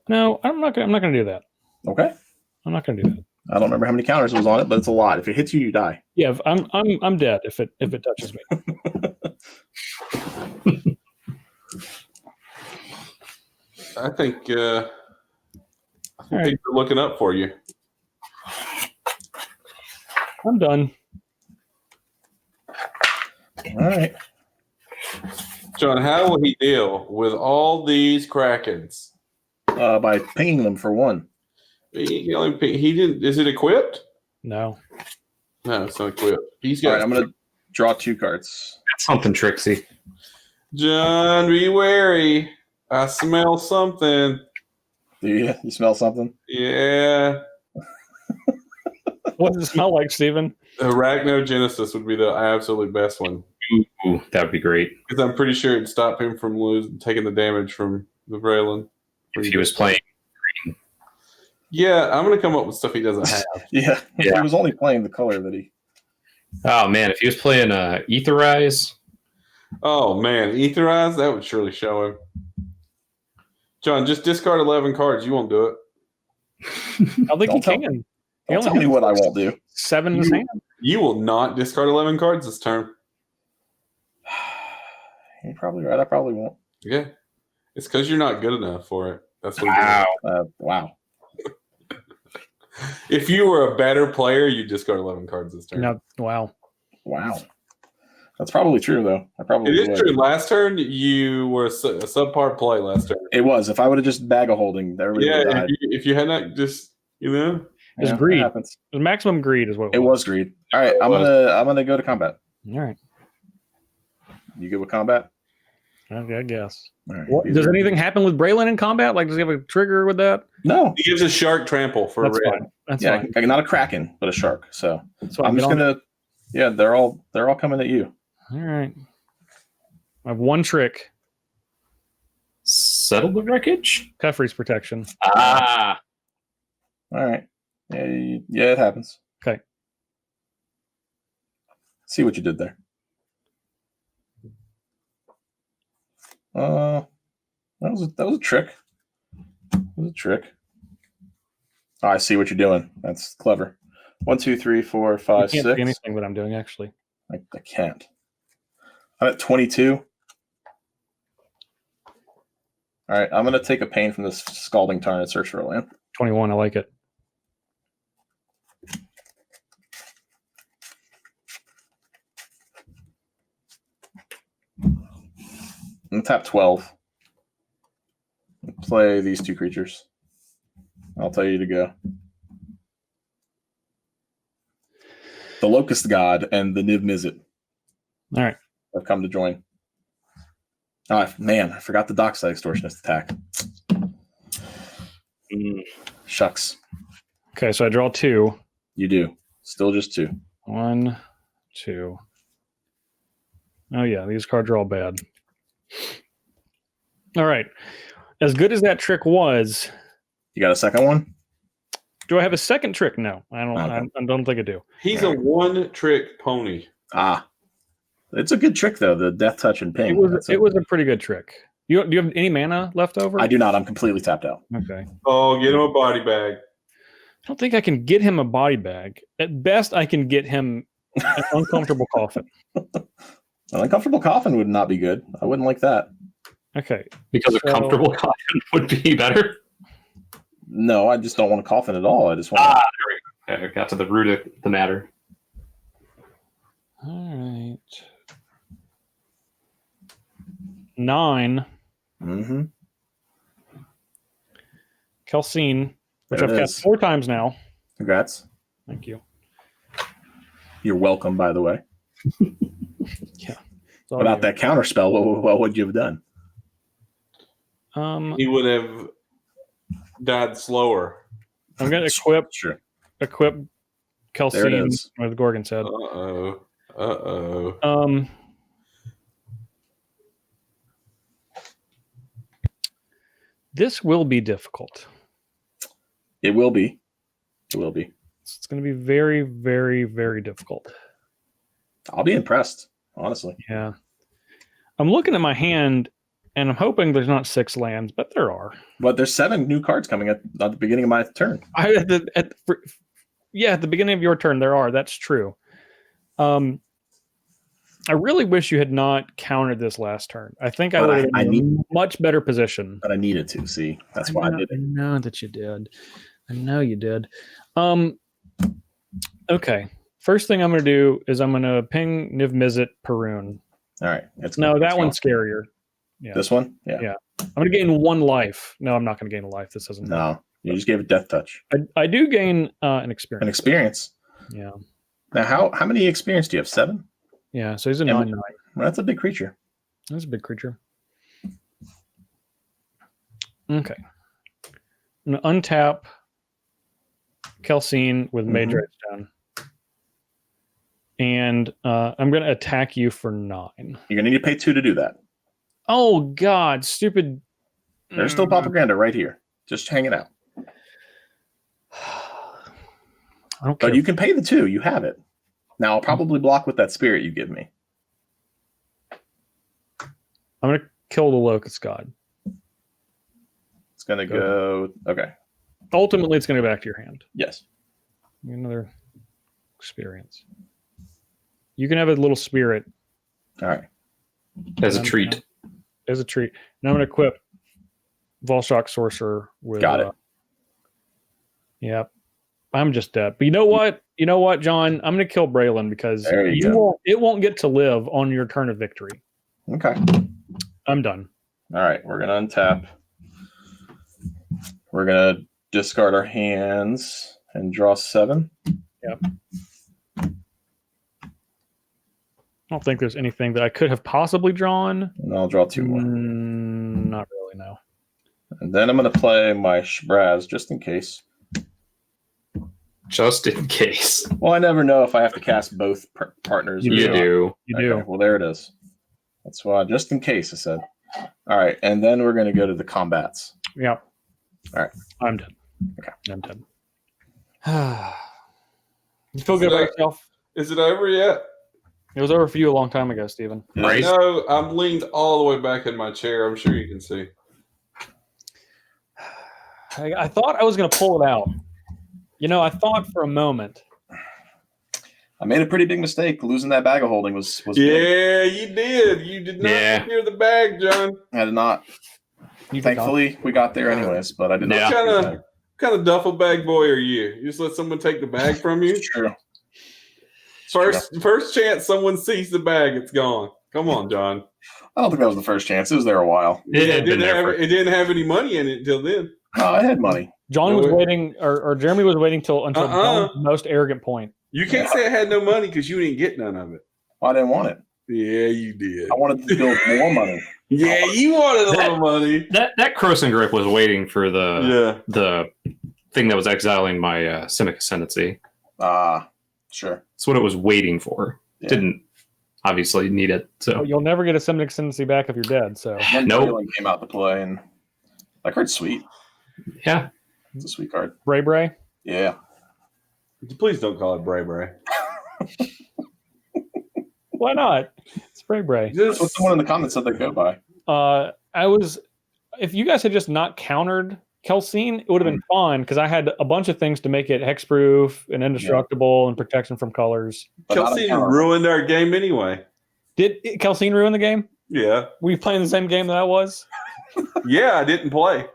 No, I'm not going to do that. Okay. I'm not going to do that. I don't remember how many counters was on it, but it's a lot. If it hits you, you die. Yeah, I'm dead if it touches me. I think they're looking up for you. I'm done. All right. John, how will he deal with all these Krakens? By pinging them for 1. He didn't. Is it equipped? No. No, it's not equipped. He's All got. right, I'm going to draw 2 cards. That's something tricksy. John, be wary. I smell something. Do you? You smell something? Yeah. What does it smell like, Steven? Arachnogenesis would be the absolute best one. Ooh, that would be great. Because I'm pretty sure it'd stop him from taking the damage from the Brallin. If he was playing. Yeah, I'm going to come up with stuff he doesn't have. Yeah. He was only playing the color that he... Oh, man. If he was playing Etherize. Oh, man. Etherize? That would surely show him. John, just discard 11 cards. You won't do it. I think he can. Don't tell me what I won't do. 7 in his hand. You will not discard 11 cards this turn. You're probably right. I probably won't. Yeah. It's because you're not good enough for it. That's what Wow. If you were a better player, you'd discard 11 cards this turn. No. Wow. Wow. That's probably true, though. I probably It is would. true. Last turn, you were a subpar play last turn. It was. If I would have just bag of holding, everybody would have died. If you had not just, It's greed. It was maximum greed is what it was. Greed. All right, I'm gonna go to combat. All right. You good with combat? Okay, I guess. All right. Does anything happen with Brallin in combat? Like, does he have a trigger with that? No. He gives a shark trample for That's a red. fine. That's fine. Not a kraken, but a shark. So I'm just on. gonna. Yeah, they're all coming at you. All right. I have one trick. Settle the wreckage. Cuffrey's protection. Ah. All right. Yeah, it happens. Okay. See what you did there. That was a trick. That was a trick. Oh, I see what you're doing. That's clever. 1, 2, 3, 4, 5, I can't 6. see anything that I'm doing, actually. I can't. I'm at 22. All right, I'm going to take a pain from this Scalding Tarn and search for a land. 21, I like it. I'm going to tap 12. Play these two creatures. I'll tell you to go. The Locust God and the Niv Mizzet. All right. Have come to join. Oh, man, I forgot the Dockside Extortionist attack. Shucks. Okay, so I draw 2. You do. Still just 2. 1, 2. Oh, yeah, these cards are all bad. All right. As good as that trick was... You got a second one? Do I have a second trick? No, I don't. Okay. I don't think I do. He's a one-trick pony. Ah. It's a good trick, though, the Death Touch and Ping. It was a pretty good trick. Do you have any mana left over? I do not. I'm completely tapped out. Okay. Oh, get him a body bag. I don't think I can get him a body bag. At best, I can get him an uncomfortable coffin. An uncomfortable coffin would not be good. I wouldn't like that. Okay. Because a comfortable coffin would be better? No, I just don't want a coffin at all. I just want there we go. I got to the root of the matter. All right. 9. Mm-hmm. Kelsien, which There I've it cast is. 4 times now. Congrats. Thank you. You're welcome, by the way. Yeah. Without that counter spell, what would you have done? He would have died slower. I'm going to equip There it Kelsien is. with Gorgon's head. Uh-oh. This will be difficult. It will be. It will be. It's going to be very, very, very difficult. I'll be impressed, honestly. Yeah. I'm looking at my hand, and I'm hoping there's not 6 lands, but there are. But there's 7 new cards coming at the beginning of my turn. At the beginning of your turn, there are. That's true. I really wish you had not countered this last turn. I think I would have been in a much better position. But I needed to, see. That's why I did it. I know that you did. I know you did. Okay. First thing I'm going to do is I'm going to ping Niv Mizzet Perun. All right. That one's scarier. Yeah. This one? Yeah. Yeah. I'm going to gain 1 life. No, I'm not going to gain a life. This doesn't. No. You just gave it Death Touch. I do gain an experience. An experience? Yeah. Now, how many experience do you have? 7? Yeah, so he's a 9/9. Well, that's a big creature. That's a big creature. Okay. I'm going to untap Kelsien with Mage Redstone. And I'm going to attack you for 9. You're going to need to pay 2 to do that. Oh, God. Stupid. There's still propaganda right here. Just hang it out. I don't care. But you can pay the 2. You have it. Now, I'll probably block with that spirit you give me. I'm going to kill the Locust God. It's going to go... Okay. Ultimately, it's going to go back to your hand. Yes. Another experience. You can have a little spirit. All right. As a treat. As a treat. And I'm going to equip Volshock Sorcerer with... Got it. Yep. I'm just dead. But you know what? You know what, John? I'm going to kill Brallin because it won't get to live on your turn of victory. Okay. I'm done. All right. We're going to untap. We're going to discard our hands and draw 7. Yep. I don't think there's anything that I could have possibly drawn. And I'll draw 2 more. Not really, no. And then I'm going to play my Shabraz just in case. Just in case. Well, I never know if I have to cast both partners. You do. You do. Okay, well, there it is. That's why, just in case, I said. All right, and then we're going to go to the combats. Yeah. All right. I'm dead. Okay. I'm dead. You feel good about yourself? Is it over yet? It was over for you a long time ago, Steven. Right? No, I'm leaned all the way back in my chair. I'm sure you can see. I thought I was going to pull it out. You know, I thought for a moment. I made a pretty big mistake. Losing that bag of holding was big. Yeah, you did. You did not secure the bag, John. I did not. Thankfully, we got there anyways, but I did not. What kind of duffel bag boy are you? You just let someone take the bag from you? It's true. First chance someone sees the bag, it's gone. Come on, John. I don't think that was the first chance. It was there a while. It didn't have any money in it until then. No, I had money. John was waiting, or Jeremy was waiting until John's most arrogant point. You can't say I had no money because you didn't get none of it. Well, I didn't want it. Yeah, you did. I wanted to build more money. Yeah, you wanted a little money. That Croson Grip was waiting for the thing that was exiling my Simic Ascendancy. Sure. That's what it was waiting for. Yeah. Didn't obviously need it. So you'll never get a Simic Ascendancy back if you're dead. So no came out to play, and that card's sweet. Yeah, it's a sweet card. Bray Bray. Yeah. Please don't call it Bray Bray. Why not? It's Bray Bray. That's what someone in the comments said they go by. If you guys had just not countered Kelsien, it would have been fine because I had a bunch of things to make it hexproof and indestructible and protection from colors. Kelsien ruined our game anyway. Did Kelsien ruin the game? Yeah. Were you playing the same game that I was? Yeah, I didn't play.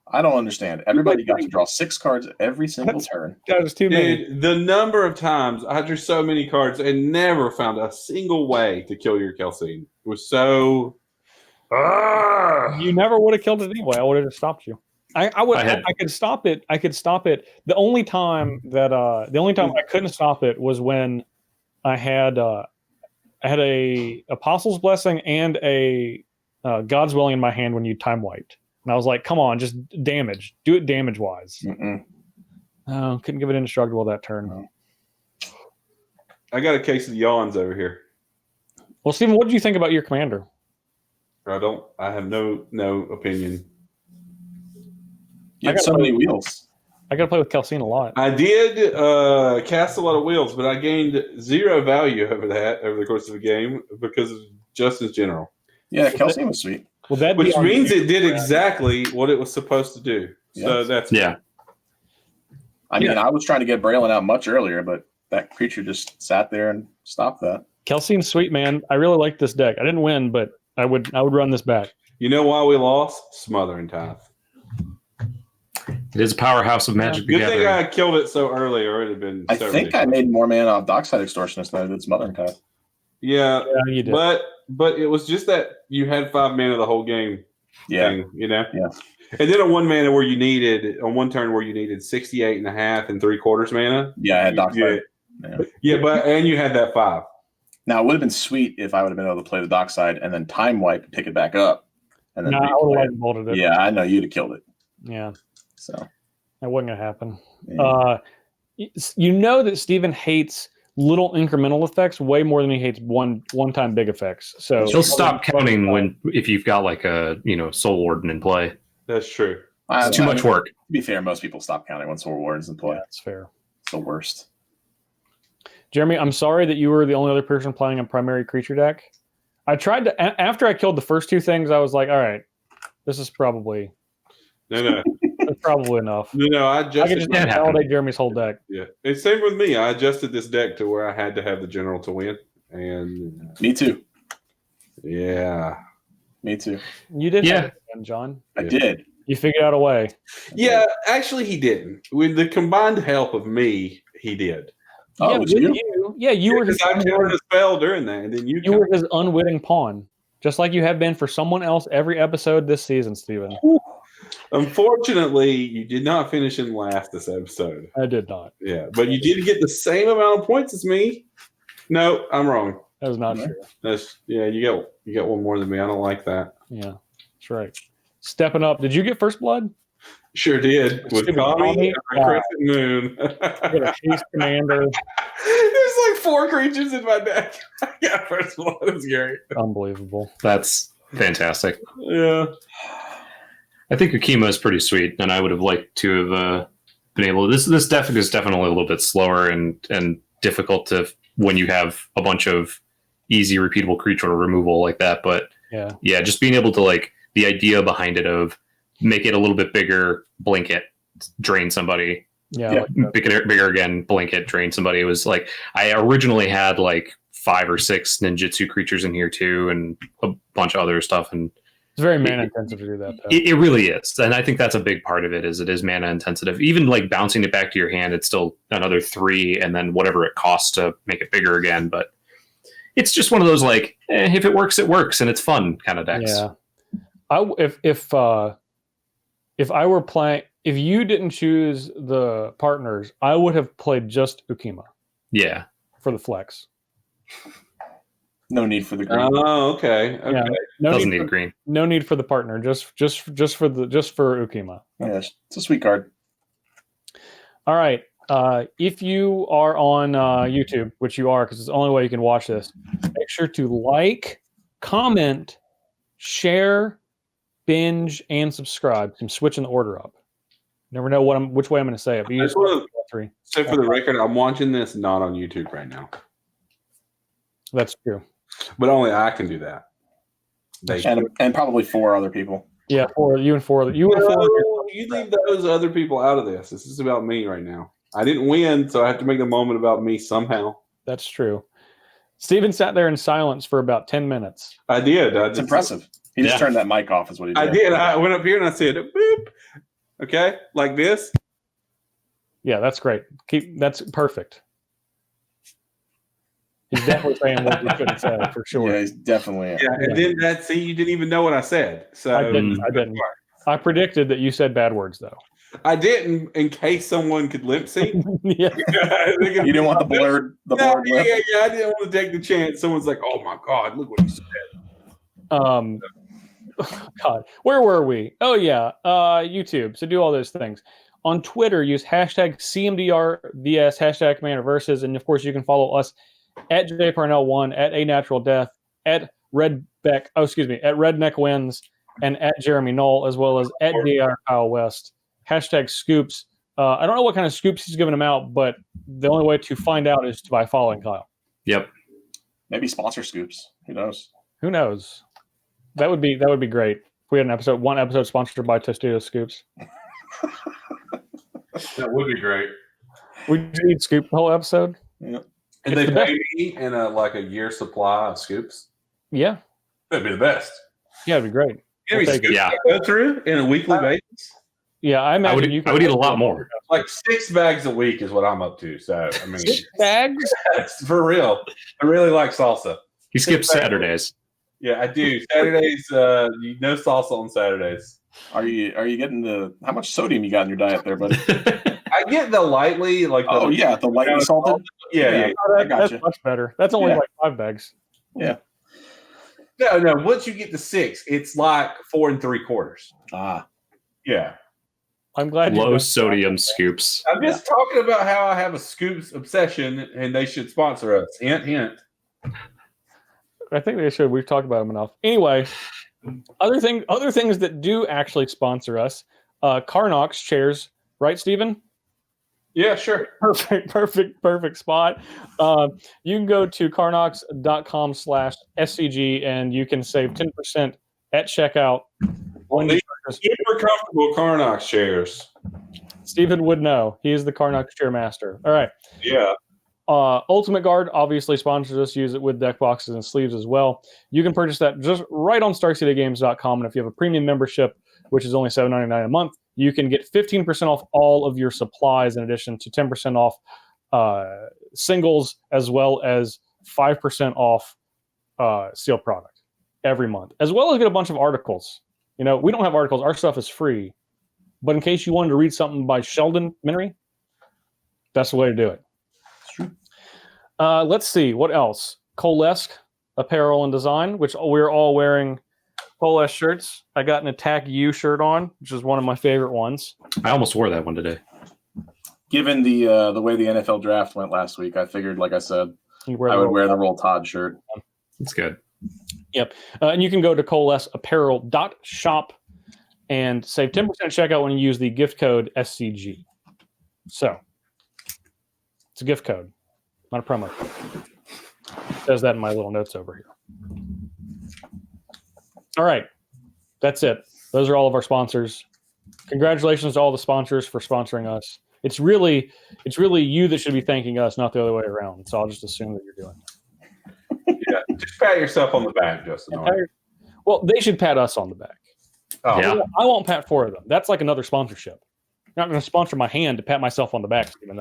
I don't understand. Everybody got to draw 6 cards every single turn. That was too many. Dude, the number of times I drew so many cards and never found a single way to kill your Kelsien. It was so. You never would have killed it anyway. I would have just stopped you. I could stop it. I could stop it. The only time I couldn't stop it was when I had a Apostle's Blessing and a God's Willing in my hand when you time wiped. And I was like, come on, just damage. Do it damage-wise. Oh, couldn't give it indestructible that turn. No. I got a case of yawns over here. Well, Steven, what did you think about your commander? I have no opinion. You have so many wheels. I got to play with Kelsien a lot. I did cast a lot of wheels, but I gained 0 value over the course of the game because of Justin's general. Yeah, Kelsien was sweet. Well, which means it did exactly what it was supposed to do. So that's I mean, I was trying to get Brallin out much earlier, but that creature just sat there and stopped that. Kelsien's sweet, man. I really like this deck. I didn't win, but I would run this back. You know why we lost? Smother and Tithe. It is a powerhouse of Magic Good together. thing I killed it so early, or it would have been. I think I made more mana off Dockside Extortionist than I did Smother and Tithe. Yeah, you did. But it was just that you had 5 mana the whole game. Yeah. Thing, you know? Yeah. And then on one turn where you needed 68.5 3/4 mana. Yeah, I had Dockside. And you had that 5. Now, it would have been sweet if I would have been able to play the Dockside and then time wipe and pick it back up. And then I would have bolted it. Yeah, I know you'd have killed it. Yeah. So that wasn't going to happen. Yeah. You know that Steven hates little incremental effects way more than he hates one-time big effects. So he'll stop counting if you've got like a Soul Warden in play. That's true. It's too much work. To be fair, most people stop counting when Soul Warden's in play. Yeah, that's fair. It's the worst. Jeremy, I'm sorry that you were the only other person playing a primary creature deck. I tried to after I killed the first 2 things, I was like, all right, this is probably No. That's probably enough. No, I can just validate Jeremy's whole deck. Yeah, it's same with me. I adjusted this deck to where I had to have the general to win, and me too. Yeah, me too. You did, John. I did. You figured out a way. Yeah, actually, he didn't. With the combined help of me, he did. Oh, yeah, was with you? you were his Because I counted a spell during that, and then you were his unwitting pawn, just like you have been for someone else every episode this season, Steven. Unfortunately, you did not finish in last this episode. I did not. Yeah, but you did get the same amount of points as me. No, I'm wrong. That was not true. You got one more than me. I don't like that. Yeah, that's right. Stepping up. Did you get first blood? Sure did. With Stupid Tommy and Tommy. Crescent Moon. Get a Chiefs Commander. There's like 4 creatures in my deck. Yeah, first blood is great. Unbelievable. That's fantastic. Yeah. I think Ukkima is pretty sweet, and I would have liked to have been able. This deck is definitely a little bit slower and difficult to when you have a bunch of easy repeatable creature removal like that. But yeah, just being able to like the idea behind it of make it a little bit bigger, blink it, drain somebody. Yeah, make it bigger again, blink it, drain somebody. It was like I originally had like 5 or 6 ninjutsu creatures in here too, and a bunch of other stuff. And it's very mana intensive to do that, though. It really is, and I think that's a big part of it. Is it is mana intensive. Even like bouncing it back to your hand, it's still another 3, and then whatever it costs to make it bigger again. But it's just one of those like, if it works, it works, and it's fun kind of decks. Yeah, if I were playing, if you didn't choose the partners, I would have played just Ukkima. Yeah, for the flex. No need for the green. Oh, okay. Yeah, no doesn't need need for, green. No need for the partner. Just for Ukkima. Yeah, it's a sweet card. All right. If you are on YouTube, which you are, because it's the only way you can watch this, make sure to like, comment, share, binge, and subscribe. I'm switching the order up. Never know which way I'm going to say it. But you I just want to 3. say for the record, I'm watching this not on YouTube right now. That's true. But only I can do that. And probably 4 other people. Yeah, 4. You and 4. You leave those other people out of this. This is about me right now. I didn't win, so I have to make the moment about me somehow. That's true. Steven sat there in silence for about 10 minutes. I did. It's impressive. He just turned that mic off is what he did. I did. I went up here and I said, boop. Okay, like this. Yeah, that's great. That's perfect. He's definitely saying what we couldn't say for sure. Yeah, he's definitely. Yeah, and then see, you didn't even know what I said. So I didn't. I predicted that you said bad words, though. I didn't, in case someone could lip sync. Yeah. You didn't want the blurred lip. Yeah. I didn't want to take the chance. Someone's like, "Oh my God, look what you said." God, where were we? Oh yeah, YouTube. So do all those things. On Twitter, use hashtag CMDRVS, hashtag Commander Versus, and of course you can follow us at JParnell1, at A Natural Death, at Redneck Wins, and at Jeremy Knoll, as well as at DR Kyle West. Hashtag Scoops. I don't know what kind of scoops he's giving them out, but the only way to find out is by following Kyle. Yep. Maybe sponsor Scoops. Who knows? Who knows? That would be great. If we had one episode sponsored by Tostitos Scoops. That would be great. We need Scoop the whole episode. Yeah. And they pay me in a year supply of scoops. Yeah. That'd be the best. Yeah, it'd be great. Give me scoops to go through in a weekly basis. Yeah, I imagine I would eat a lot more. Like 6 bags a week is what I'm up to. So I mean, 6 bags? For real. I really like salsa. He skips Saturdays. Yeah, I do. Saturdays, no salsa on Saturdays. Are you getting how much sodium you got in your diet there, buddy? I get the lightly, the lightly salted. Yeah. I got that's you. much better. That's only like 5 bags. Yeah. No. Once you get to 6, it's like 4 3/4. Ah. Yeah. I'm glad. Low sodium scoops. I'm just talking about how I have a scoops obsession, and they should sponsor us. Hint, hint. I think they should. We've talked about them enough. Anyway, other things that do actually sponsor us. Carnox chairs, right, Steven? Yeah, sure. Perfect spot. You can go to carnox.com/SCG and you can save 10% at checkout. Super comfortable Carnox chairs. Steven would know. He is the Carnox chair master. All right. Yeah. Ultimate Guard obviously sponsors us. Use it with deck boxes and sleeves as well. You can purchase that just right on StarCityGames.com. And if you have a premium membership, which is only $7.99 a month, you can get 15% off all of your supplies in addition to 10% off singles, as well as 5% off sealed product every month, as well as get a bunch of articles. We don't have articles. Our stuff is free. But in case you wanted to read something by Sheldon Minery, that's the way to do it. It's true. Let's see. What else? Coalesce apparel and design, which we're all wearing Coalesce shirts. I got an Attack U shirt on, which is one of my favorite ones. I almost wore that one today. Given the way the NFL draft went last week, I figured, like I said, I would wear the Roll Tide shirt. It's good. Yep. And you can go to coalesceapparel.shop and save 10% checkout when you use the gift code SCG. So, it's a gift code, not a promo code. It says that in my little notes over here. All right. That's it. Those are all of our sponsors. Congratulations to all the sponsors for sponsoring us. It's really you that should be thanking us, not the other way around. So I'll just assume that you're doing it. Yeah, just pat yourself on the back, Justin. Well, they should pat us on the back. Oh, Yeah. I won't pat 4 of them. That's like another sponsorship. I'm not going to sponsor my hand to pat myself on the back, Stephen.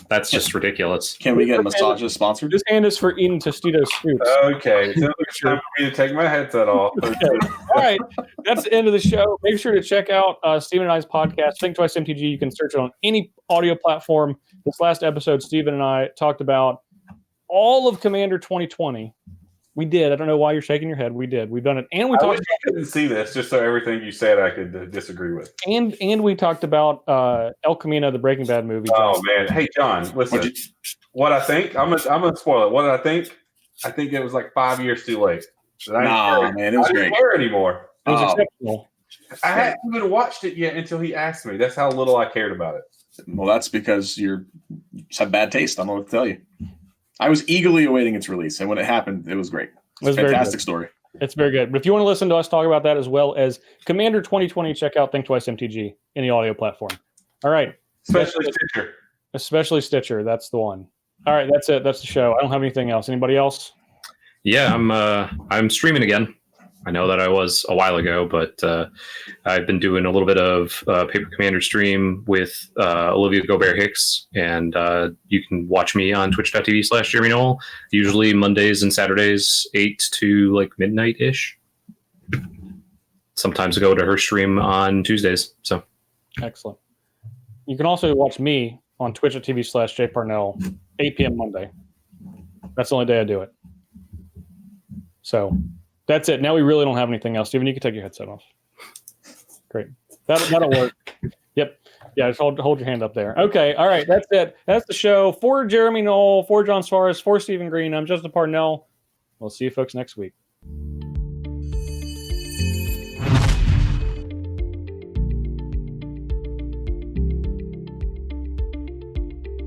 That's just ridiculous. Can we get massages sponsored? This hand is for eating Tostitos scoops. okay. So it's time for me to take my headset off. Okay. All right. That's the end of the show. Make sure to check out Stephen and I's podcast, Think Twice MTG. You can search it on any audio platform. This last episode, Stephen and I talked about all of Commander 2020. We did. I don't know why you're shaking your head. We did. We've done it. And we I talked wish you couldn't see this, just so everything you said I could disagree with. and we talked about El Camino, the Breaking Bad movie. Oh man. Hey John, listen. What I think, I'm gonna spoil it. What I think it was like 5 years too late. Nah, man, it was great. I didn't care anymore. It was Oh. exceptional. I hadn't even watched it yet until he asked me. That's how little I cared about it. Well, that's because you just have bad taste. I don't know what to tell you. I was eagerly awaiting its release, and when it happened, it was great. It was Fantastic story. It's very good. But if you want to listen to us talk about that as well as Commander 2020, check out Think Twice MTG in the audio platform. All right. Especially Stitcher. Especially Stitcher. That's the one. All right. That's it. That's the show. I don't have anything else. Anybody else? Yeah, I'm streaming again. I know that I was a while ago, but I've been doing a little bit of Paper Commander stream with Olivia Gobert-Hicks, and you can watch me on twitch.tv/Jeremy Noel, usually Mondays and Saturdays, 8 to like midnight-ish. Sometimes I go to her stream on Tuesdays. So Excellent. You can also watch me on twitch.tv/JParnell, 8 p.m. Monday. That's the only day I do it. So that's it. Now we really don't have anything else. Steven, you can take your headset off. Great. That'll work. Yep. Yeah, just hold your hand up there. Okay. All right. That's it. That's the show. For Jeremy Noel, for John Suarez, for Stephen Green, I'm Justin Parnell. We'll see you folks next week.